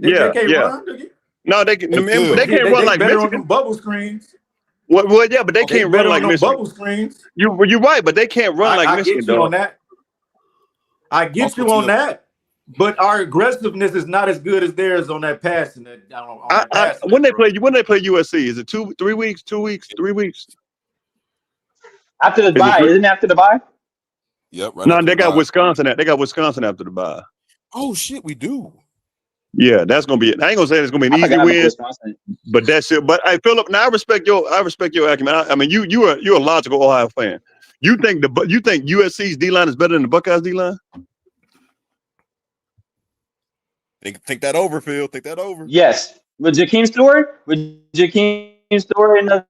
They can't run? No, they can't run like Michigan. Bubble screens. Well, yeah, but they can't run like Michigan. Bubble screens. You're right, but they can't run like Michigan. I get you on that. But our aggressiveness is not as good as theirs on that passing. When they play USC, is it 3 weeks? 2 weeks? 3 weeks? After the bye, isn't it after the bye? Yep. Right. No, they got Wisconsin. They got Wisconsin after the bye. Oh shit, we do. Yeah, that's gonna be it. I ain't gonna say it's gonna be an easy win, but that's it. But Philip, now I respect your acumen. I mean, you're a logical Ohio fan. You think USC's D line is better than the Buckeyes D line? Think that over, Phil. Think that over. Yes. With Jakeem Stewart and the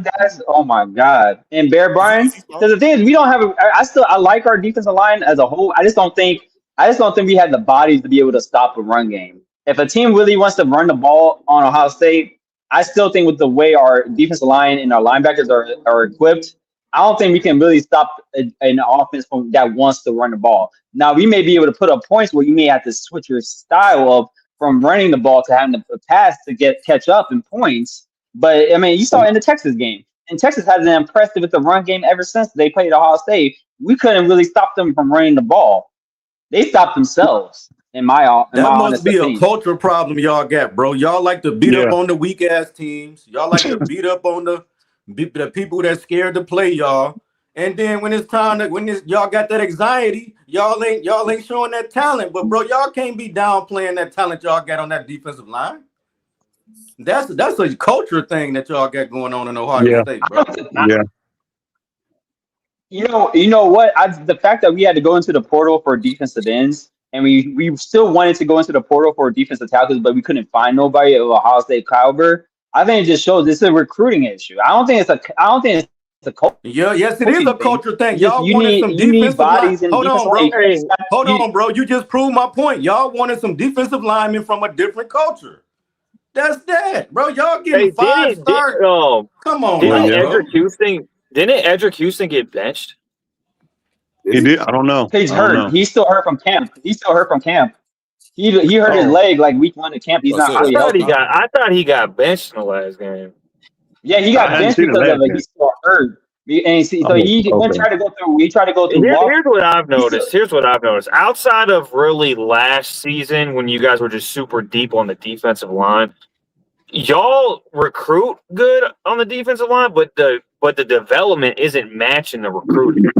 guys, oh my God. And Bear Bryant. Because the thing is, we don't have I like our defensive line as a whole. I just don't think we have the bodies to be able to stop a run game. If a team really wants to run the ball on Ohio State, I still think with the way our defensive line and our linebackers are equipped, I don't think we can really stop an offense that wants to run the ball. Now, we may be able to put up points where you may have to switch your style from running the ball to having to pass to catch up in points. But, I mean, you saw in the Texas game. And Texas hasn't impressed with the run game ever since they played Ohio State. We couldn't really stop them from running the ball. They stopped themselves. That must be a cultural problem y'all got, bro. Y'all like to beat up on the weak ass teams. Y'all like to beat up on the people that's scared to play y'all. And then when it's time y'all got that anxiety, y'all ain't showing that talent. But bro, y'all can't be downplaying that talent y'all got on that defensive line. That's a culture thing that y'all got going on in Ohio State, bro. Yeah. You know what? The fact that we had to go into the portal for defensive ends, and we still wanted to go into the portal for defensive tackles, but we couldn't find nobody of Ohio State caliber. I think it just shows it's a recruiting issue. I don't think it's a culture. Yeah, yes, it is a culture thing. Y'all wanted some defensive bodies. Hold on, bro. You just proved my point. Y'all wanted some defensive linemen from a different culture. That's that, bro. Y'all getting 5 stars. Come on, Didn't Edric Houston get benched? He did. I don't know. He's hurt. He's still hurt from camp. He hurt his leg like week 1 of camp. He's not fully healthy. I thought he got benched in the last game. Yeah, he got benched because of it. He's still hurt. And he tried to go through. He tried to go through. Here's what I've noticed. Outside of really last season, when you guys were just super deep on the defensive line, y'all recruit good on the defensive line, but the development isn't matching the recruiting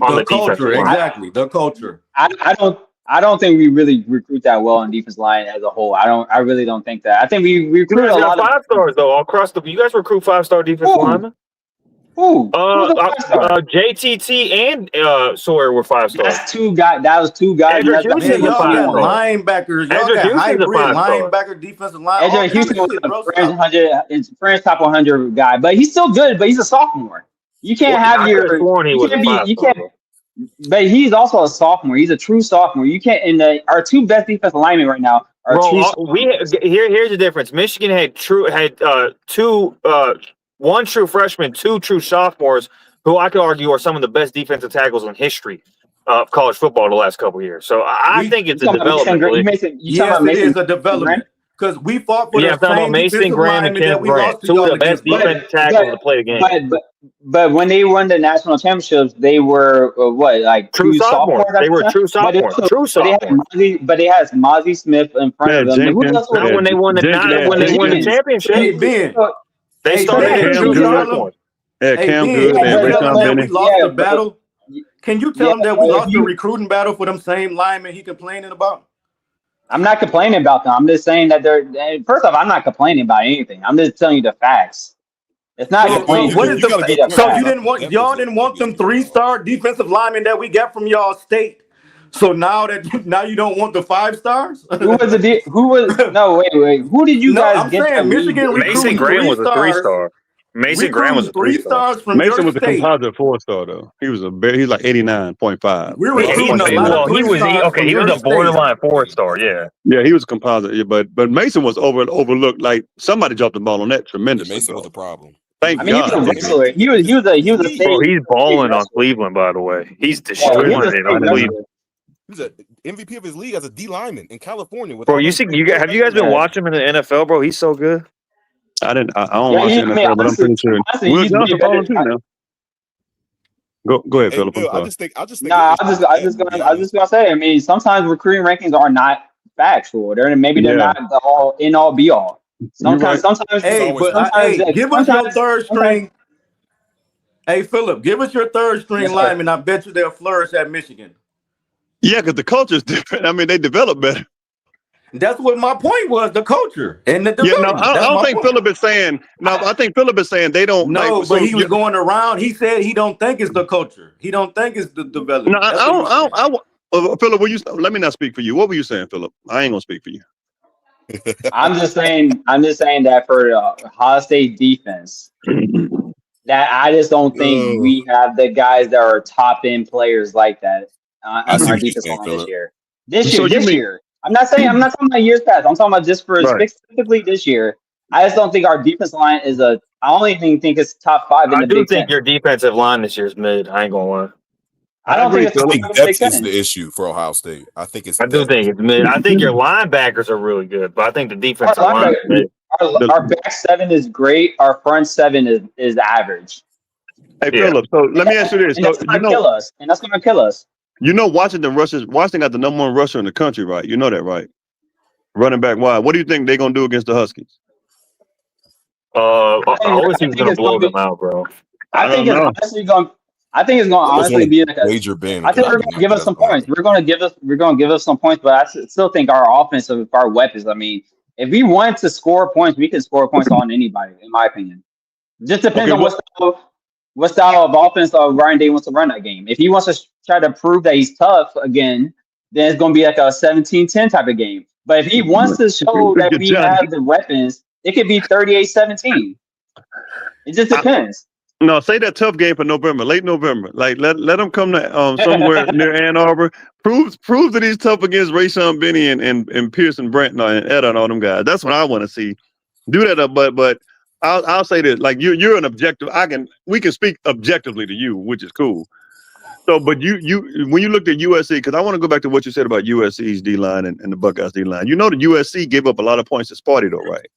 on the culture. Exactly, the culture. I don't think we really recruit that well on defense line as a whole. I really don't think that. I think we recruit a lot of 5-stars though all across the. You guys recruit 5-star defensive linemen. Who? JTT and Sawyer were 5-stars. That's 2 guys. That was 2 guys. Y'all got linebackers. Y'all got hybrid linebacker, defensive line. Edgar Houston was a French top 100 guy, but he's still good. But he's a sophomore. You can't have your. You can't. But he's also a sophomore. He's a true sophomore. You can't. And our 2 best defensive linemen right now are here's the difference. Michigan had 2. 1 true freshman, 2 true sophomores, who I could argue are some of the best defensive tackles in history of college football the last couple of years. So I think it's a development. Yes, it is a development. Because we fought for the same Mason Graham and Kent Grant, 2 of the best defensive tackles to play the game. But when they won the national championships, they were true sophomores. They were true sophomores. But they had Mozzie Smith in front of them. When they won the championship. They started Cam Good. Cam Good and Rashawn Benny. We lost the battle. Can you tell them that we lost the recruiting battle for them same linemen he complaining about? I'm not complaining about them. I'm just saying that first off, I'm not complaining about anything. I'm just telling you the facts. It's not complaining. So y'all didn't want them 3-star defensive linemen that we got from y'all state. So now you don't want the 5-stars? Who did you guys get? I'm saying Michigan Mason Graham was a 3-star. Mason Graham was a 3-star. Mason was a composite 4-star though. He was like 89.5. He was a borderline 4-star. Yeah, he was a composite. Yeah, but Mason was overlooked. Like somebody dropped the ball on that tremendously. Mason was a problem. Thank God. He was a wrestler. He was a he's balling on Cleveland, by the way. He's destroying it on Cleveland. He's an MVP of his league as a D lineman in California. Bro, have you guys been watching him in the NFL, bro? He's so good. I don't watch NFL, but I'm pretty sure. Will Johnson balling too now. Go ahead, Philip. I just think. I was just gonna say. I mean, sometimes recruiting rankings are not factual. They're not the all in all be all. Sometimes. Give us your third string. Hey, Philip, give us your third string lineman. I bet you they'll flourish at Michigan. Yeah, because the culture is different. I mean, they develop better. That's what my point was, the culture and the development. I don't think Philip is saying. No, I think Philip is saying they don't. No, but he was going around. He said he don't think it's the culture. He don't think it's the development. No, Philip, let me not speak for you. What were you saying, Philip? I ain't gonna speak for you. I'm just saying that for Ohio State defense, that I just don't think we have the guys that are top end players like that on our defense line this year. I'm not talking about years past. I'm talking about just for specifically this year. I just don't think our defense line is I only think it's top 5 in the Big Ten. I do think your defensive line this year is mid. I ain't gonna lie. I think depth is the issue for Ohio State. I think it's mid. I think your linebackers are really good, but I think the defensive line is mid. Our back 7 is great. Our front 7 is average. Hey, Philip, so let me ask you this. And that's going to kill us. You know, Washington got the #1 rusher in the country, right? You know that, right? Running back wide. What do you think they're going to do against the Huskies? I always think he's going to blow them out, bro. I think it's honestly going to be like a major band. I think they're going to give us some points. We're going to give us some points, but I still think our offensive, our weapons. I mean, if we want to score points, we can score points on anybody, in my opinion. Just depends on what style of offense Ryan Day wants to run that game. If he wants to try to prove that he's tough again, then it's going to be like a 17-10 type of game. But if he wants to show that we have the weapons, it could be 38-17. It just depends. No, say that tough game for November, late November. Like let them come to somewhere near Ann Arbor. Prove that he's tough against Rashawn Benny and Pearson Brent and Ed and all them guys. That's what I want to see. Do that, but I'll say this: like you're an objective. We can speak objectively to you, which is cool. So, but you when you looked at USC, because I want to go back to what you said about USC's D line and the Buckeyes D line. You know, the USC gave up a lot of points to Sparty, though, right?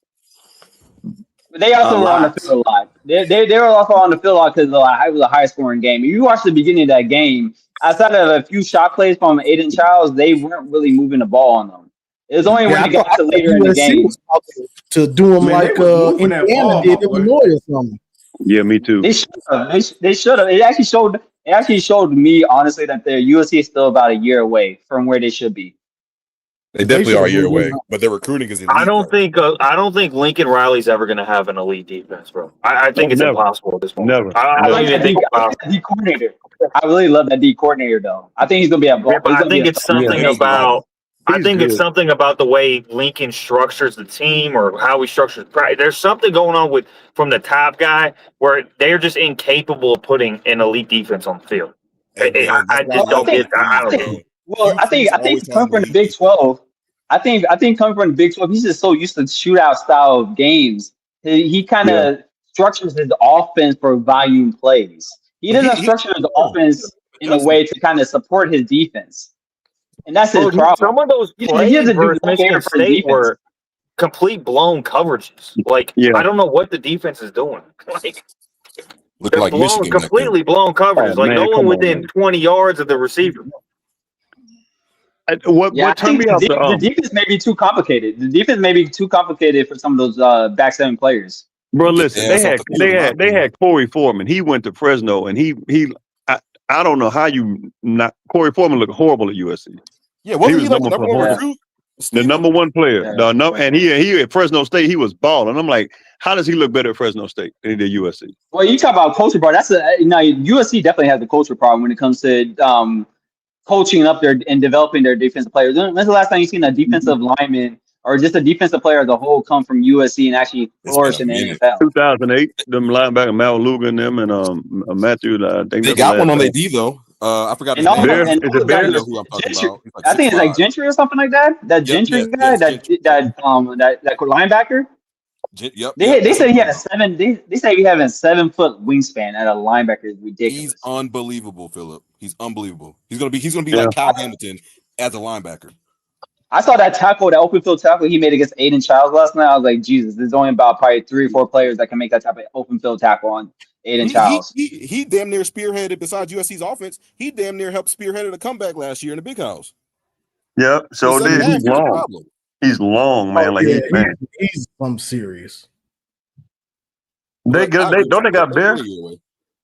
They also were on the field a lot. They were also on the field a lot because it was a high scoring game. If you watch the beginning of that game, outside of a few shot plays from Aiden Childs, they weren't really moving the ball on them. It was only when they got to later in the game to do them like Indiana did Illinois or something. Yeah, me too. They should have. They should have. It actually showed me honestly that the USC is still about a year away from where they should be. They definitely are a year away, but their recruiting is elite. I don't think Lincoln Riley's ever going to have an elite defense, bro. I think it's impossible at this point. Never. I like that D coordinator. I really love that D coordinator, though. I think he's going to be a. Yeah, I think it's something about. I think it's something about the way Lincoln structures the team or how he structures practice. There's something going on from the top guy where they're just incapable of putting an elite defense on the field. I just don't get. I don't know. Well, I think coming from the Big 12. I think coming from the Big 12, he's just so used to shootout style of games. He kind of structures his offense for volume plays. He doesn't structure his offense in a way to kind of support his defense, and that's his problem. Some of those plays versus Michigan State were complete blown coverages. Like I don't know what the defense is doing. Like look like Michigan, completely blown coverages. Like no one within 20 yards of the receiver. What turned me off? The defense may be too complicated. The defense may be too complicated for some of those back seven players. Bro, listen, they had Corey Foreman. He went to Fresno, and I don't know how you not. Corey Foreman looked horrible at USC. Yeah, wasn't he like the number one recruit? The number one player. Yeah. And he at Fresno State, he was balling. I'm like, how does he look better at Fresno State than he did USC? Well, you talk about culture, bro. USC definitely has the culture problem when it comes to coaching up their and developing their defensive players. When's the last time you seen a defensive lineman or just a defensive player as a whole come from USC and actually flourish in the NFL? 2008, them linebacker Maluga and them and Matthew. They got one on their D though. I forgot his name. Who I'm talking about. I think it's like Gentry or something like that. That Gentry guy, that linebacker. Yep. They say he had a 7. They say he having a 7-foot wingspan at a linebacker is ridiculous. He's unbelievable, Philip. He's unbelievable. He's gonna be like Kyle Hamilton as a linebacker. I saw that open field tackle he made against Aiden Childs last night. I was like, Jesus, there's only about probably 3 or 4 players that can make that type of open field tackle on Aiden Childs. He damn near spearheaded, besides USC's offense, he damn near helped spearheaded a comeback last year in the Big House. Yeah, so he's long. He's long, man. He's serious. Don't they got Bear?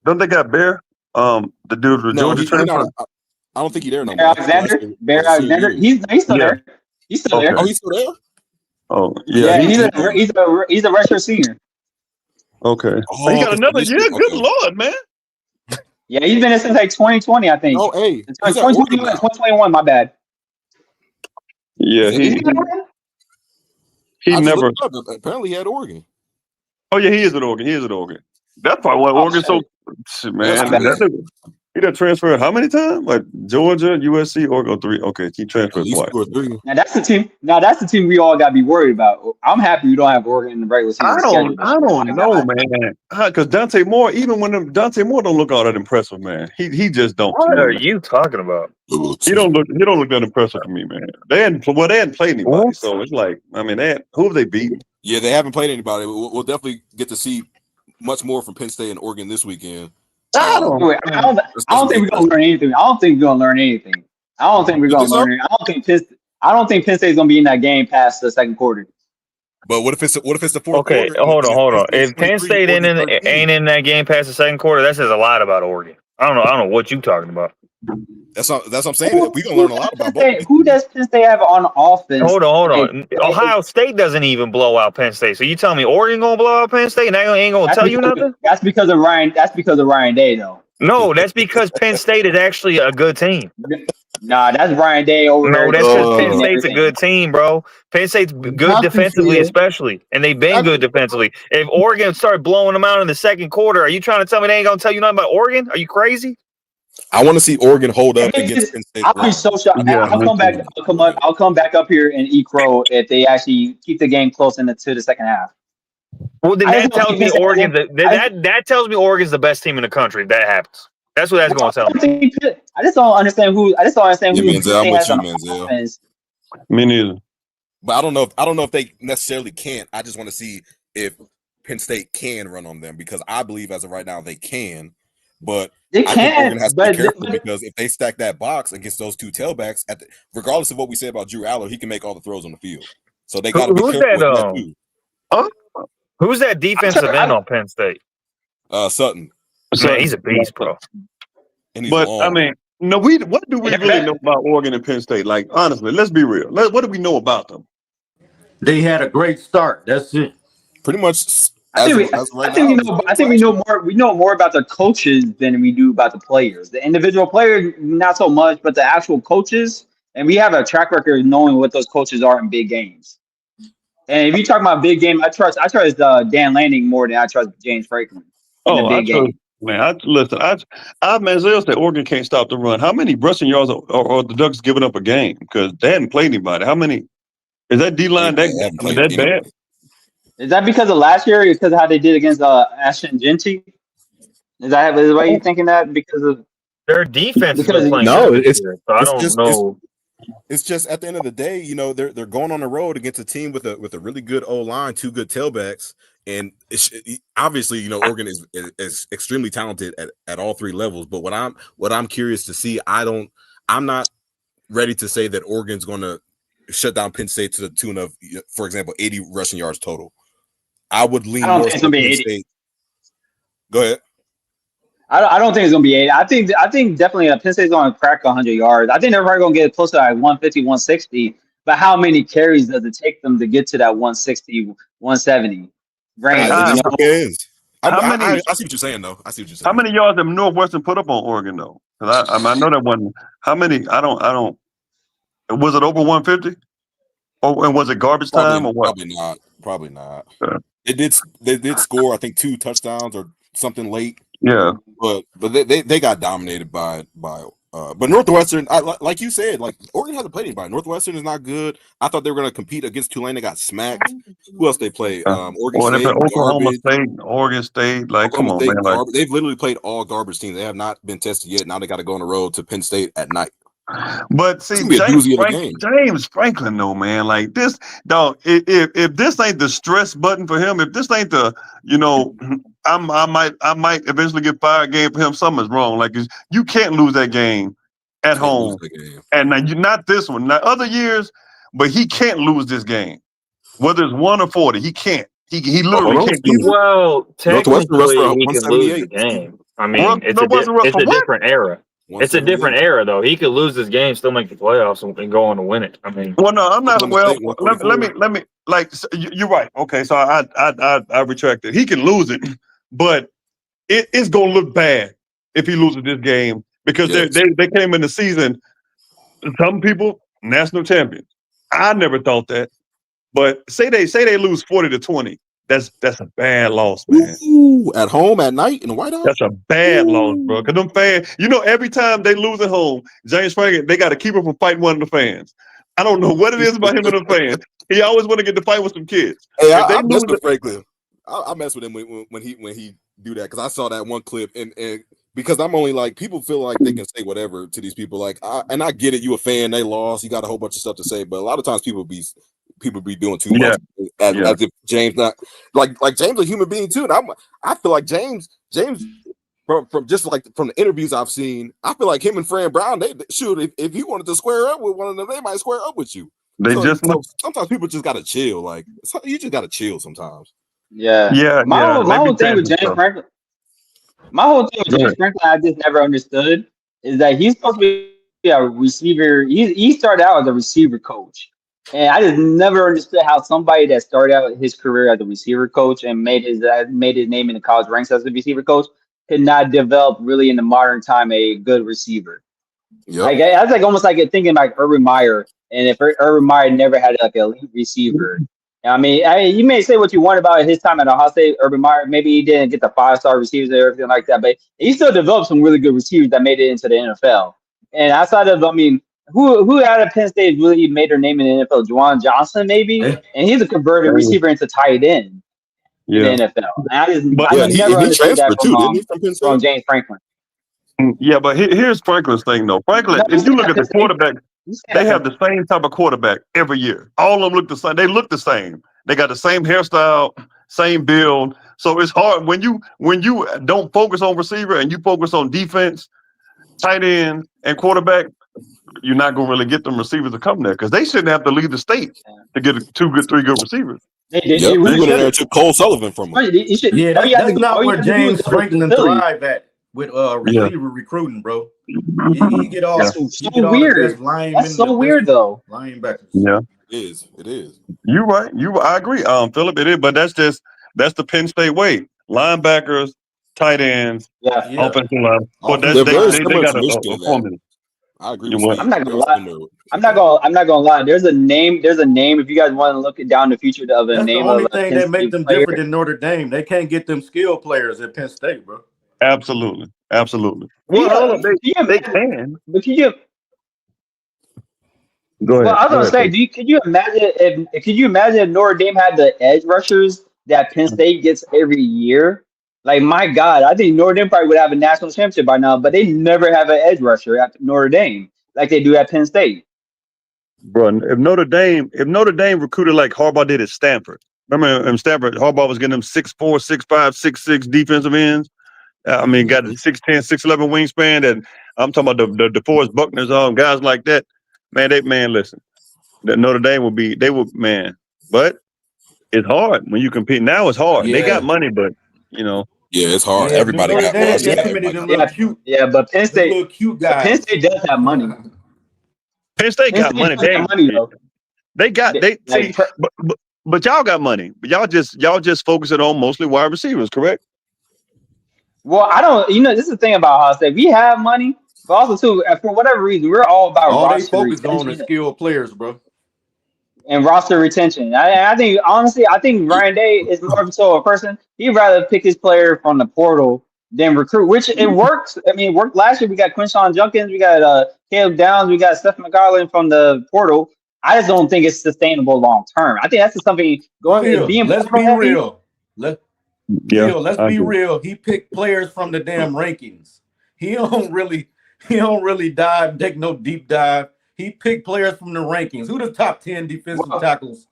Don't they got Bear? The dude with Georgia transfer. I don't think he's there no more. Bear Alexander. He's still there. He's still there. Oh, he's still there. Oh, yeah. He's a redshirt senior. Okay. He got another year. Good Lord, man. Yeah, he's been there since like 2020, I think. Oh, hey. 2021, my bad. Yeah, he never. Apparently, he had Oregon. Oh yeah, he is at Oregon. That's probably why Oregon's so man. He done transferred how many times? Like Georgia, USC, Oregon 3. Okay, he transferred twice. Now that's the team we all gotta be worried about. I'm happy we don't have Oregon in the regular season. I don't know, man. Because Dante Moore, even when Dante Moore don't look all that impressive, man. He just don't. What are you talking about? He don't look that impressive to me, man. They hadn't played anybody, so it's like, I mean, who have they beaten? Yeah, they haven't played anybody. We'll definitely get to see much more from Penn State and Oregon this weekend. I don't think we're gonna learn anything. I don't think Penn State's gonna be in that game past the second quarter. But what if it's the fourth quarter? Okay, hold on. If Penn State ain't in that game past the second quarter, that says a lot about Oregon. I don't know what you're talking about. That's what I'm saying. We're gonna learn a lot about both. Who does Penn State have on offense? Hold on. Ohio State doesn't even blow out Penn State. So you tell me Oregon gonna blow out Penn State and they ain't gonna tell you nothing? That's because of Ryan Day, though. No, that's because Penn State is actually a good team. Nah, that's Ryan Day over there. No, that's because Penn State's a good team, bro. Penn State's good defensively, especially, and they've been good defensively. If Oregon started blowing them out in the second quarter, are you trying to tell me they ain't gonna tell you nothing about Oregon? Are you crazy? I want to see Oregon hold up against Penn State. I'll be so shocked. Yeah, I'll come back up here and eat crow if they actually keep the game close to the second half. Well, then that tells me Oregon's the best team in the country. If that happens. That's what that's going to tell me. I just don't understand who. I just don't understand who Manziel, I'm Penn with State you, has on Manziel. offense. Me neither. But I don't know if they necessarily can't. I just want to see if Penn State can run on them because I believe as of right now they can. But They I think Oregon can, has to be but careful because if they stack that box against those two tailbacks, regardless of what we say about Drew Aller, he can make all the throws on the field. So they got to be Who's careful that? with that too. Who's that defensive end on Penn State? Sutton. Man, he's a beast, bro. And he's But long. I mean, no, what do we really know about Oregon and Penn State? Like, honestly, let's be real. What do we know about them? They had a great start. That's it. Pretty much. I think we know more. We know more about the coaches than we do about the players. The individual players, not so much, but the actual coaches, and we have a track record of knowing what those coaches are in big games. And if you talk about big game, I trust Dan Lanning more than I trust James Franklin. Manziel said Oregon can't stop the run. How many rushing yards are the Ducks giving up a game? Because they hadn't played anybody. How many? Is that D-line that bad? Is that because of last year? Because of how they did against Ashton Genty? Is why you thinking that? Because of their defense is playing I don't know. It's just at the end of the day, you know, they're going on the road against a team with a really good O-line, two good tailbacks, and obviously, you know, Oregon is extremely talented at all three levels. But what I'm curious to see, I'm not ready to say that Oregon's going to shut down Penn State to the tune of, for example, 80 rushing yards total. I would lean more to Penn State. Go ahead. I don't think it's gonna be 80. I think definitely Penn State's gonna crack 100 yards. I think they're probably gonna get close to like 150, 160. But how many carries does it take them to get to that 160, 170 range? I see what you're saying, though. How many yards did Northwestern put up on Oregon, though? Because I know that one. How many? I don't. Was it over 150? And was it garbage time or what? Probably not. Yeah. They did score, I think, 2 touchdowns or something late. Yeah, but they got dominated by but Northwestern, like you said, like Oregon hasn't played anybody. Northwestern is not good. I thought they were going to compete against Tulane. They got smacked. Who else they play? Oregon State, Oklahoma State, Oregon State. Like, come on, man! Like, they've literally played all garbage teams. They have not been tested yet. Now they got to go on the road to Penn State at night. But see, James Franklin, though, man, like this, dog. If this ain't the stress button for him, if this ain't the, you know, I might eventually get fired game for him. Something's wrong. Like you can't lose that game at home, and now you're not this one. Now other years, but he can't lose this game, whether it's 1 or 40. He can't. He literally can't. Well, technically, he can lose the game. I mean, it's a different era. It's a different era, though. He could lose this game, still make the playoffs, and go on to win it. I mean, well, no, I'm not. Well, let me. Like, you're right. Okay, so I retract it. He can lose it, but it's gonna look bad if he loses this game because they came in the season. Some people national champions. I never thought that, but say they lose 40-20. That's a bad loss, man. Ooh, at home at night in the White House. That's a bad loss, bro. Because them fans, you know, every time they lose at home, James Franklin, they got to keep him from fighting one of the fans. I don't know what it is about him and the fans. He always want to get to fight with some kids. Hey, I mess with Franklin. I mess with him when he do that because I saw that one clip and because I'm only like people feel like they can say whatever to these people. Like, I get it. You a fan? They lost. You got a whole bunch of stuff to say, but a lot of times people be doing too much as if James not like James a human being too. And I feel like James from just like from the interviews I've seen, I feel like him and Fran Brown, they shoot if you wanted to square up with one of them, they might square up with you. Sometimes people just gotta chill. Like you just gotta chill sometimes. Yeah. My whole thing with James Franklin, I just never understood is that he's supposed to be a receiver. He started out as a receiver coach. And I just never understood how somebody that started out his career as a receiver coach and made his name in the college ranks as a receiver coach could not develop really in the modern time a good receiver. Yep. Like that's like almost like thinking like Urban Meyer, and if Urban Meyer never had like an elite receiver. I mean, you may say what you want about his time at Ohio State, Urban Meyer. Maybe he didn't get the 5-star receivers or everything like that, but he still developed some really good receivers that made it into the NFL. And outside of, I mean, who out of Penn State really made their name in the NFL? Juwan Johnson, maybe, and he's a converted receiver into tight end in the NFL. And I never understood that from James Franklin. Yeah, but here's Franklin's thing, though. Franklin, No, if you look at the quarterback, they have the same type of quarterback every year. All of them look the same. They look the same. They got the same hairstyle, same build. So it's hard when you don't focus on receiver and you focus on defense, tight end, and quarterback. You're not going to really get them receivers to come there because they shouldn't have to leave the state to get three good receivers. He went in there and took Cole Sullivan from him. Yeah, that's not where James Franklin thrive at with receiver recruiting, bro. He get all That's so weird. That's so weird, though. Linebackers. Yeah, it is. You're right. I agree, Philip. It is, but that's the Penn State way. Linebackers, tight ends, offensive line. But they got a formula. I agree with Steve. I'm not gonna lie. I'm not gonna lie. There's a name. If you guys want to look down the future of a That's name. The only of a thing Penn that makes State them player. different than Notre Dame. They can't get them skill players at Penn State, bro. Absolutely. Well, they can. But can you? Go ahead. Well, I was gonna say, could you imagine if Notre Dame had the edge rushers that Penn State gets every year? Like, my God, I think Notre Dame probably would have a national championship by now, but they never have an edge rusher at Notre Dame like they do at Penn State. Bro, if Notre Dame recruited like Harbaugh did at Stanford, remember in Stanford, Harbaugh was getting them 6'4", 6'5", 6'6" defensive ends. Got a 6'10", 6'11" wingspan, and I'm talking about the DeForest Buckners, guys like that. Listen, that Notre Dame but it's hard when you compete. Now it's hard. Yeah. They got money, but it's hard. Everybody got money. But Penn State, little cute guys. Penn State does have money. Penn State got money. But y'all got money. But y'all just focusing on mostly wide receivers, correct? Well, I don't. This is the thing about Ohio State. We have money, but also too, for whatever reason, we're all about roster they focus on retention the skilled players, bro. And roster retention. I think honestly, Ryan Day is more of a person. He'd rather pick his player from the portal than recruit, which it works. I mean, it worked last year. We got Quinshawn Junkins, we got Caleb Downs, we got Stephen McGarland from the portal. I just don't think it's sustainable long term. I think that's just something being. Let's be real. Let's be real. He picked players from the damn rankings. He don't really take no deep dive. He picked players from the rankings. Who the top 10 defensive tackles?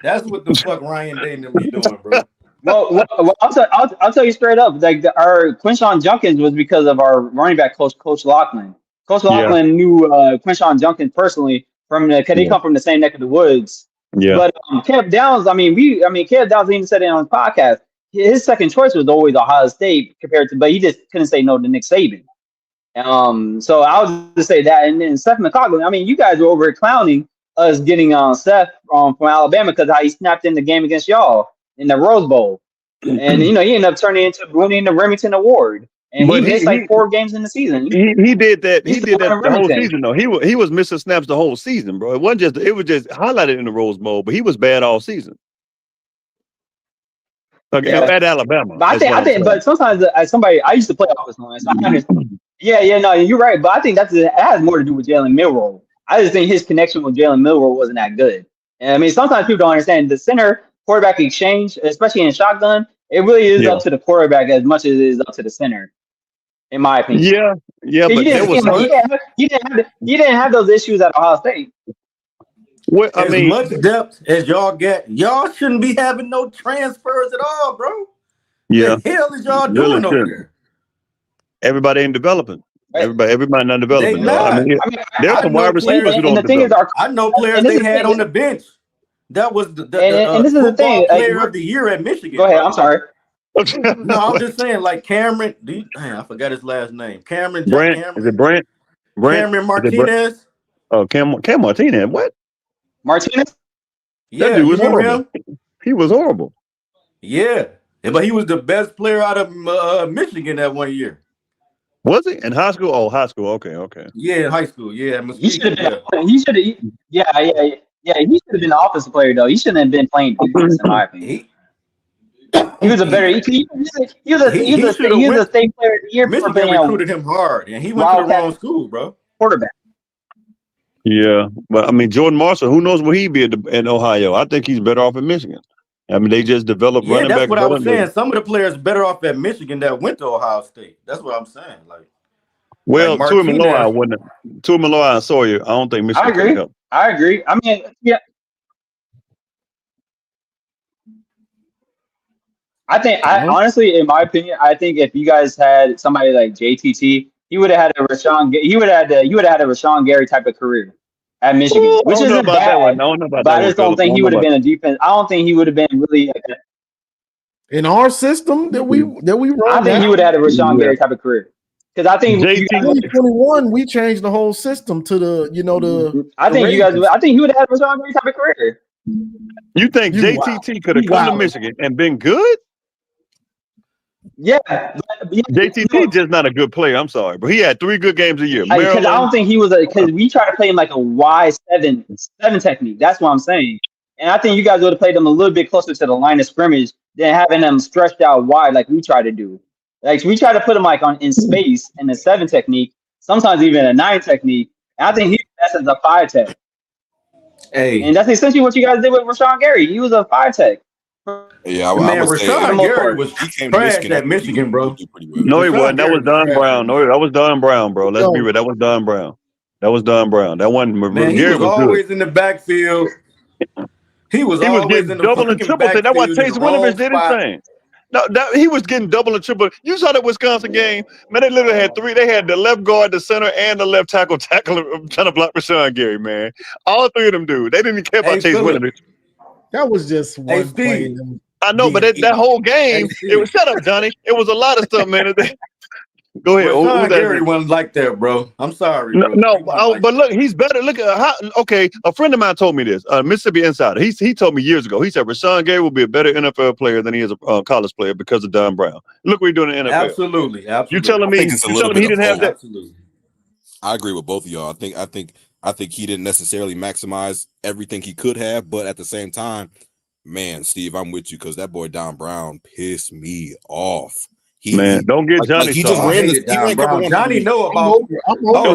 That's what the fuck Ryan Day and them be doing, bro. Well, I'll tell you straight up. Like our Quinshawn Junkins was because of our running back coach, Coach Lachlan. Coach Lachlan knew Quinshawn Junkins personally because they come from the same neck of the woods. Yeah. But Caleb Downs, Caleb Downs even said it on his podcast. His second choice was always Ohio State but he just couldn't say no to Nick Saban. So I'll just say that. And then Seth McCoglin, you guys were over clowning us getting Seth from Alabama because how he snapped in the game against y'all in the Rose Bowl. And, he ended up turning into the Remington Award. And he missed 4 games in the season. He did that. He did that the whole season, though. He was missing snaps the whole season, bro. It was just highlighted in the Rose Bowl, but he was bad all season. At Alabama. But I think, but sometimes as somebody, I used to play offensive line, so I understand. No, you're right. But I think it has more to do with Jalen Milroe. I just think his connection with Jalen Milroe wasn't that good. And sometimes people don't understand the center quarterback exchange, especially in shotgun. It really is up to the quarterback as much as it is up to the center, in my opinion. Yeah. But you didn't have those issues at Ohio State. Well, as much depth as y'all get, y'all shouldn't be having no transfers at all, bro. Yeah. The hell is y'all doing over there? Everybody ain't developing. Everybody not developing. There's some wide receivers who don't develop. I know players they had on the bench. That was the this is the thing. Player of the year at Michigan. Go ahead. I'm sorry. No, I'm just saying, like Cameron. I forgot his last name. Cameron. Is it Brent? Cameron Martinez. Oh, Cam Martinez. What? Martinez? Yeah, that dude was horrible. He was horrible. Yeah, but he was the best player out of Michigan that 1 year. Was he in high school? Oh, high school. Okay. Yeah, in high school. Yeah, he should have been. He should have. Yeah. He should have been an offensive player though. He shouldn't have been playing defense, in my opinion. He was a better. He was a state player of the year. Michigan recruited him hard, and he went to the wrong school, bro. Quarterback. Yeah, but Jordan Marshall, who knows where he'd be in Ohio? I think he's better off in Michigan. They just developed running back. That's what I was saying. Some of the players better off at Michigan that went to Ohio State. That's what I'm saying. Like, Well, Like Tuimoloau wouldn't. Tuimoloau and Sawyer. I don't think Michigan could help. I agree. I mean, yeah. Honestly, in my opinion, I think if you guys had somebody like JTT, he would have had a Rashawn. He would have had a Rashawn Gary type of career at Michigan, Ooh, which isn't bad. I don't know about but that I just one, don't Philip. think he would have been a defense. I don't think he would have been really in our system that we run. I think he would have had a Rashawn Gary type of career. Because I think 2021 we changed the whole system to the I think he would have had a Rashawn Gary type of career. You think JTT could have come to Michigan and been good? Yeah. JTT just not a good player. I'm sorry, but he had 3 good games a year. Because I don't think he was because we tried to play him like a Y7 technique. That's what I'm saying. And I think you guys would have played them a little bit closer to the line of scrimmage than having them stretched out wide like we try to do. Like we try to put him like in space in the 7 technique, sometimes even a 9 technique. And I think he's best as a 5 tech. Hey, and that's essentially what you guys did with Rashawn Gary. He was a 5 tech. Yeah, Rashawn Gary was trash at Michigan, bro. No, he wasn't. That was Don Brown. No, that was Don Brown, bro. Let's be real. That was Don Brown. That wasn't. Man, he was always in the backfield. He was always in the double and triple thing. That's why Chase Winovich did his thing. No, he was getting double and triple. You saw that Wisconsin game, man. They literally had 3. They had the left guard, the center, and the left tackle trying to block Rashawn Gary, man. All 3 of them dudes. They didn't even care about Chase Winovich. That was just one play. I know, but that whole game, it was shut up, Johnny. It was a lot of stuff, man. Go ahead. Rashawn Gary wasn't like that, bro. I'm sorry. No, but look, he's better. Look at how. Okay, a friend of mine told me this. Mississippi Insider. He told me years ago. He said Rashawn Gary will be a better NFL player than he is a college player because of Don Brown. Look what he's doing in the NFL. Absolutely. You telling me? You telling me he didn't have that? Absolutely. I agree with both of y'all. I think he didn't necessarily maximize everything he could have, but at the same time, man, Steve, I'm with you because that boy Don Brown pissed me off. Don't get Johnny. He just ran this. Johnny know about.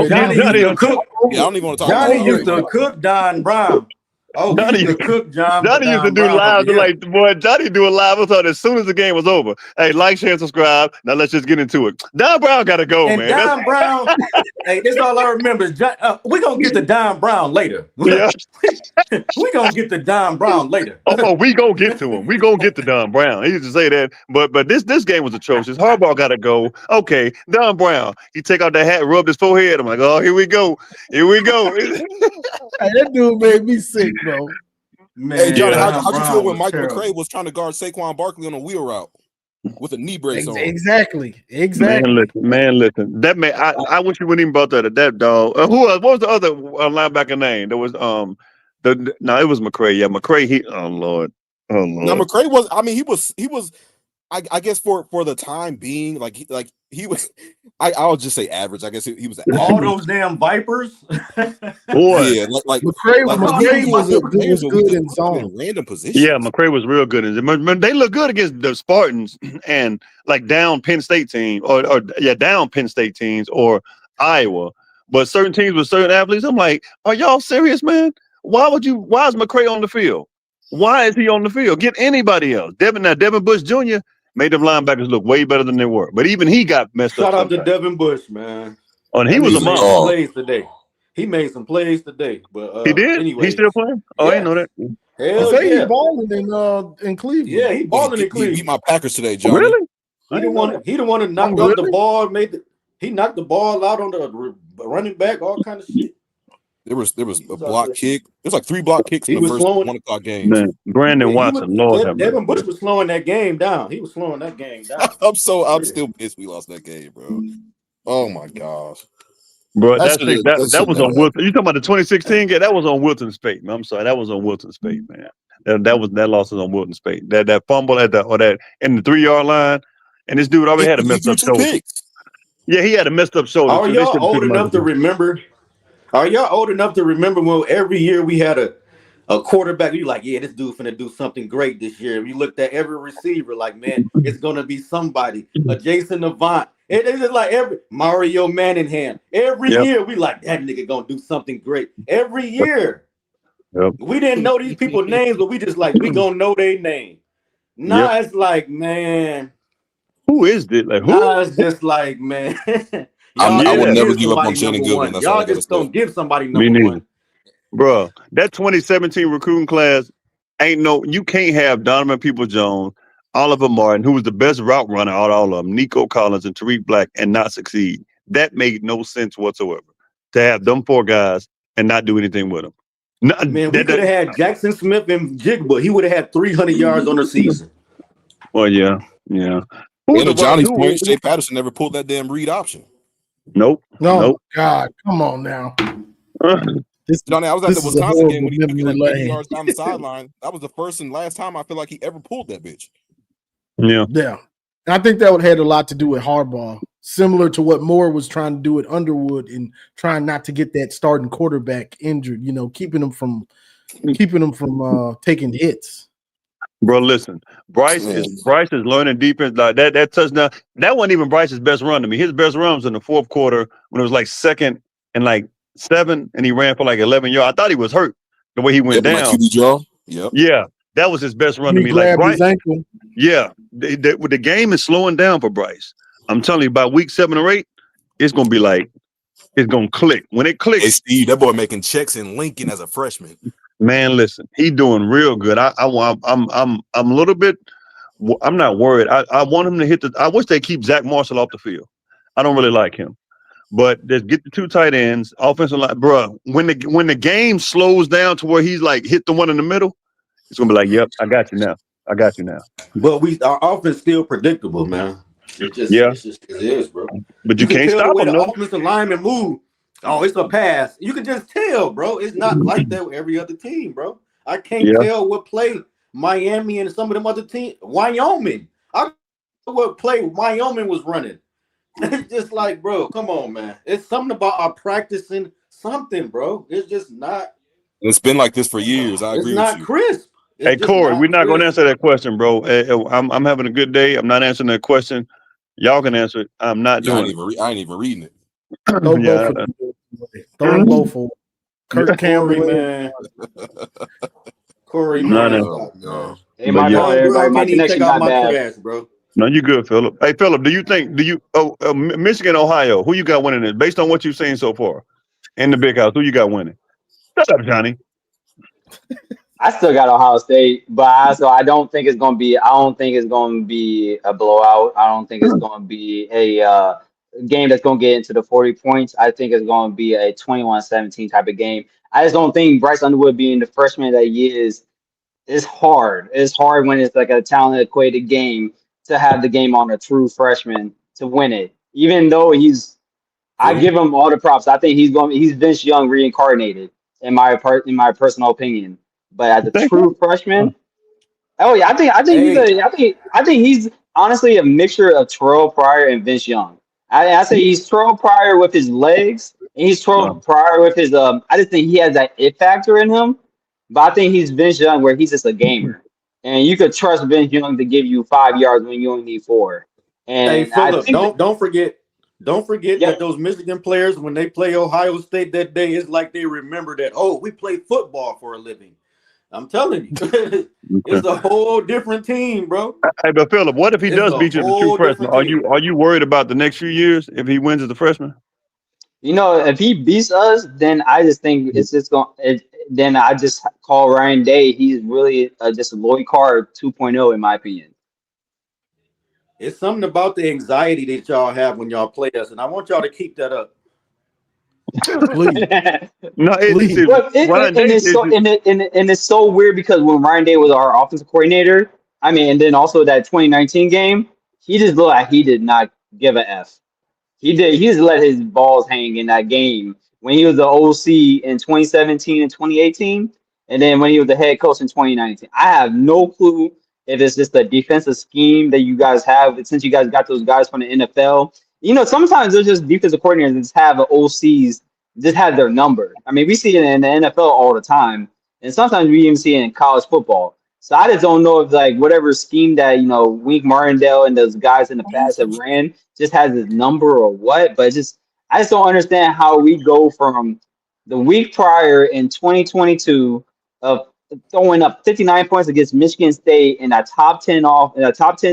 Johnny used to cook. Yeah, I don't even want to talk. Johnny used to cook Don Brown. Oh, Johnny used to cook Johnny used to do live. Like, boy, Johnny do a live. I thought as soon as the game was over. Hey, like, share, subscribe. Now let's just get into it. Don Brown got to go, and man. Don Brown. Hey, this is all I remember. We're gonna get to Don Brown later. Yeah. We're gonna get to Don Brown later. Oh, we gonna get to him. We gonna get to Don Brown. He used to say that, but this game was atrocious. Harbaugh got to go. Okay, Don Brown. He take out that hat, rubbed his forehead. I'm like, oh, here we go. Here we go. Hey, that dude made me sick, bro. Man, hey, Johnny, how'd you feel when Mike McCray was trying to guard Saquon Barkley on a wheel route with a knee brace on? Exactly. Man, listen. That man, I wish you wouldn't even brought that dog. Who else? What was the other linebacker name? There was it was McCray. Yeah, McCray. Oh Lord. Now McCray was. I mean, he was. I guess for the time being, he was. I'll just say average. I guess he was all those damn Vipers. Boy, yeah, McCray was good in zone, random positions. Yeah, McCray was real good. They look good against the Spartans and like down Penn State team or down Penn State teams or Iowa. But certain teams with certain athletes, I'm like, are y'all serious, man? Why is McCray on the field? Why is he on the field? Get anybody else. Devin Bush Jr. made them linebackers look way better than they were. But even he got messed up. Shout out to Devin Bush, man. Oh, and he was a monster. Plays today. He made some plays today. But he did? Anyways, he still playing? Oh, yeah. I didn't know that. Hell he's balling in Cleveland. Yeah, he balling in Cleveland. He beat my Packers today, Johnny. Really? He the one that knocked out the ball, he knocked the ball out on the running back, all kind of shit. There was a block kick. There's like 3 block kicks in the first 1 o'clock game. Man, Brandon Watson, Lord. Devin Bush was slowing that game down. He was slowing that game down. I'm still pissed we lost that game, bro. Oh my gosh. Bro, that was on Wilton. You talking about the 2016 game? That was on Wilton Spate, man. I'm sorry, that was on Wilton Spate, man. That loss was on Wilton Spate. That fumble in the 3-yard line, and this dude already had a messed up shoulder. Yeah, he had a messed up shoulder. Are y'all old enough to remember? Are y'all old enough to remember when every year we had a quarterback? You like, yeah, this dude finna do something great this year. We looked at every receiver like, man, it's gonna be somebody. A Jason Avant. It's just like every Mario Manningham. Every year we like that nigga gonna do something great. Every year. Yep. We didn't know these people's names, but we just like we gonna know their name. Now it's like, man. Who is this? Like who? Now it's just like, man. I will never give up on somebody Shannon number Goodwin. one. That's all I Y'all gotta just say. don't give somebody Me number neither. one. Bro, that 2017 recruiting class you can't have Donovan Peoples-Jones, Oliver Martin, who was the best route runner out of all of them, Nico Collins and Tariq Black, and not succeed. That made no sense whatsoever to have them 4 guys and not do anything with them. Man, we could have had Jackson Smith and Jigba. He would have had 300 yards on the season. Well, yeah. And to Johnny's point, Shea Patterson never pulled that damn read option. Nope. No, God, come on now. Johnny, I was at the Wisconsin game when he took it like 50 yards down the sideline. That was the first and last time I feel like he ever pulled that bitch. Yeah. I think that would have had a lot to do with Harbaugh, similar to what Moore was trying to do at Underwood and trying not to get that starting quarterback injured. Keeping him from taking hits. Bro, listen, Bryce is learning defense like that. That touchdown, that wasn't even Bryce's best run to me. His best run was in the fourth quarter when it was like 2nd and like 7, and he ran for like 11 yards. I thought he was hurt the way he went down. Like QB draw. Yep. Yeah, that was his best run to me. Like Bryce, his ankle. Yeah, the game is slowing down for Bryce. I'm telling you, by week 7 or 8, it's gonna be like it's gonna click. When it clicks, hey Steve, that boy making checks in Lincoln as a freshman. Man, listen, he doing real good. I'm a little bit. I'm not worried. I want him to hit I wish they keep Zach Marshall off the field. I don't really like him, but just get the 2 tight ends, offensive line, bro. When the game slows down to where he's like hit the one in the middle, it's gonna be like, yep, I got you now. But our offense still predictable, man. It is, bro. But you can't stop him. The offensive lineman move. Oh, it's a pass. You can just tell, bro. It's not like that with every other team, bro. I can't tell what play Miami and some of them other teams. Wyoming. I don't know what play Wyoming was running. It's just like, bro, come on, man. It's something about our practicing something, bro. It's just not. It's been like this for years. I agree with you. It's not crisp. Hey, Corey, we're not going to answer that question, bro. I'm having a good day. I'm not answering that question. Y'all can answer it. I'm not doing it. I ain't even reading it. Throw both for Kirk Cameron, man. Corey, no. Hey, my connection got bad, trash, bro. No, you good, Philip. Hey, Philip, do you Michigan, Ohio? Who you got winning it based on what you've seen so far in the Big House? Who you got winning? Shut up, Johnny. I still got Ohio State, but I don't think it's going to be. I don't think it's going to be a blowout. I don't think it's going to be a game that's going to get into the 40 points. I think it's going to be a 21-17 type of game. I just don't think Bryce Underwood being the freshman that he is hard. It's hard when it's like a talent equated game to have the game on a true freshman to win it. Even though I give him all the props. I think he's Vince Young reincarnated in my personal opinion. But as a true freshman, I think he's honestly a mixture of Terrell Pryor and Vince Young. I say he's Terrell Pryor with his legs, and he's Terrell Pryor with his I just think he has that it factor in him. But I think he's Vince Young where he's just a gamer. And you could trust Vince Young to give you 5 yards when you only need 4. And hey, Phillip, don't forget that those Michigan players, when they play Ohio State that day, it's like they remember that, we play football for a living. I'm telling you, it's a whole different team, bro. Hey, but Philip, what if he does beat you as a true freshman? Are you worried about the next few years if he wins as a freshman? If he beats us, then I just think it's just going. Then I just call Ryan Day. He's really just a Lloyd Carr 2.0 in my opinion. It's something about the anxiety that y'all have when y'all play us, and I want y'all to keep that up. It's so weird because when Ryan Day was our offensive coordinator, and then also that 2019 game, he just looked like he did not give a F. He just let his balls hang in that game when he was the OC in 2017 and 2018, and then when he was the head coach in 2019. I have no clue if it's just a defensive scheme that you guys have since you guys got those guys from the NFL. Sometimes there's just defensive coordinators that just have OCs just have their number. We see it in the NFL all the time, and sometimes we even see it in college football. So I just don't know if whatever scheme that Wink Martindale and those guys in the past have ran just has his number or what. But I just don't understand how we go from the week prior in 2022 of throwing up 59 points against Michigan State in a top 10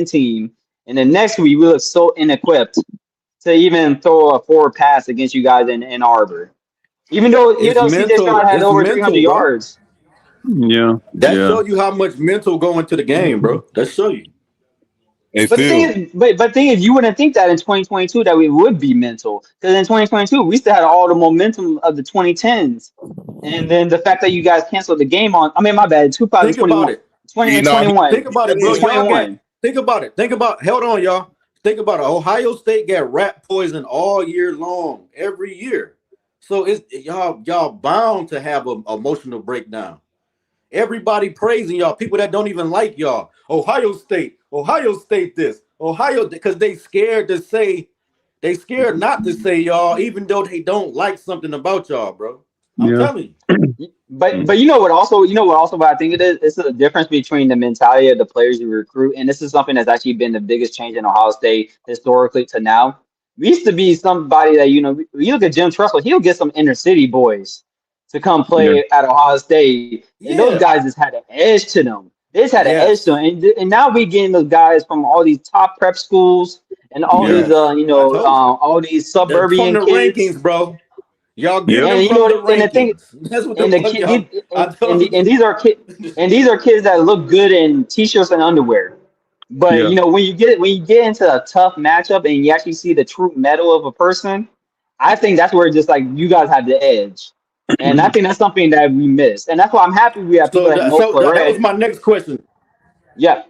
team, and the next week we look so inequipped to even throw a forward pass against you guys in Ann Arbor. Even though CJ Stroud has over 300 yards. Yeah. That show you how much mental go into the game, bro. That show you. But the thing is, you wouldn't think that in 2022 that we would be mental, because in 2022 we still had all the momentum of the 2010s, and then the fact that you guys canceled the game on. I mean, my bad. 2021, 20 and 21. Think about it, bro. Y'all 21. Think about it. Hold on, y'all. Think about it. Ohio State got rat poison all year long, every year. So it's y'all bound to have an emotional breakdown. Everybody praising y'all, people that don't even like y'all. Ohio State this, Ohio, because they scared not to say y'all, even though they don't like something about y'all, bro. I'm telling you. But you know what I think it is? It's the difference between the mentality of the players you recruit, and this is something that's actually been the biggest change in Ohio State historically to now. We used to be somebody that, you look at Jim Tressel, he'll get some inner city boys to come play at Ohio State. And those guys just had an edge to them. They just had an edge to them. And now we getting those guys from all these top prep schools and all these, all these suburban from the kids. Rankings, bro. Y'all get them and from the rankings. That's what these are kids that look good in t-shirts and underwear. But when you get into a tough matchup and you actually see the true metal of a person, I think that's where just like you guys have the edge. And I think that's something that we miss. And that's why I'm happy we have people that was my next question. Yeah.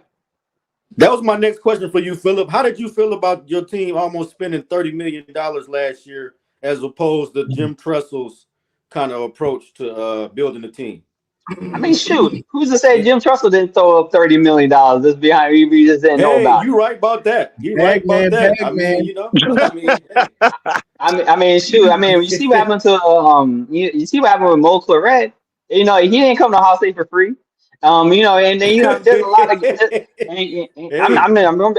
That was my next question for you, Philip. How did you feel about your team almost spending $30 million last year as opposed to Jim Tressel's kind of approach to building a team? I mean, shoot, who's to say Jim Tressel didn't throw up $30 million just behind me? We just didn't know about it. You right about that. You right about that. I mean, shoot. I mean, you see what happened to you see what happened with Mo Claret. He didn't come to Ohio State for free. And then there's a lot of.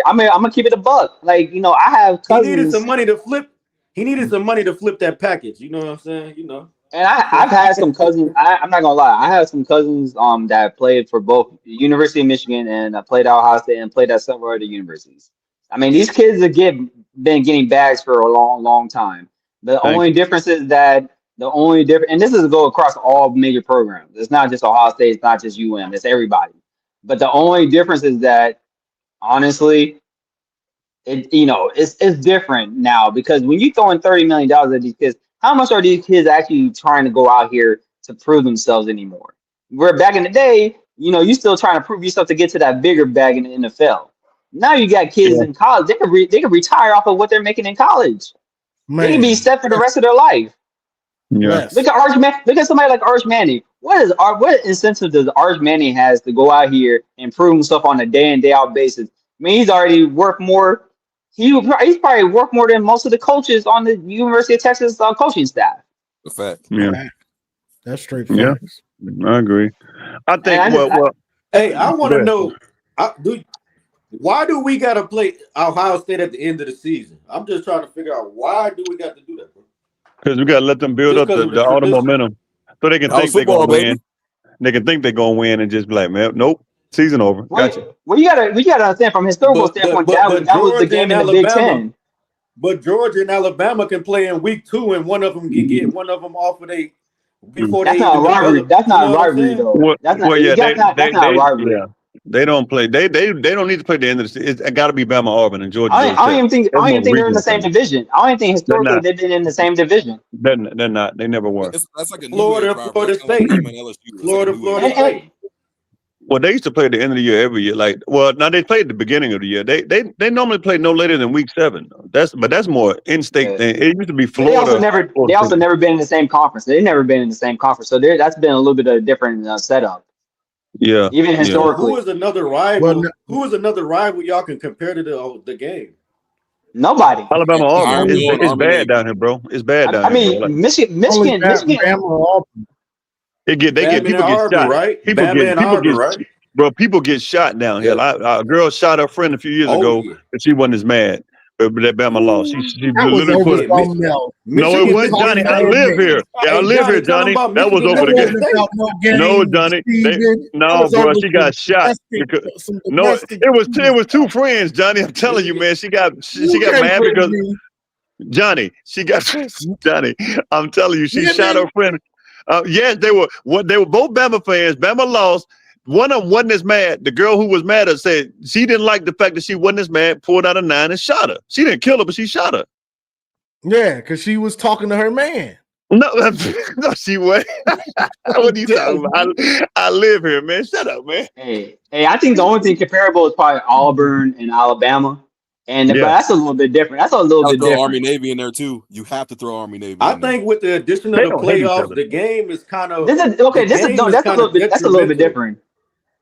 I'm gonna keep it a buck. Like I have cousins. He needed some money to flip. He needed some money to flip that package. You know what I'm saying? And I've had some cousins. I'm not gonna lie. I have some cousins that played for both the University of Michigan and played at Ohio State and played at several other universities. I mean, these kids have been getting bags for a long, long time. The only difference is that and this is go across all major programs. It's not just Ohio State. It's not just UM. It's everybody. But the only difference is that, honestly, it's different now, because when you throw in $30 million at these kids, how much are these kids actually trying to go out here to prove themselves anymore? Where back in the day, you still trying to prove yourself to get to that bigger bag in the NFL. Now you got kids in college. They can retire off of what they're making in college. They can be set for the rest of their life. Yes. Look at somebody like Arch Manning. What incentive does Arch Manning has to go out here and prove himself on a day in, day out basis? I mean, he's already worth more. He's probably worth more than most of the coaches on the University of Texas coaching staff. The fact. Yeah. That's straight facts. Yeah, I agree. I think. I want to know. Why do we got to play Ohio State at the end of the season? I'm just trying to figure out, why do we got to do that, bro? Because we got to let them build up all the momentum, so they can think they're gonna win. They can think they're gonna win and just be like, man, nope, season over. Gotcha. Well, you gotta understand from a historical standpoint, that was the game in the Big Ten. But Georgia and Alabama can play in week 2, and one of them can get one of them off of they before that's they. Not rivalry. That's not rivalry though. That's not rivalry. Yeah. They don't play. They don't need to play the end of the season. It got to be Bama, Auburn, and Georgia. I don't even think they're in the same division. I don't even think historically they've been in the same division. They're not. They never were. That's like a Florida State. Florida State. Well, they used to play at the end of the year every year. Now they played at the beginning of the year. They normally play no later than week 7. That's more in-state thing. It used to be Florida. They also never been in the same conference. They've never been in the same conference. So that's been a little bit of a different setup. Yeah. Even historically. Who is another rival? Who is another rival y'all can compare to the game? Nobody. Alabama, Auburn. It's bad down here, bro. It's bad down here. I mean, Michigan. People get shot. Right? People get shot down here. A girl shot her friend a few years ago, and she wasn't as mad. But that Bama lost. She literally put it. No, it wasn't, Johnny. I live here. I live here, Johnny. That was over the game. No, Johnny. Bro. She got shot. No, it was 2 friends, Johnny. I'm telling you, man. She got mad because Johnny, she got Johnny. I'm telling you, she shot her friend. Yes, they were both Bama fans. Bama lost. One of them wasn't as mad. The girl who was mad at her said she didn't like the fact that she wasn't as mad, pulled out a 9 and shot her. She didn't kill her, but she shot her. Yeah, because she was talking to her man. No, no, she wasn't. What are you talking about? I live here, man. Shut up, man. Hey, I think the only thing comparable is probably Auburn and Alabama. But that's a little bit different. That's a little bit different. Army Navy in there too. You have to throw Army Navy. I think with the addition of the playoffs, the game is kind of that's a little bit different.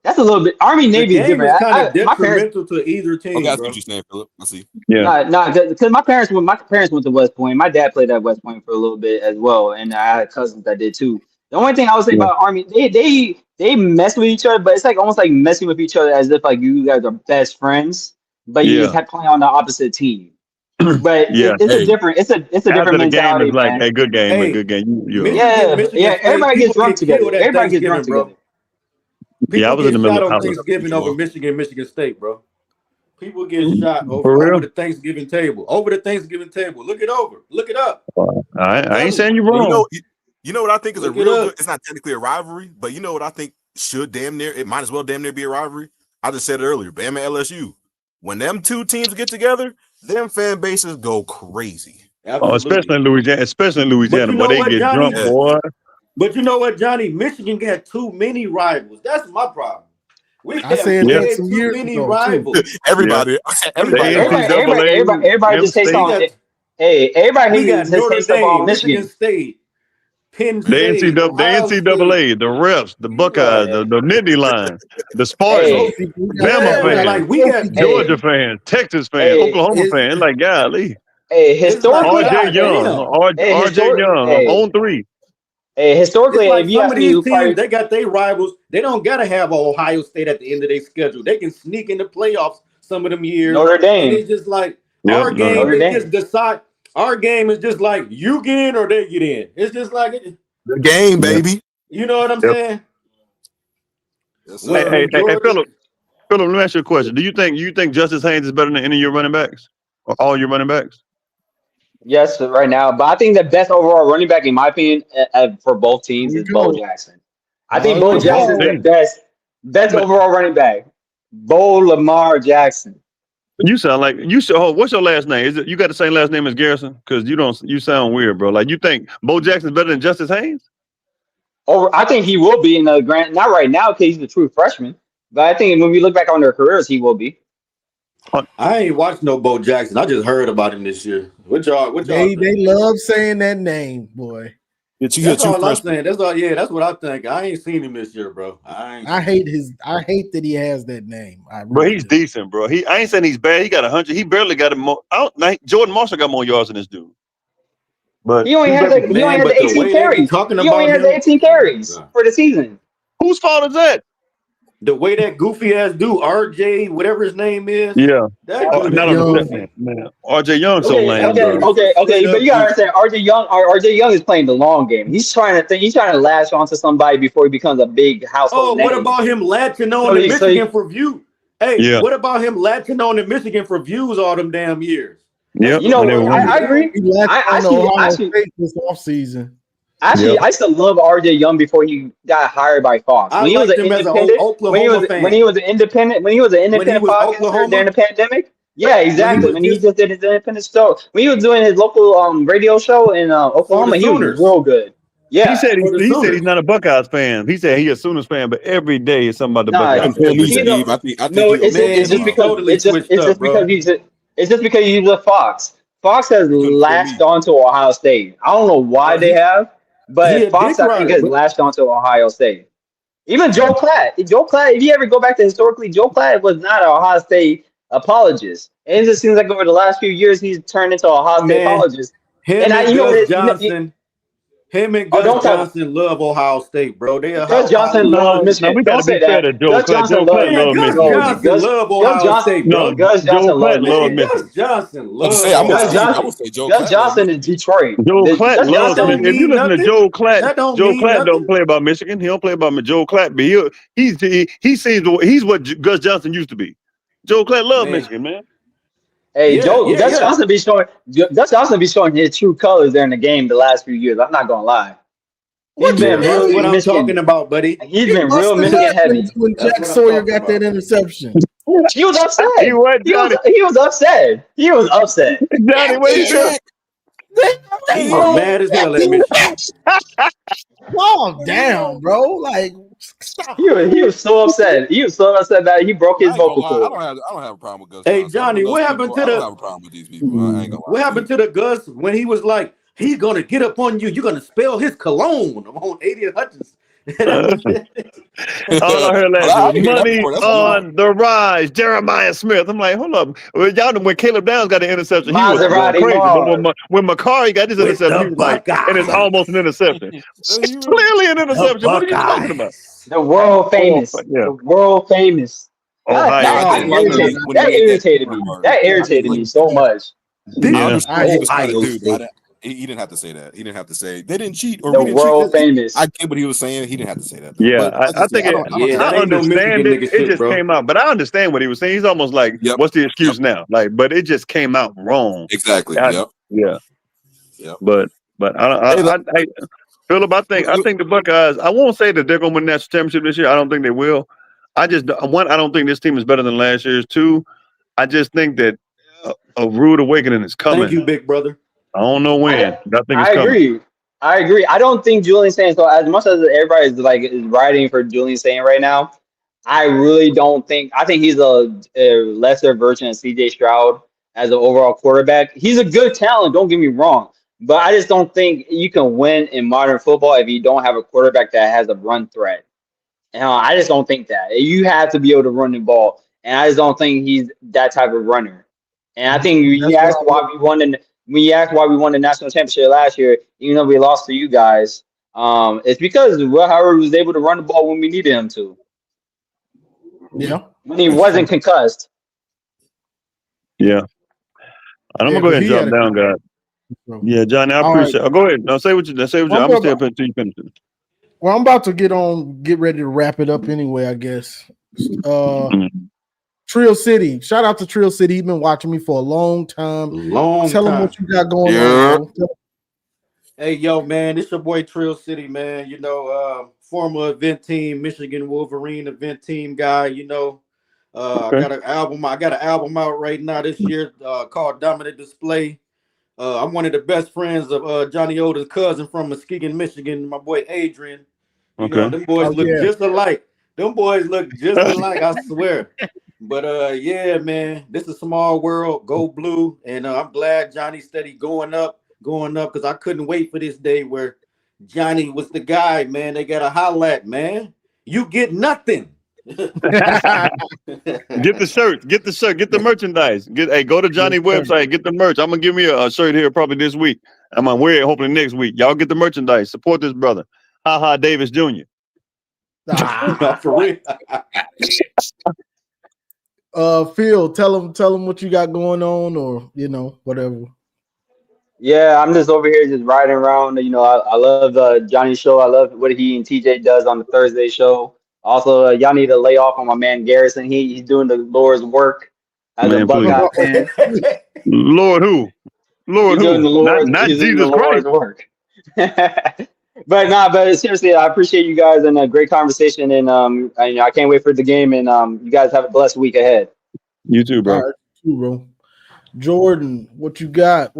That's a little bit Army Navy is different. Kind of detrimental to either team. Okay, that's what you're saying, Philip. I see. Yeah, because my parents went to West Point. My dad played at West Point for a little bit as well, and I had cousins that did too. The only thing I would say about Army, they mess with each other, but it's like almost like messing with each other as if like you guys are best friends. But you just have playing on the opposite team. But it's a different mentality. Like, hey, good game, good game. Everybody gets drunk together. Everybody gets drunk together. People I was in the middle of Thanksgiving over Michigan State, bro. People get shot over the Thanksgiving table. Over the Thanksgiving table. Look it over. Look it up. I ain't saying you're wrong. You know what I think is a real good, it's not technically a rivalry, but you know what I think it might as well damn near be a rivalry. I just said it earlier, Bama LSU. When them two teams get together, them fan bases go crazy. Especially in Louisiana, where they get drunk, boy. But you know what, Johnny? Michigan got too many rivals. That's my problem. I said that some too years many ago, rivals. Everybody just say something. Hey, everybody just say stuff on Michigan State. Penn State, the NCAA, the refs, the Buckeyes, the Nittany line, the Spartans, Bama fans, like we got Georgia fans, Texas fans, Oklahoma fans. Like, golly. Hey, historically, RJ Young, on 3. Hey, historically, like if you some of these teams, they got their rivals. They don't gotta have Ohio State at the end of their schedule. They can sneak in the playoffs some of them years. Notre Dame. It's just like our game is just decide. Our game is just like you get in or they get in. It's just like the game, baby. You know what I'm saying? Yes, hey, Philip, let me ask you a question. Do you think Justice Haynes is better than any of your running backs or all your running backs? Yes, right now. But I think the best overall running back, in my opinion, for both teams is Bo Jackson. I think Bo Jackson is the best overall running back. Bo Lamar Jackson. You sound like what's your last name? Is it you got the same last name as Garrison? Because you sound weird, bro. Like you think Bo Jackson's better than Justice Haynes? Oh, I think he will be in the grant. Not right now because he's a true freshman. But I think when we look back on their careers, he will be. I ain't watched no Bo Jackson. I just heard about him this year. What y'all they love saying that name, boy. That's all I'm saying. That's all. Yeah, that's what I think. I ain't seen him this year, bro. I hate that he has that name. Bro, he's decent, bro. I ain't saying he's bad. He got 100. He barely got more. Jordan Marshall got more yards than this dude. But he only has 18 carries. He only has 18 carries for the season. Whose fault is that? The way that goofy ass dude, RJ, whatever his name is. Yeah. Man. RJ Young's so lame. Okay. But you gotta understand, RJ Young is playing the long game. He's trying to latch onto somebody before he becomes a big household name. What about him latching on to Michigan for views? Hey, what about him latching on to Michigan for views all them damn years? Yeah. You know, I agree. I see this offseason. Actually, I used to love RJ Young before he got hired by Fox. When he was an independent, when he was an independent Fox during the pandemic. Yeah, exactly. When he just did his independent show, when he was doing his local radio show in Oklahoma, he was real good. Yeah, he said he's not a Buckeyes fan. He said he's a Sooners fan, but every day is something about the Buckeyes. It's just because he's a Fox. Fox has latched onto Ohio State. I don't know why they have. But Fox, I think, has latched onto Ohio State. Even Joe Klatt. If you ever go back to historically, Joe Klatt was not an Ohio State apologist. And it just seems like over the last few years, he's turned into an Ohio State apologist. Him and Gus Johnson love Ohio State, bro. Gus Johnson loves Michigan. Don't say that. Gus Johnson loves Michigan. Gus Johnson loves Michigan. Gus Johnson is Detroit. Joe Klatt loves Michigan. If you listen to Joe Klatt, don't play about Michigan. He don't play about Joe Klatt, but he's what Gus Johnson used to be. Joe Klatt loves Michigan, man. Hey, Gus Johnson be showing his true colors during the game the last few years. I'm not gonna lie. That's what I'm talking about, buddy. He's been real Michigan heavy. When Jack Sawyer got that interception. He was upset. He was upset. He was upset. Johnny, what you doing? He was mad as hell at Michigan. Calm down, bro. Like, stop. He was so upset. He was so upset that he broke his vocal cord. I don't have a problem with Gus. Hey, Johnny, what happened to I don't have a problem with these people. I ain't gonna lie. What happened to the Gus when he was like, he's gonna get up on you? You're gonna spell his cologne on 80 Hutchins. All I heard last was money on the rise. Jeremiah Smith. I'm like, hold up. Y'all know when Caleb Downs got an interception, he was going crazy. But when Makari got this interception, he was like, and it's almost an interception. It's clearly an interception. What are you talking about? The world famous. The world famous. That irritated me. That irritated me so much. He didn't have to say that. He didn't have to say they didn't cheat or the we didn't world cheat. famous. I get what he was saying. He didn't have to say that. Yeah, I think I understand it. It just came out, but I understand what he was saying. He's almost like, "What's the excuse now?" Like, but it just came out wrong. Exactly. Yeah. But I Philip, I think the Buckeyes. I won't say that they're going to win the national championship this year. I don't think they will. I don't think this team is better than last year's. Two, I just think that a rude awakening is coming. Thank you, big brother. I don't know when. I think it's coming. I agree. I don't think Julian Saint. So as much as everybody is riding for Julian Saint right now, I really don't think. I think he's a lesser version of C.J. Stroud as an overall quarterback. He's a good talent. Don't get me wrong, but I just don't think you can win in modern football if you don't have a quarterback that has a run threat. And I just don't think that you have to be able to run the ball, and I just don't think he's that type of runner. And I think you asked why we won the national championship last year, even though we lost to you guys, it's because Will Howard was able to run the ball when we needed him to. Yeah. When he wasn't concussed. Yeah. And I'm gonna go ahead and drop down, guys. Yeah, Johnny, I appreciate it. Go ahead. Now say what you I'm gonna stay up until you finish it. Well, I'm about to get ready to wrap it up anyway, I guess. Trill City. Shout out to Trill City. He's been watching me for a long time. Tell him what you got going on. Hey, yo, man, it's your boy Trill City, man. You know, former event team, Michigan Wolverine event team guy. You know, I got an album. I got an album out right now this year called Dominant Display. I'm one of the best friends of Johnny Oda's cousin from Muskegon, Michigan. My boy Adrian. You know, them boys look just alike. Them boys look just alike. I swear. But yeah, man, this is a small world. Go blue, and I'm glad Johnny's steady going up, because I couldn't wait for this day where Johnny was the guy, man. They got to holler at, man. You get nothing. Get the shirt, get the merchandise. Go to Johnny's website, get the merch. I'm gonna give me a shirt here probably this week. I'm gonna wear it hopefully next week. Y'all get the merchandise. Support this brother. Ha Davis Jr. For real. Phil, tell him what you got going on, or whatever. Yeah, I'm just over here just riding around. You know, I love Johnny's show. I love what he and TJ does on the Thursday show. Also, y'all need to lay off on my man Garrison. He's doing the Lord's work as a Buckeye fan. Lord who? Lord who? Not Jesus Christ. Work. But seriously, I appreciate you guys and a great conversation. And I can't wait for the game. And you guys have a blessed week ahead. You too, bro. All right, you too, bro. Jordan, what you got?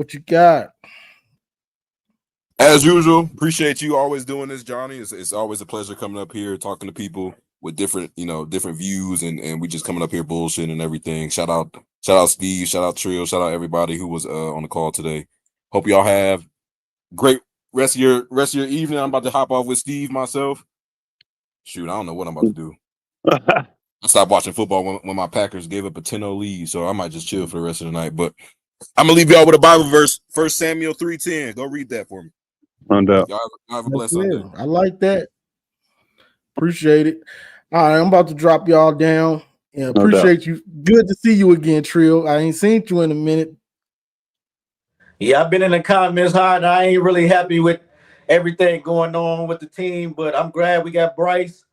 As usual, appreciate you always doing this, Johnny. It's always a pleasure coming up here, talking to people with different views, and we just coming up here bullshitting and everything. Shout out Steve, shout out Trill, shout out everybody who was on the call today. Hope y'all have great rest of your evening. I'm about to hop off with Steve myself. Shoot, I don't know what I'm about to do. I stopped watching football when my Packers gave up a 10-0 lead, so I might just chill for the rest of the night. But I'm gonna leave y'all with a Bible verse, 1 Samuel 3:10. Go read that for me. No doubt. Y'all have a blessed Sunday. I like that. Appreciate it. All right, I'm about to drop y'all down. Yeah, appreciate you. Good to see you again, Trill. I ain't seen you in a minute. Yeah, I've been in the comments hard. I ain't really happy with everything going on with the team, but I'm glad we got Bryce.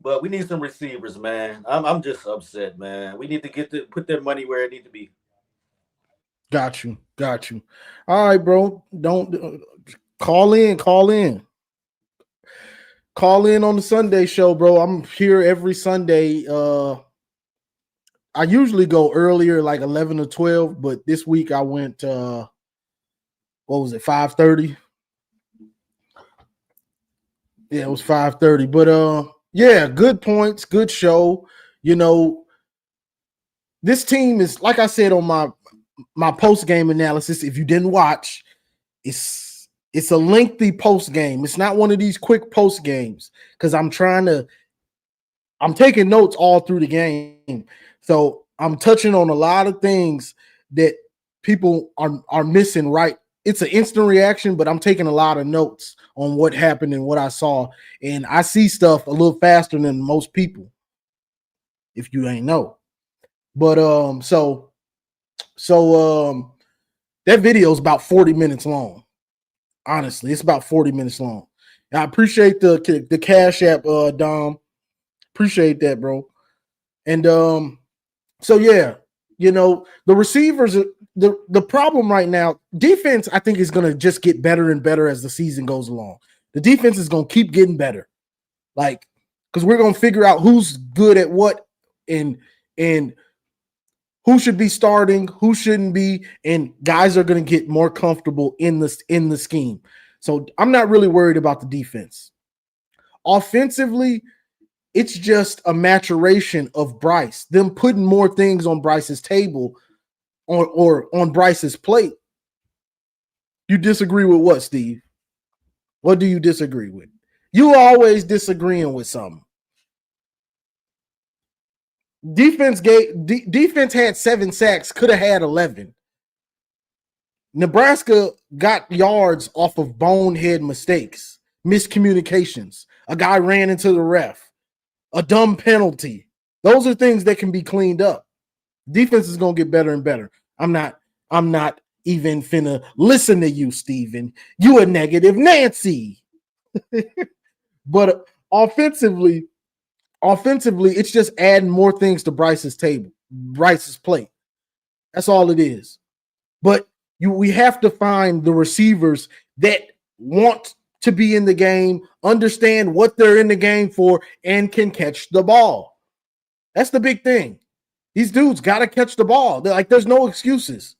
But we need some receivers, man. I'm just upset, man. We need to put their money where it needs to be. Got you. All right, bro. Don't call in. Call in on the Sunday show, bro. I'm here every Sunday. I usually go earlier, like 11 or 12, but this week I went 5:30? Yeah, it was 5:30. But yeah, good points, good show. This team is, like I said on my post-game analysis, if you didn't watch, it's a lengthy post-game. It's not one of these quick post games because I'm taking notes all through the game. So I'm touching on a lot of things that people are missing, right? It's an instant reaction, but I'm taking a lot of notes on what happened and what I saw. And I see stuff a little faster than most people, if you ain't know. But so that video is about 40 minutes long. Honestly, it's about 40 minutes long. And I appreciate the Cash App, Dom. Appreciate that, bro. And so yeah, the receivers, the problem right now, defense, I think, is gonna just get better and better as the season goes along. The defense is gonna keep getting better, like, because we're gonna figure out who's good at what and who should be starting, who shouldn't be, and guys are gonna get more comfortable in the scheme. So I'm not really worried about the defense. Offensively, it's just a maturation of Bryce, them putting more things on Bryce's table or on Bryce's plate. You disagree with what, Steve? What do you disagree with? You always disagreeing with something. Defense had 7 sacks, could have had 11. Nebraska got yards off of bonehead mistakes, miscommunications. A guy ran into the ref, a dumb penalty. Those are things that can be cleaned up. Defense is going to get better and better. I'm not even finna listen to you, Steven. You a negative Nancy. But offensively, it's just adding more things to Bryce's plate. That's all it is. But we have to find the receivers that want to be in the game, understand what they're in the game for, and can catch the ball. That's the big thing. These dudes got to catch the ball. There's no excuses.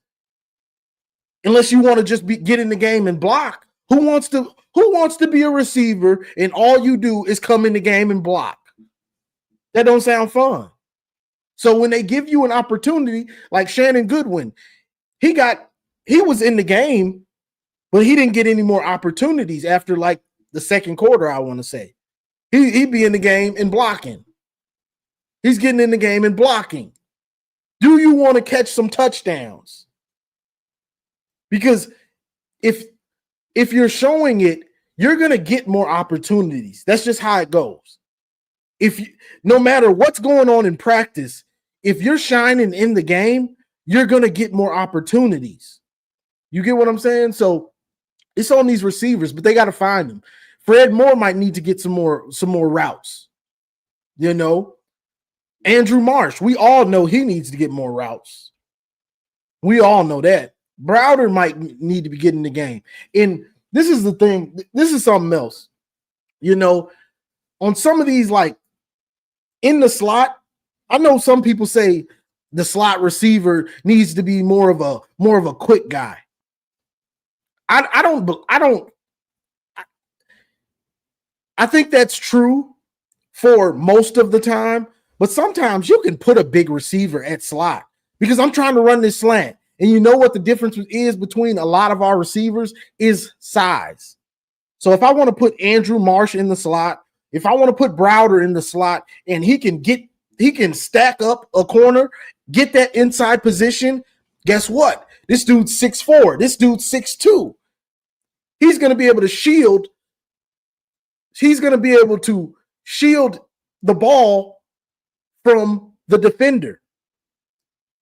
Unless you want to just get in the game and block. Who wants to be a receiver and all you do is come in the game and block? That don't sound fun. So when they give you an opportunity, like Shannon Goodwin, he was in the game, but he didn't get any more opportunities after like the second quarter, I want to say. He'd be in the game and blocking. He's getting in the game and blocking. Do you want to catch some touchdowns? Because if you're showing it, you're going to get more opportunities. That's just how it goes. No matter what's going on in practice, if you're shining in the game, you're going to get more opportunities. You get what I'm saying? So it's on these receivers, but they got to find them. Fred Moore might need to get some more routes. Andrew Marsh, we all know he needs to get more routes. We all know that. Browder might need to be getting the game. And this is the thing. This is something else. On some of these, like in the slot, I know some people say the slot receiver needs to be more of a quick guy. I think that's true for most of the time, but sometimes you can put a big receiver at slot because I'm trying to run this slant. And you know what the difference is between a lot of our receivers is size. So if I want to put Andrew Marsh in the slot, if I want to put Browder in the slot and he can stack up a corner, get that inside position, guess what? This dude's 6'4", this dude's 6'2". He's going to be able to shield. He's going to be able to shield the ball from the defender.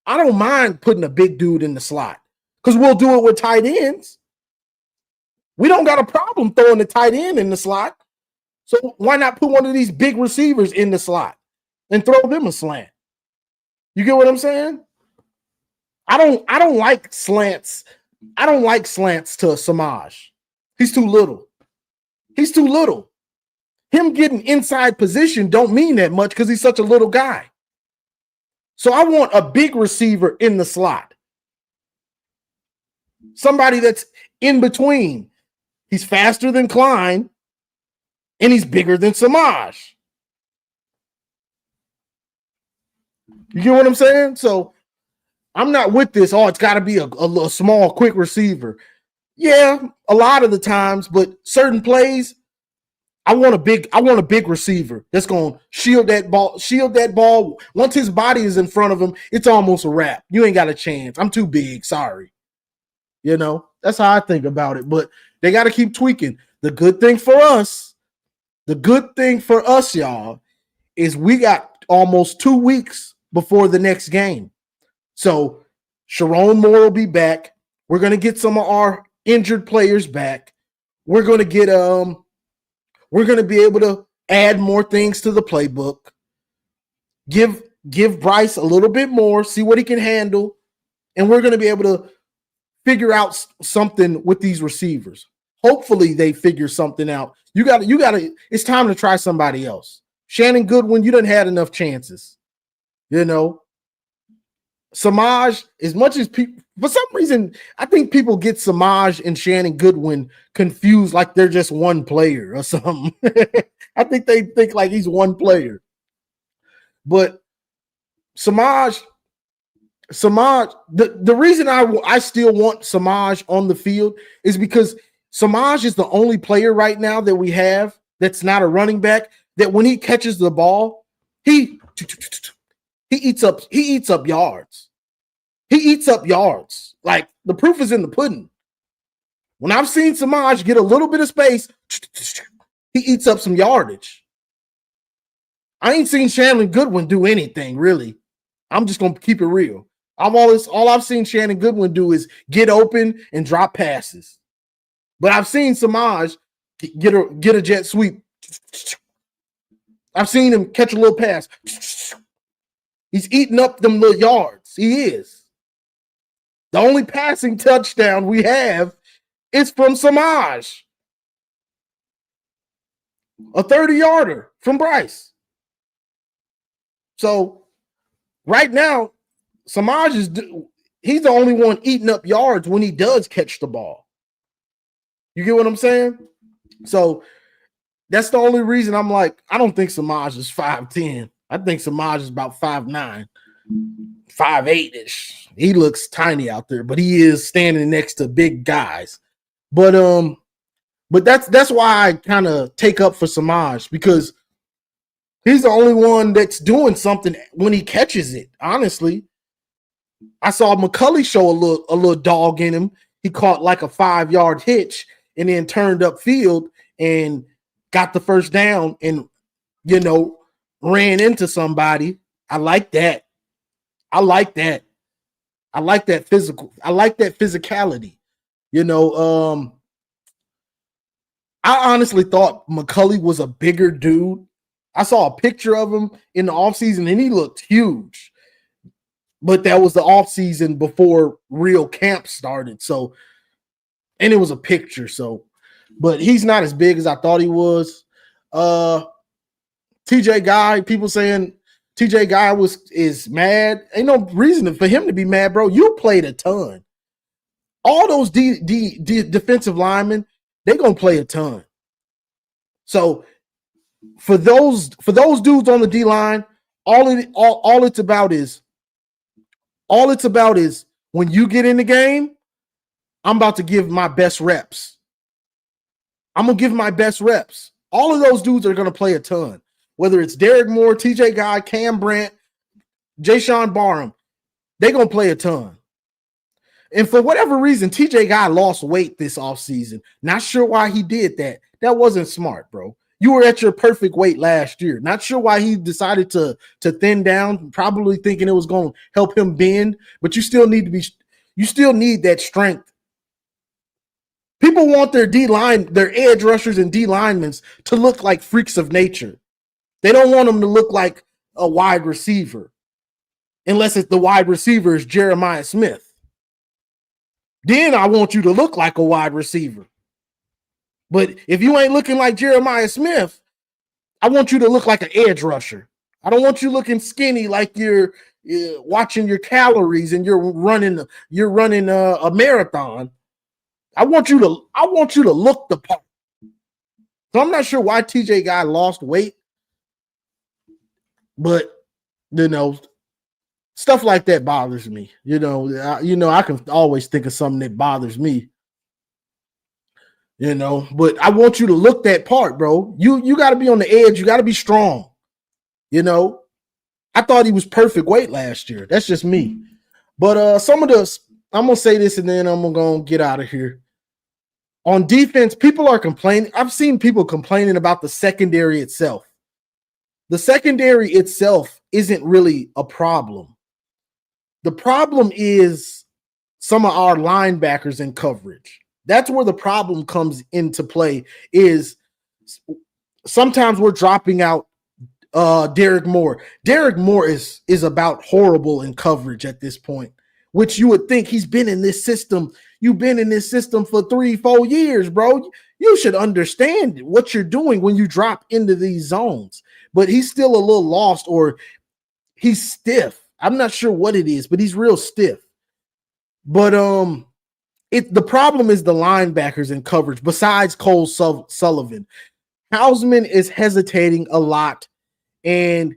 I don't mind putting a big dude in the slot because we'll do it with tight ends. We don't got a problem throwing the tight end in the slot. So why not put one of these big receivers in the slot and throw them a slant? You get what I'm saying? I don't like slants. I don't like slants to Samaj. He's too little. He's too little. Him getting inside position don't mean that much because he's such a little guy. So I want a big receiver in the slot. Somebody that's in between. He's faster than Klein, and he's bigger than Samaj. You get what I'm saying? So I'm not with this. Oh, it's got to be a small, quick receiver. Yeah, a lot of the times, but certain plays, I want a big receiver that's going to shield that ball. Once his body is in front of him, it's almost a wrap. You ain't got a chance. I'm too big. Sorry. You know, that's how I think about it. But they got to keep tweaking. The good thing for us, y'all, is we got almost 2 weeks before the next game. So Sharon Moore will be back. We're going to get some of our injured players back. We're going to get we're going to be able to add more things to the playbook. Give Bryce a little bit more, see what he can handle, and we're going to be able to figure out something with these receivers. Hopefully they figure something out. You got to it's time to try somebody else. Shannon Goodwin, you done had enough chances. You know, Samaj, as much as people, for some reason, I think people get Samaj and Shannon Goodwin confused like they're just one player or something. I think they think like he's one player. But Samaj, the reason I still want Samaj on the field is because Samaj is the only player right now that we have that's not a running back that when he catches the ball, he eats up yards. He eats up yards. Like the proof is in the pudding. When I've seen Samaj get a little bit of space, he eats up some yardage. I ain't seen Shannon Goodwin do anything really. I'm just gonna keep it real. All I've seen Shannon Goodwin do is get open and drop passes. But I've seen Samaj get a jet sweep. I've seen him catch a little pass. He's eating up them little yards. He is. The only passing touchdown we have is from Samaj. A 30-yarder from Bryce. So right now, Samaj he's the only one eating up yards when he does catch the ball. You get what I'm saying? So that's the only reason I'm like, I don't think Samaj is 5'10". I think Samaj is about 5'9", 5'8"-ish. He looks tiny out there, but he is standing next to big guys. But that's why I kind of take up for Samaj, because he's the only one that's doing something when he catches it. Honestly, I saw McCulley show a little dog in him. He caught like a 5-yard hitch and then turned upfield and got the first down and, you know, ran into somebody. I like that. I like that physicality. You know, I honestly thought McCulley was a bigger dude. I saw a picture of him in the offseason and he looked huge. But that was the offseason before real camp started. So, and it was a picture. So, but he's not as big as I thought he was. TJ Guy, people saying TJ Guy is mad. Ain't no reason for him to be mad, bro. You played a ton. All those defensive linemen, they're gonna play a ton. So for those dudes on the D line, all it's about is when you get in the game, I'm about to give my best reps. I'm gonna give my best reps. All of those dudes are gonna play a ton. Whether it's Derek Moore, TJ Guy, Cam Brandt, Jayshon Barham, they're gonna play a ton. And for whatever reason, TJ Guy lost weight this offseason. Not sure why he did that. That wasn't smart, bro. You were at your perfect weight last year. Not sure why he decided to thin down, probably thinking it was going to help him bend, but you still need that strength. People want their D-line, their edge rushers and D-linemen to look like freaks of nature. They don't want them to look like a wide receiver. unless it's the wide receiver is Jeremiah Smith. Then I want you to look like a wide receiver. But if you ain't looking like Jeremiah Smith, I want you to look like an edge rusher. I don't want you looking skinny like you're watching your calories and you're running a marathon. I want you to look the part. So I'm not sure why TJ guy lost weight, but stuff like that bothers me. I can always think of something that bothers me. But I want you to look that part, bro. You got to be on the edge. You got to be strong. I thought he was perfect weight last year. That's just me. But I'm gonna say this and then I'm gonna get out of here. On defense, people are complaining. I've seen people complaining about the secondary itself. The secondary itself isn't really a problem. The problem is some of our linebackers in coverage. That's where the problem comes into play. Is sometimes we're dropping out Derek Moore. Derek Moore is about horrible in coverage at this point, which you would think he's been in this system. You've been in this system for 3-4 years, bro. You should understand what you're doing when you drop into these zones. But he's still a little lost, or he's stiff. I'm not sure what it is, but he's real stiff. But the problem is the linebackers in coverage. Besides Cole Sullivan, Hausman is hesitating a lot. And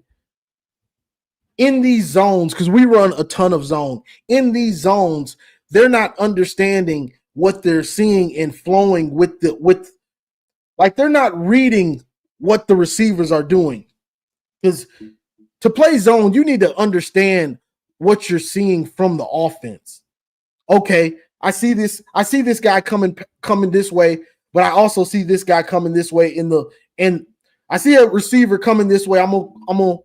in these zones, because we run a ton of zone, in these zones, they're not understanding what they're seeing and flowing with like they're not reading what the receivers are doing. Because to play zone, you need to understand what you're seeing from the offense. Okay, I see this guy coming this way, but I also see this guy coming this way and I see a receiver coming this way. I'm gonna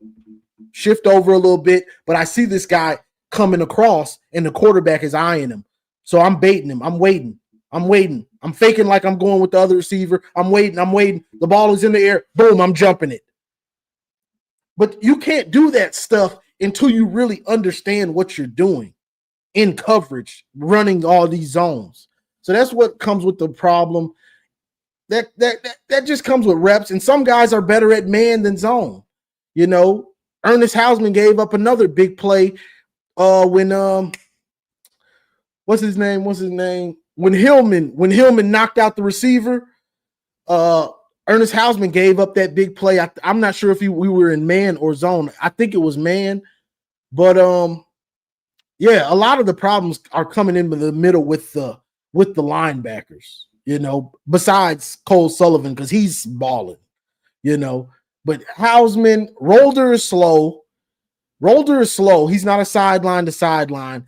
shift over a little bit, but I see this guy coming across and the quarterback is eyeing him. So I'm baiting him. I'm waiting. I'm faking like I'm going with the other receiver. I'm waiting. The ball is in the air. Boom, I'm jumping it. But you can't do that stuff until you really understand what you're doing in coverage, running all these zones. So that's what comes with the problem. That just comes with reps, and some guys are better at man than zone. Ernest Hausman gave up another big play when what's his name? When Hillman knocked out the receiver, Ernest Hausman gave up that big play. I'm not sure if we were in man or zone. I think it was man, but yeah, a lot of the problems are coming into the middle with the linebackers. Besides Cole Sullivan, because he's balling, But Hausman, Rolder is slow. He's not a sideline to sideline.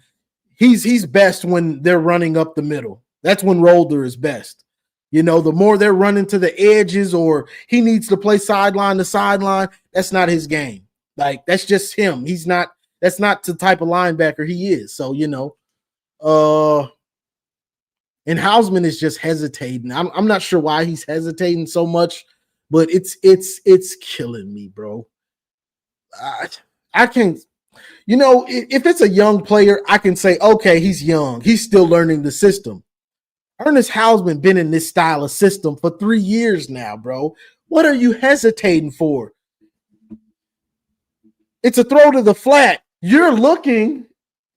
He's best when they're running up the middle. That's when Rolder is best. The more they're running to the edges or he needs to play sideline to sideline, that's not his game. Like, that's just him. That's not the type of linebacker he is. So, and Hausman is just hesitating. I'm not sure why he's hesitating so much, but it's killing me, bro. I can, if it's a young player, I can say, okay, he's young. He's still learning the system. Ernest Hausman been in this style of system for 3 years now, bro. What are you hesitating for? It's a throw to the flat. You're looking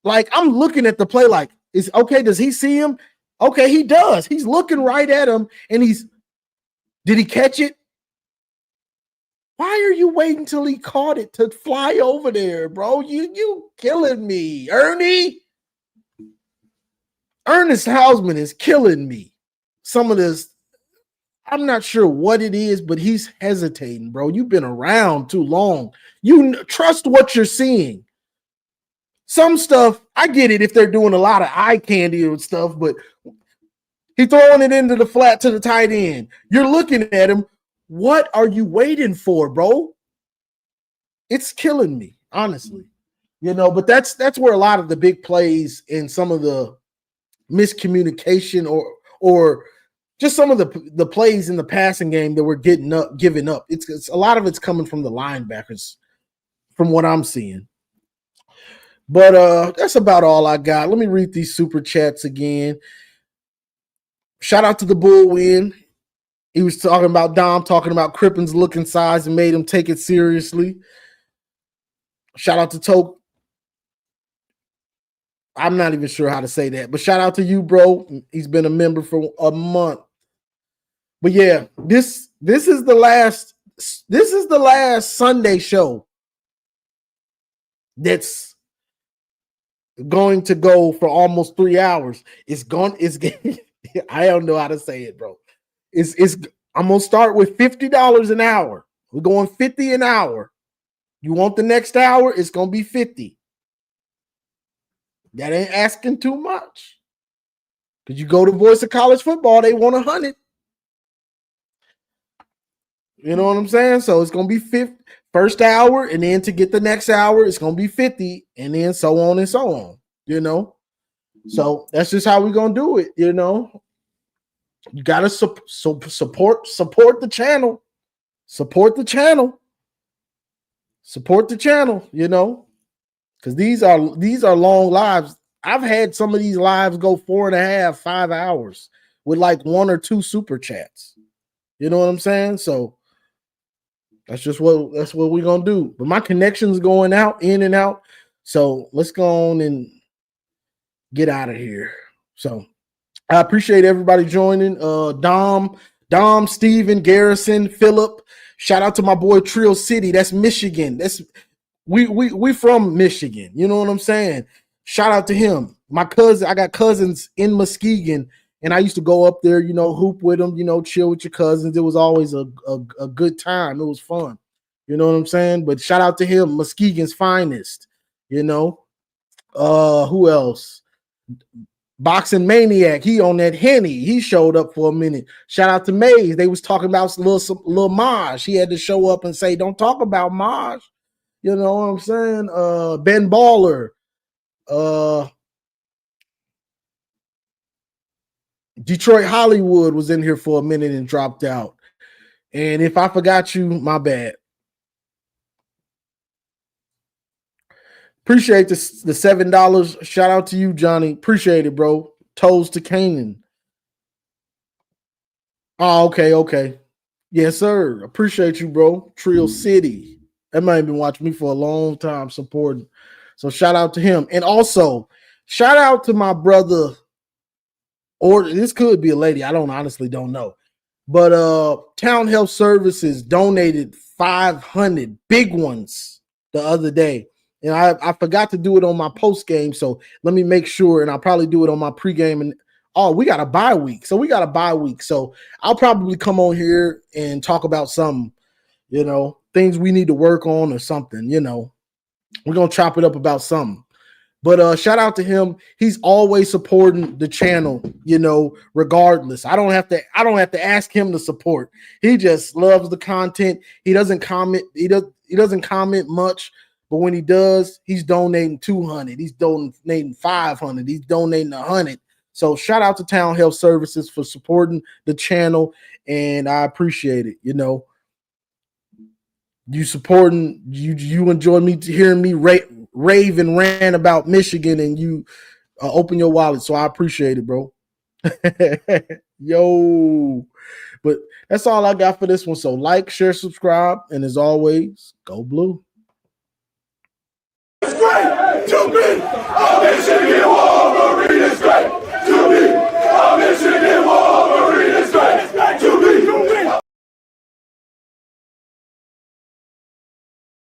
like I'm looking at the play like, does he see him? Okay, he does. He's looking right at him, and did he catch it? Why are you waiting till he caught it to fly over there, bro? You killing me, Ernie. Ernest Hausman is killing me. Some of this, I'm not sure what it is, but he's hesitating, bro. You've been around too long. You trust what you're seeing. Some stuff, I get it if they're doing a lot of eye candy and stuff, but he's throwing it into the flat to the tight end. You're looking at him. What are you waiting for, bro? It's killing me, honestly. But that's where a lot of the big plays and some of the miscommunication or just some of the plays in the passing game that we're giving up. It's a lot of it's coming from the linebackers, from what I'm seeing. But that's about all I got. Let me read these super chats again. Shout out to the Bull Win. He was talking about Dom, talking about Crippen's looking size and made him take it seriously. Shout out to Toke. I'm not even sure how to say that, but shout out to you, bro. He's been a member for a month. But yeah, this is the last Sunday show that's going to go for almost 3 hours. It's I don't know how to say it, bro. I'm gonna start with $50 an hour. We're going 50 an hour. You want the next hour? It's gonna be 50. That ain't asking too much. Because you go to Voice of College Football, they want 100. You know what I'm saying? So it's gonna be 50 first hour, and then to get the next hour, it's gonna be 50, and then so on and so on. You know, so that's just how we're gonna do it. You know, you gotta support the channel, support the channel. You know, because these are long lives. I've had some of these lives go 4.5, 5 hours with like 1 or 2 super chats. You know what I'm saying? So that's what we're gonna do. But my connection's going out, in and out. So let's go on and get out of here. So I appreciate everybody joining. Dom, Steven, Garrison, Phillip. Shout out to my boy Trill City. That's Michigan. We from Michigan. You know what I'm saying? Shout out to him. My cousin, I got cousins in Muskegon, and I used to go up there, you know, hoop with them, you know, chill with your cousins. It was always a good time. It was fun. You know what I'm saying? But shout out to him, Muskegon's finest. You know, who else? Boxing Maniac. He on that Henny. He showed up for a minute. Shout out to Maze. They was talking about little Maj. He had to show up and say, "Don't talk about Maj." You know what I'm saying? Ben Baller. Detroit Hollywood was in here for a minute and dropped out. And if I forgot you, my bad. Appreciate the $7. Shout out to you, Johnny. Appreciate it, bro. Toes to Canaan. Oh, okay. Yes, sir. Appreciate you, bro. Trill City. That might have been watching me for a long time, supporting. So shout out to him. And also, shout out to my brother, or this could be a lady. I honestly don't know. But Town Health Services donated 500 big ones the other day. And I forgot to do it on my post game. So let me make sure, and I'll probably do it on my pregame. And we got a bye week. So So I'll probably come on here and talk about some, you know, things we need to work on or something, you know. We're going to chop it up about something. But shout out to him. He's always supporting the channel, you know, regardless. I don't have to ask him to support. He just loves the content. He doesn't comment. He doesn't comment much, but when he does, he's donating 200. He's donating 500. He's donating 100. So shout out to Town Health Services for supporting the channel, and I appreciate it. You know, you supporting, you enjoy me hearing me rave and rant about Michigan, and you open your wallet. So I appreciate it, bro. Yo, but that's all I got for this one. So like, share, subscribe, and as always, go blue. It's great to be a Michigan Wolverine. It's great.